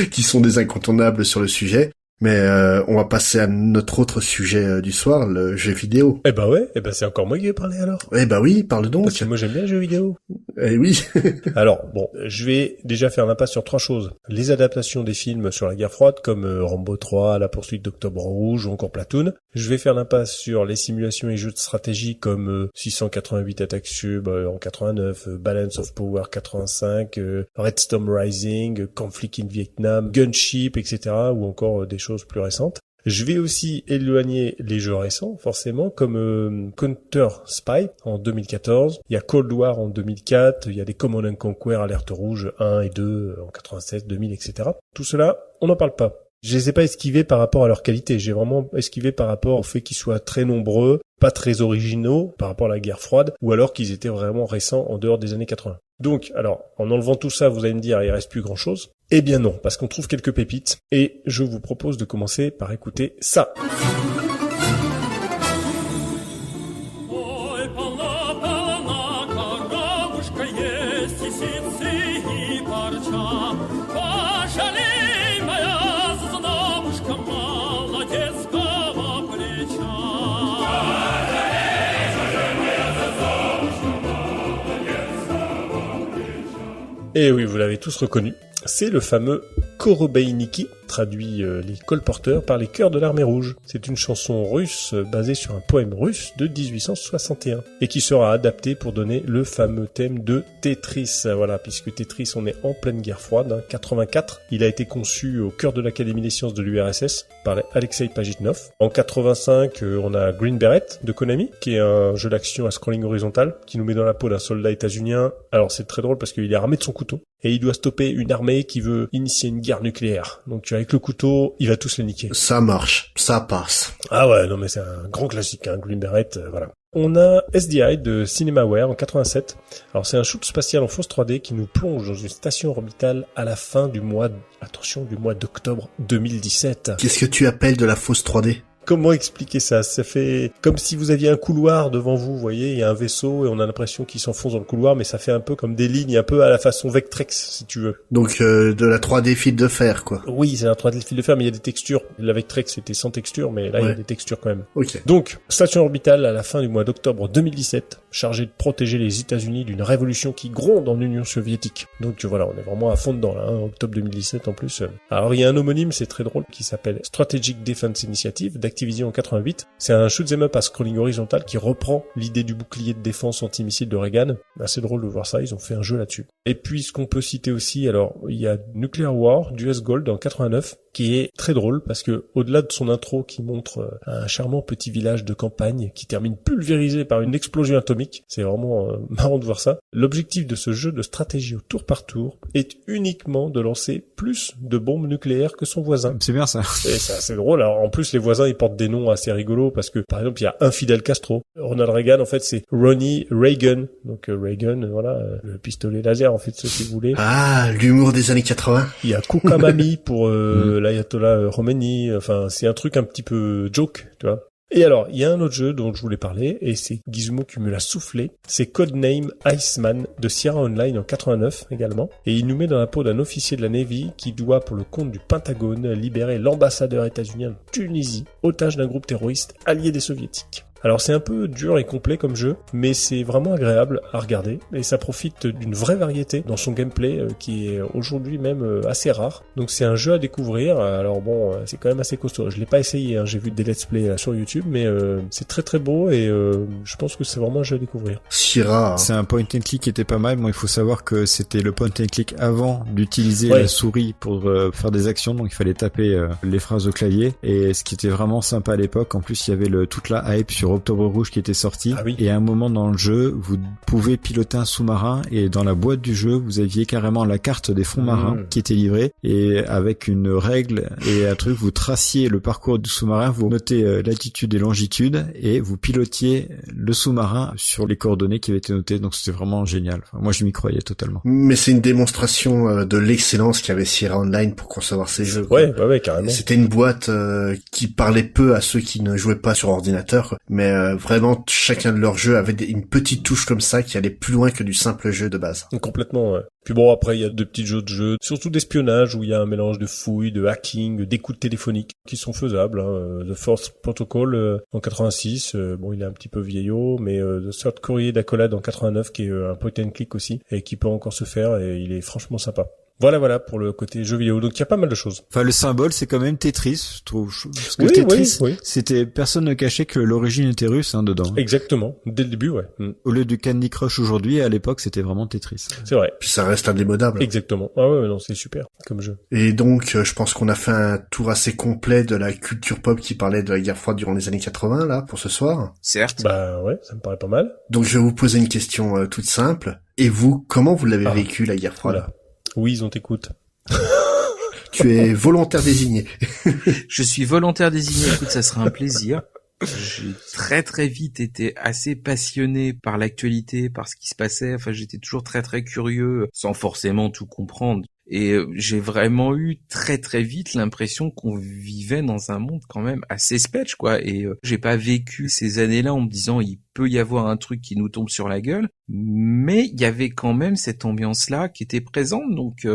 qui sont des incontournables sur le sujet. Mais on va passer à notre autre sujet du soir, le jeu vidéo. Eh ben ouais, c'est encore moi qui vais parler alors. Eh ben oui, parle donc. Parce que moi j'aime bien les jeux vidéo. Eh oui. Alors bon, je vais déjà faire l'impasse sur 3 choses. Les adaptations des films sur la guerre froide comme Rambo 3, La poursuite d'Octobre Rouge ou encore Platoon. Je vais faire l'impasse sur les simulations et jeux de stratégie comme 688 Attack Sub en 89, Balance of Power 85, Red Storm Rising, Conflict in Vietnam, Gunship, etc. ou encore des choses plus récentes. Je vais aussi éloigner les jeux récents, forcément, comme Counter Spy en 2014, il y a Cold War en 2004, il y a des Command & Conquer Alerte Rouge 1 et 2 en 96, 2000, etc. Tout cela, on n'en parle pas. Je les ai pas esquivés par rapport à leur qualité, j'ai vraiment esquivé par rapport au fait qu'ils soient très nombreux, pas très originaux par rapport à la guerre froide, ou alors qu'ils étaient vraiment récents en dehors des années 80. Donc, alors, en enlevant tout ça, vous allez me dire, il reste plus grand chose. Eh bien non, parce qu'on trouve quelques pépites, et je vous propose de commencer par écouter ça. Et oui, vous l'avez tous reconnu. C'est le fameux Korobeiniki, traduit les colporteurs par les chœurs de l'armée rouge. C'est une chanson russe basée sur un poème russe de 1861 et qui sera adaptée pour donner le fameux thème de Tetris. Voilà, puisque Tetris, on est en pleine guerre froide, 84. Il a été conçu au cœur de l'Académie des sciences de l'URSS par Alexei Pajitnov. En 85, on a Green Beret de Konami, qui est un jeu d'action à scrolling horizontal qui nous met dans la peau d'un soldat états-unien. Alors c'est très drôle parce qu'il est armé de son couteau et il doit stopper une armée qui veut initier une guerre nucléaire. Donc avec le couteau, il va tous les niquer. Ça marche, ça passe. Ah ouais, non mais c'est un grand classique, Green Beret, voilà. On a SDI de CinemaWare en 87. Alors c'est un shoot spatial en fausse 3D qui nous plonge dans une station orbitale à la fin du mois d'octobre 2017. Qu'est-ce que tu appelles de la fausse 3D ? Comment expliquer ça ? Ça fait comme si vous aviez un couloir devant vous, vous voyez, il y a un vaisseau et on a l'impression qu'il s'enfonce dans le couloir, mais ça fait un peu comme des lignes, un peu à la façon Vectrex, si tu veux. Donc de la 3D fil de fer, quoi. Oui, c'est un 3D fil de fer, mais il y a des textures. La Vectrex c'était sans texture, mais là il y a des textures quand même. Ok. Donc, station orbitale à la fin du mois d'octobre 2017, chargée de protéger les États-Unis d'une révolution qui gronde en Union soviétique. Donc voilà, on est vraiment à fond dedans là, octobre 2017 en plus. Alors il y a un homonyme, c'est très drôle, qui s'appelle Strategic Defense Initiative d'Activision en 88. C'est un shoot'em up à scrolling horizontal qui reprend l'idée du bouclier de défense antimissile de Reagan. Assez drôle de voir ça, ils ont fait un jeu là-dessus. Et puis ce qu'on peut citer aussi, alors il y a Nuclear War d'US Gold en 89, qui est très drôle parce que au-delà de son intro qui montre un charmant petit village de campagne qui termine pulvérisé par une explosion atomique, c'est vraiment marrant de voir ça. L'objectif de ce jeu de stratégie au tour par tour est uniquement de lancer plus de bombes nucléaires que son voisin. C'est bien ça. Et c'est assez drôle. Alors en plus les voisins ils portent des noms assez rigolos parce que par exemple il y a un Fidel Castro. Ronald Reagan en fait c'est Ronnie Reagan. Donc Reagan, voilà, le pistolet laser en fait, si vous voulez. Ah, l'humour des années 80. Il y a Kukamami pour l'ayatollah Khomeini. Enfin c'est un truc un petit peu joke, tu vois. Et alors, il y a un autre jeu dont je voulais parler, et c'est Gizmo qui me l'a soufflé. C'est Codename Iceman de Sierra Online en 89 également. Et il nous met dans la peau d'un officier de la Navy qui doit, pour le compte du Pentagone, libérer l'ambassadeur états-unien de Tunisie, otage d'un groupe terroriste allié des soviétiques. Alors c'est un peu dur et complet comme jeu, mais c'est vraiment agréable à regarder et ça profite d'une vraie variété dans son gameplay qui est aujourd'hui même assez rare. Donc c'est un jeu à découvrir. Alors bon, c'est quand même assez costaud. Je l'ai pas essayé, hein. J'ai vu des let's play sur YouTube, mais c'est très très beau et je pense que c'est vraiment un jeu à découvrir. Sierra. C'est un point and click qui était pas mal. Bon, il faut savoir que c'était le point and click avant d'utiliser la souris pour faire des actions, donc il fallait taper les phrases au clavier. Et ce qui était vraiment sympa à l'époque, en plus il y avait toute la hype sur Octobre Rouge qui était sorti. Ah oui. Et à un moment dans le jeu, vous pouvez piloter un sous-marin et dans la boîte du jeu, vous aviez carrément la carte des fonds marins qui était livrée et avec une règle et un truc, vous traciez le parcours du sous-marin, vous notez latitude et longitude et vous pilotiez le sous-marin sur les coordonnées qui avaient été notées. Donc c'était vraiment génial. Enfin, moi je m'y croyais totalement. Mais c'est une démonstration de l'excellence qu'avait Sierra Online pour concevoir ces jeux. Ouais, carrément. C'était une boîte qui parlait peu à ceux qui ne jouaient pas sur ordinateur, quoi. Mais vraiment chacun de leurs jeux avait une petite touche comme ça qui allait plus loin que du simple jeu de base. Complètement, ouais. Puis bon, après, il y a de petits jeux de jeu, surtout d'espionnage, où il y a un mélange de fouilles, de hacking, d'écoute téléphonique, qui sont faisables, hein. The Force Protocol, en 86, bon, il est un petit peu vieillot, mais The Third Courier d'Accolade en 89, qui est un point and click aussi, et qui peut encore se faire, et il est franchement sympa. Voilà pour le côté jeu vidéo. Donc il y a pas mal de choses. Enfin, le symbole, c'est quand même Tetris, je trouve. Parce que Tetris, c'était, personne ne cachait que l'origine était russe, hein, dedans. Exactement. Dès le début, ouais. Au lieu du Candy Crush aujourd'hui, à l'époque, c'était vraiment Tetris. C'est vrai. Puis ça reste indémodable. Exactement. Ah ouais, non, c'est super comme jeu. Et donc, je pense qu'on a fait un tour assez complet de la culture pop qui parlait de la guerre froide durant les années 80, là, pour ce soir. Certes. Bah ouais, ça me paraît pas mal. Donc je vais vous poser une question toute simple. Et vous, comment vous l'avez vécu, la guerre froide? Voilà. Oui, on t'écoute. Tu es volontaire désigné. Je suis volontaire désigné. Écoute, ça sera un plaisir. J'ai très très vite été assez passionné par l'actualité, par ce qui se passait. Enfin, j'étais toujours très très curieux, sans forcément tout comprendre. Et j'ai vraiment eu très très vite l'impression qu'on vivait dans un monde quand même assez sketch, quoi. Et j'ai pas vécu ces années-là en me disant il peut y avoir un truc qui nous tombe sur la gueule, mais il y avait quand même cette ambiance-là qui était présente. Donc,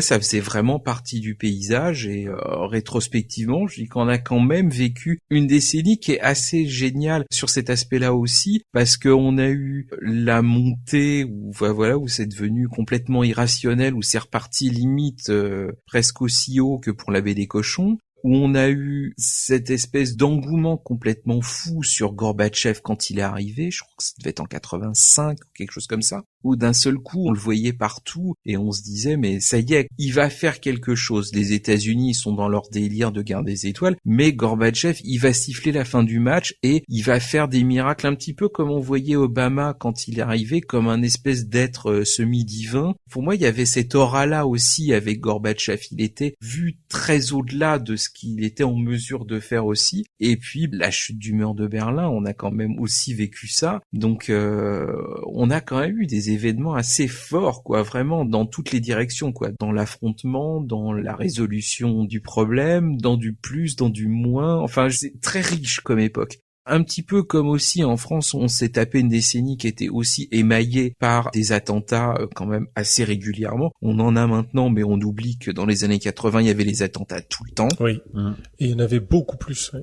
ça faisait vraiment partie du paysage. Et rétrospectivement, je dis qu'on a quand même vécu une décennie qui est assez géniale sur cet aspect-là aussi, parce qu'on a eu la montée où c'est devenu complètement irrationnel, où c'est reparti limite presque aussi haut que pour la baie des cochons, où on a eu cette espèce d'engouement complètement fou sur Gorbatchev quand il est arrivé, je crois que ça devait être en 85 ou quelque chose comme ça, où d'un seul coup on le voyait partout et on se disait mais ça y est, il va faire quelque chose. Les États-Unis ils sont dans leur délire de guerre des étoiles, mais Gorbatchev il va siffler la fin du match et il va faire des miracles, un petit peu comme on voyait Obama quand il est arrivé, comme un espèce d'être semi-divin. Pour moi il y avait cette aura-là aussi avec Gorbatchev, il était vu très au-delà de ce qu'il était en mesure de faire aussi. Et puis la chute du mur de Berlin, on a quand même aussi vécu ça. Donc on a quand même eu des événements assez forts, quoi, vraiment dans toutes les directions, quoi, dans l'affrontement, dans la résolution du problème, dans du plus, dans du moins. Enfin, c'est très riche comme époque. Un petit peu comme aussi en France, on s'est tapé une décennie qui était aussi émaillée par des attentats quand même assez régulièrement. On en a maintenant, mais on oublie que dans les années 80, il y avait les attentats tout le temps. Oui. Et il y en avait beaucoup plus.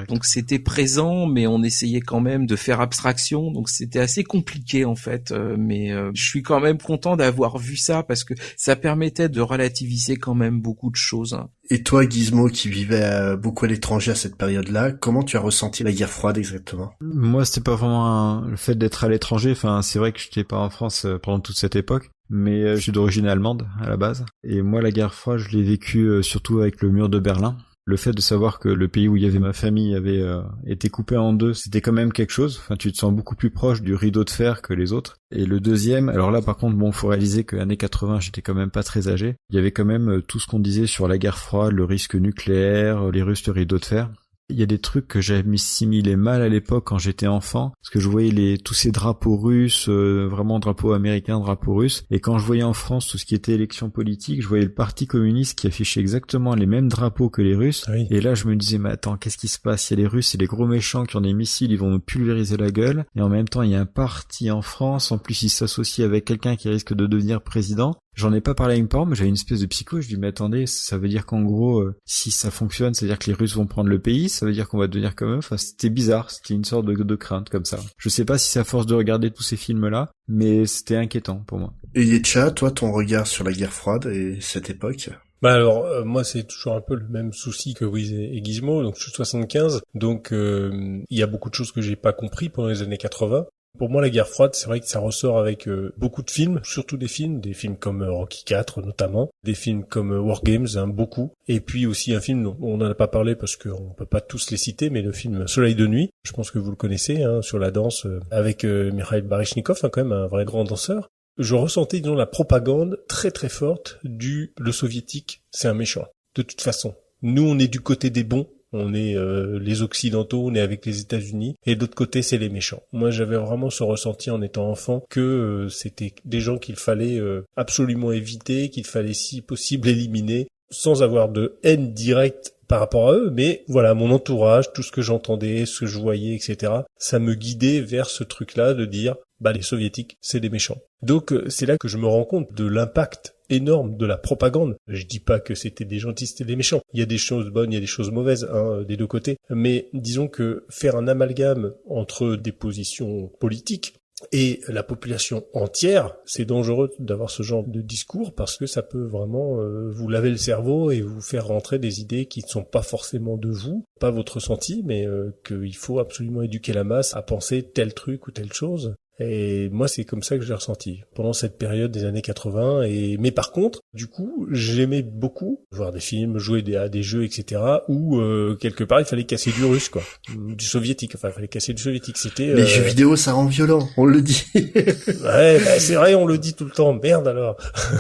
Donc c'était présent, mais on essayait quand même de faire abstraction. Donc c'était assez compliqué en fait. Mais je suis quand même content d'avoir vu ça parce que ça permettait de relativiser quand même beaucoup de choses. Et toi, Gizmo, qui vivais beaucoup à l'étranger à cette période-là, comment tu as ressenti la guerre froide exactement? Moi, c'était pas vraiment le fait d'être à l'étranger. Enfin, c'est vrai que j'étais pas en France pendant toute cette époque, mais je suis d'origine allemande à la base. Et moi, la guerre froide, je l'ai vécue surtout avec le mur de Berlin. Le fait de savoir que le pays où il y avait ma famille avait été coupé en deux, c'était quand même quelque chose. Enfin, tu te sens beaucoup plus proche du rideau de fer que les autres. Et le deuxième, alors là par contre, faut réaliser que années 80, j'étais quand même pas très âgé. Il y avait quand même tout ce qu'on disait sur la guerre froide, le risque nucléaire, les Russes, le rideau de fer. Il y a des trucs que j'avais assimilé mal à l'époque quand j'étais enfant, parce que je voyais tous ces drapeaux russes, vraiment drapeaux américains, drapeaux russes, et quand je voyais en France tout ce qui était élection politique, je voyais le Parti communiste qui affichait exactement les mêmes drapeaux que les Russes, et là je me disais mais attends, qu'est-ce qui se passe? Il y a les Russes, c'est les gros méchants qui ont des missiles, ils vont nous pulvériser la gueule, et en même temps il y a un parti en France, en plus il s'associe avec quelqu'un qui risque de devenir président, J'en ai pas parlé avec mes parents, mais j'avais une espèce de psycho. Je dis, mais attendez, ça veut dire qu'en gros, si ça fonctionne, ça veut dire que les Russes vont prendre le pays, ça veut dire qu'on va devenir comme eux. Enfin, c'était bizarre, c'était une sorte de crainte comme ça. Je sais pas si c'est à force de regarder tous ces films-là, mais c'était inquiétant pour moi. Et Yetcha, toi, ton regard sur la guerre froide et cette époque? Bah alors, moi, c'est toujours un peu le même souci que Wiz et Gizmo. Donc, je suis 75. Donc, il y a beaucoup de choses que j'ai pas compris pendant les années 80. Pour moi, la guerre froide, c'est vrai que ça ressort avec beaucoup de films, surtout des films comme Rocky IV notamment, des films comme War Games, beaucoup, et puis aussi un film dont on n'en a pas parlé parce qu'on peut pas tous les citer, mais le film Soleil de nuit, je pense que vous le connaissez, sur la danse avec Mikhail Baryshnikov, quand même un vrai grand danseur. Je ressentais, disons, la propagande très très forte le soviétique, c'est un méchant. De toute façon, nous on est du côté des bons. On est les Occidentaux, on est avec les États-Unis, et de l'autre côté, c'est les méchants. Moi, j'avais vraiment ce ressenti en étant enfant que c'était des gens qu'il fallait absolument éviter, qu'il fallait si possible éliminer, sans avoir de haine directe par rapport à eux, mais voilà, mon entourage, tout ce que j'entendais, ce que je voyais, etc., ça me guidait vers ce truc-là de dire, les Soviétiques, c'est des méchants. Donc, c'est là que je me rends compte de l'impact énorme de la propagande. Je dis pas que c'était des gentils, c'était des méchants. Il y a des choses bonnes, il y a des choses mauvaises, des deux côtés. Mais disons que faire un amalgame entre des positions politiques et la population entière, c'est dangereux d'avoir ce genre de discours parce que ça peut vraiment vous laver le cerveau et vous faire rentrer des idées qui ne sont pas forcément de vous, pas votre ressenti, mais qu'il faut absolument éduquer la masse à penser tel truc ou telle chose. Et moi, c'est comme ça que j'ai ressenti pendant cette période des années 80. Mais par contre, du coup, j'aimais beaucoup voir des films, jouer à des jeux, etc. Où quelque part, il fallait casser du russe, quoi, du soviétique. Enfin, il fallait casser du soviétique. C'était les jeux vidéo, ça rend violent, on le dit. Ouais, c'est vrai, on le dit tout le temps. Merde alors.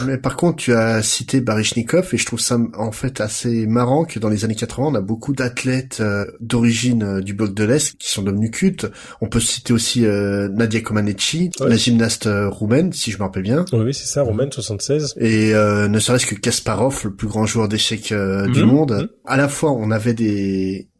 Mais par contre, tu as cité Baryshnikov et je trouve ça en fait assez marrant que dans les années 80, on a beaucoup d'athlètes d'origine du bloc de l'Est qui sont devenus cultes. On peut citer aussi Nadia Comaneci, la gymnaste roumaine, si je me rappelle bien. Oui, c'est ça, roumaine, 76. Et ne serait-ce que Kasparov, le plus grand joueur d'échecs du monde. À la fois, on avait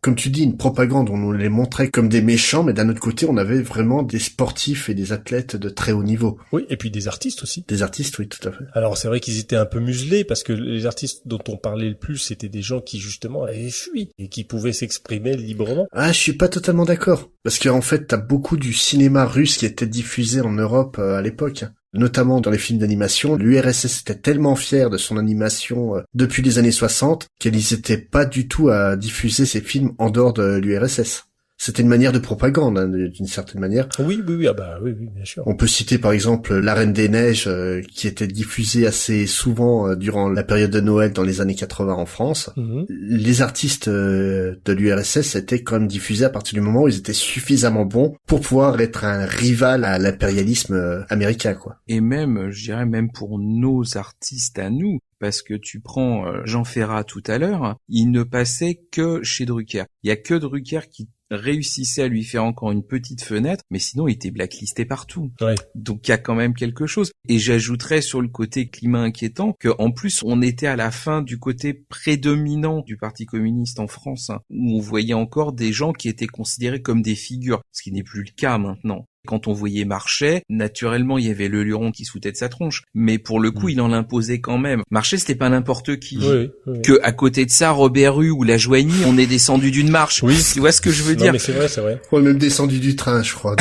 comme tu dis, une propagande, on nous les montrait comme des méchants, mais d'un autre côté, on avait vraiment des sportifs et des athlètes de très haut niveau. Oui, et puis des artistes aussi. Des artistes, oui, tout à fait. Alors, c'est vrai qu'ils étaient un peu muselés, parce que les artistes dont on parlait le plus, c'était des gens qui, justement, avaient fui, et qui pouvaient s'exprimer librement. Ah, je suis pas totalement d'accord. Parce qu'en fait, t'as beaucoup du cinéma russe qui était diffusé en Europe à l'époque. Notamment dans les films d'animation, l'URSS était tellement fier de son animation depuis les années 60 qu'ils n'étaient pas du tout à diffuser ces films en dehors de l'URSS. C'était une manière de propagande, d'une certaine manière. Oui, bien sûr. On peut citer par exemple La Reine des Neiges, qui était diffusée assez souvent durant la période de Noël dans les années 80 en France. Les artistes de l'URSS étaient quand même diffusés à partir du moment où ils étaient suffisamment bons pour pouvoir être un rival à l'impérialisme américain, quoi. Et même, je dirais même pour nos artistes à nous, parce que tu prends Jean Ferrat tout à l'heure, il ne passait que chez Drucker. Il y a que Drucker qui réussissait à lui faire encore une petite fenêtre, mais sinon il était blacklisté partout. Ouais. Donc il y a quand même quelque chose. Et j'ajouterais sur le côté climat inquiétant que en plus on était à la fin du côté prédominant du Parti communiste en France, où on voyait encore des gens qui étaient considérés comme des figures, ce qui n'est plus le cas maintenant. Quand on voyait Marchais, naturellement, il y avait le Luron qui se foutait de sa tronche. Mais pour le coup, il en imposait quand même. Marchais, c'était pas n'importe qui. Oui. Que, à côté de ça, Robert Hue ou La Joigny, on est descendu d'une marche. Oui. Tu vois ce que je veux dire? Mais c'est vrai. On est même descendu du train, je crois.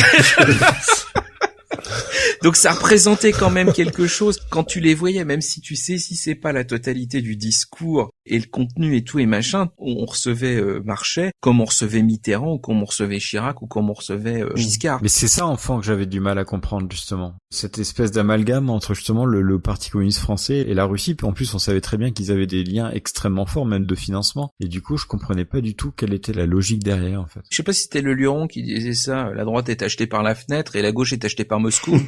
Donc ça représentait quand même quelque chose quand tu les voyais, même si tu sais si c'est pas la totalité du discours et le contenu et tout et machin, on recevait Marchais comme on recevait Mitterrand ou comme on recevait Chirac ou comme on recevait Giscard. Mais c'est ça, enfant, que j'avais du mal à comprendre, justement. Cette espèce d'amalgame entre, justement, le Parti communiste français et la Russie. Puis en plus, on savait très bien qu'ils avaient des liens extrêmement forts, même de financement. Et du coup, je comprenais pas du tout quelle était la logique derrière, en fait. Je sais pas si c'était le Luron qui disait ça, la droite est achetée par la fenêtre et la gauche est achetée par Moscou.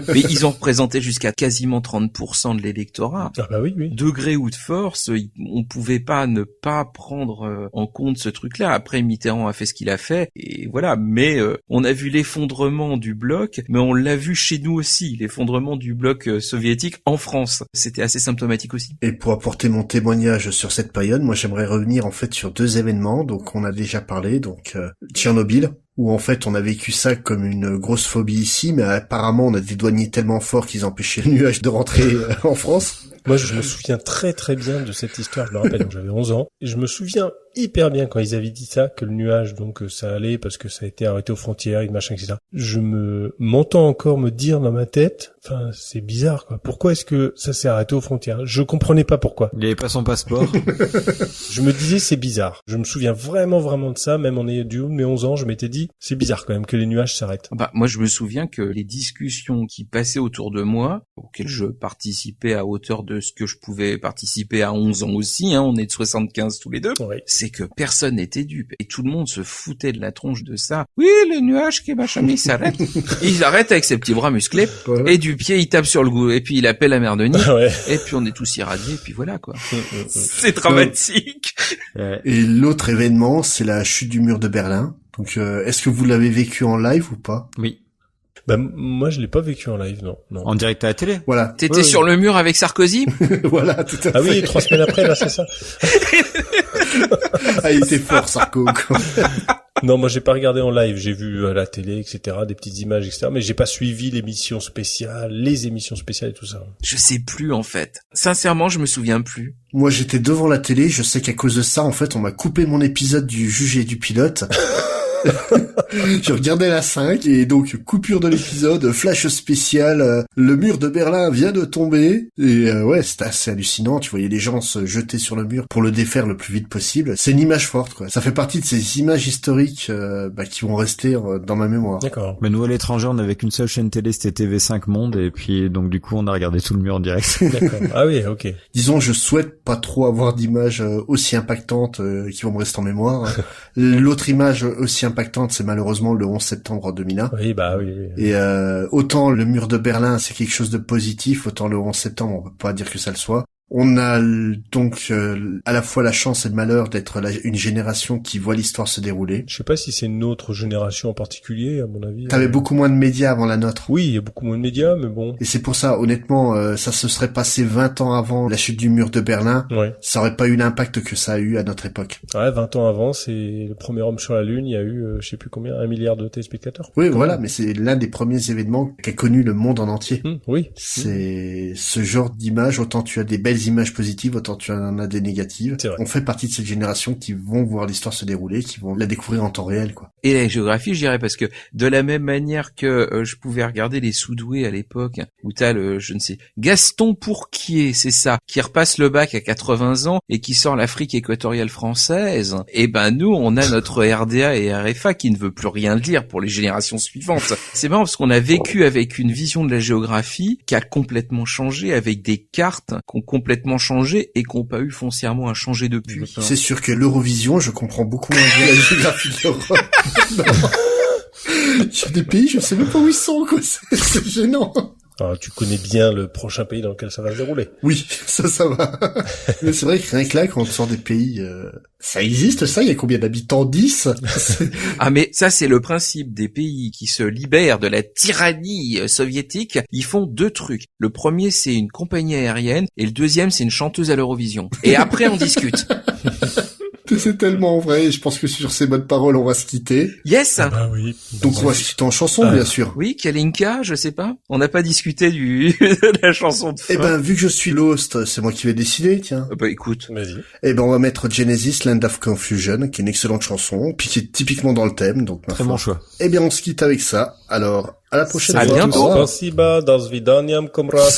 Mais ils ont représenté jusqu'à quasiment 30% de l'électorat. Ah bah oui. Degré ou de force, on pouvait pas ne pas prendre en compte ce truc-là. Après, Mitterrand a fait ce qu'il a fait, et voilà. Mais on a vu l'effondrement du bloc, mais on l'a vu chez nous aussi, l'effondrement du bloc soviétique en France. C'était assez symptomatique aussi. Et pour apporter mon témoignage sur cette période, moi j'aimerais revenir en fait sur deux événements. Donc on a déjà parlé, donc Tchernobyl. où en fait on a vécu ça comme une grosse phobie ici, mais apparemment on a des douaniers tellement forts qu'ils empêchaient le nuage de rentrer en France. Moi, je me souviens très très bien de cette histoire. Je me rappelle, donc j'avais 11 ans. Et je me souviens hyper bien quand ils avaient dit ça, que le nuage, donc ça allait parce que ça a été arrêté aux frontières, et machin, etc. M'entends encore me dire dans ma tête, enfin, c'est bizarre, quoi. Pourquoi est-ce que ça s'est arrêté aux frontières? Je comprenais pas pourquoi. Il avait pas son passeport. Je me disais, c'est bizarre. Je me souviens vraiment de ça, même du haut de mes 11 ans, je m'étais dit, c'est bizarre quand même que les nuages s'arrêtent. Bah, moi, je me souviens que les discussions qui passaient autour de moi, auxquelles je participais à hauteur de ce que je pouvais participer à 11 ans aussi, on est de 75 tous les deux, oui. C'est que personne n'était dupe. Et tout le monde se foutait de la tronche de ça. Oui, les nuages qui machin, mais ils s'arrêtent. Ils arrêtent avec ses petits bras musclés, et du pied, il tape sur le goût, et puis il appelle la mère de Denis, ouais. Et puis on est tous irradiés, et puis voilà, quoi. C'est dramatique. Et l'autre événement, c'est la chute du mur de Berlin. Donc, est-ce que vous l'avez vécu en live ou pas? Oui. Bah, moi, je l'ai pas vécu en live, non. En direct à la télé? Voilà. T'étais sur le mur avec Sarkozy? Voilà, tout à fait. Ah oui, 3 semaines après, là, c'est ça. Ah, il était fort, Sarko, quoi. Non, moi j'ai pas regardé en live, j'ai vu à la télé, etc., des petites images, etc., mais j'ai pas suivi les émissions spéciales et tout ça. Je sais plus, en fait. Sincèrement, je me souviens plus. Moi, j'étais devant la télé, je sais qu'à cause de ça, en fait, on m'a coupé mon épisode du juge et du pilote. Je regardais la 5 et donc coupure de l'épisode, flash spécial, le mur de Berlin vient de tomber et ouais, c'était assez hallucinant, tu voyais les gens se jeter sur le mur pour le défaire le plus vite possible. C'est une image forte, quoi. Ça fait partie de ces images historiques qui vont rester dans ma mémoire. D'accord. Mais nous à l'étranger, on n'avait qu'une seule chaîne télé, c'était TV5 Monde, et puis donc du coup on a regardé tout le mur en direct. D'accord. Ah oui, ok. Disons, je souhaite pas trop avoir d'images aussi impactantes qui vont me rester en mémoire. L'autre image aussi impactante, c'est malheureusement le 11 septembre 2001. Oui, bah oui. Et autant le mur de Berlin, c'est quelque chose de positif, autant le 11 septembre, on peut pas dire que ça le soit. On a donc à la fois la chance et le malheur d'être une génération qui voit l'histoire se dérouler. Je sais pas si c'est notre génération en particulier, à mon avis. T'avais beaucoup moins de médias avant la nôtre. Oui, il y a beaucoup moins de médias, mais bon. Et c'est pour ça, honnêtement, ça se serait passé 20 ans avant la chute du mur de Berlin. Ouais. Ça aurait pas eu l'impact que ça a eu à notre époque. Ouais, 20 ans avant, c'est le premier homme sur la Lune, il y a eu, je sais plus combien, 1 milliard de téléspectateurs. Oui, voilà, mais c'est l'un des premiers événements qu'a connu le monde en entier. Oui. C'est ce genre d'image, autant tu as des belles images positives, autant tu en as des négatives. On fait partie de cette génération qui vont voir l'histoire se dérouler, qui vont la découvrir en temps réel, quoi. Et la géographie, je dirais, parce que de la même manière que je pouvais regarder les Soudoués à l'époque, où t'as Gaston Pourquier, c'est ça, qui repasse le bac à 80 ans et qui sort l'Afrique équatoriale française, et ben nous, on a notre RDA et RFA qui ne veut plus rien dire pour les générations suivantes. C'est marrant parce qu'on a vécu avec une vision de la géographie qui a complètement changé, avec des cartes qui ont complètement changé et qui n'ont pas eu foncièrement à changer depuis. C'est sûr que l'Eurovision, je comprends beaucoup moins bien la géographie de l'Europe. Il y a des pays, je sais même pas où ils sont, quoi. C'est gênant. Ah, tu connais bien le prochain pays dans lequel ça va se dérouler. Oui, ça va. Mais c'est vrai que rien que là, quand on sort des pays, ça existe, ça? Il y a combien d'habitants? 10? Ah, mais ça, c'est le principe des pays qui se libèrent de la tyrannie soviétique. Ils font 2 trucs. Le premier, c'est une compagnie aérienne, et le deuxième, c'est une chanteuse à l'Eurovision. Et après, on discute. C'est tellement vrai, je pense que sur ces bonnes paroles, on va se quitter. Yes! Ah bah oui. Donc on va se quitter en chanson, bien sûr. Oui, Kalinka, je sais pas. On n'a pas discuté de la chanson de fin. Eh ben, vu que je suis l'host, c'est moi qui vais décider, tiens. Bah écoute. Vas-y. Eh ben, on va mettre Genesis, Land of Confusion, qui est une excellente chanson, puis qui est typiquement dans le thème, donc. Très bon choix. Eh bien, on se quitte avec ça. Alors, à la prochaine fois. À bientôt. Spasiba, до свидания, комрад.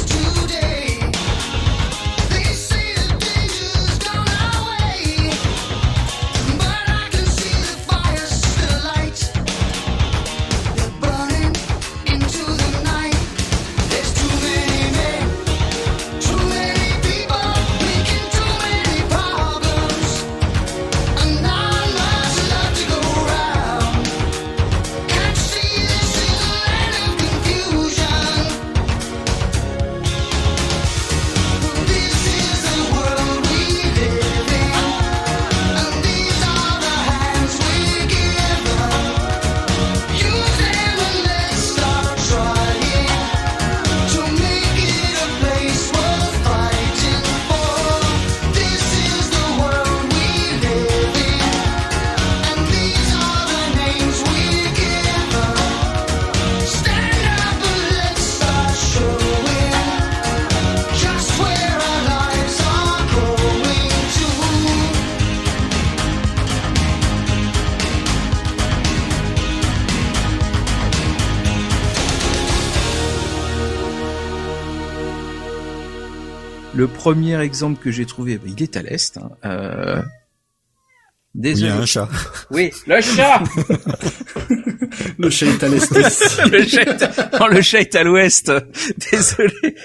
Today Le premier exemple que j'ai trouvé, il est à l'est. Désolé. Il y a un chat. Oui, le chat. Le chat est à l'est. Le chat est à l'ouest. Désolé.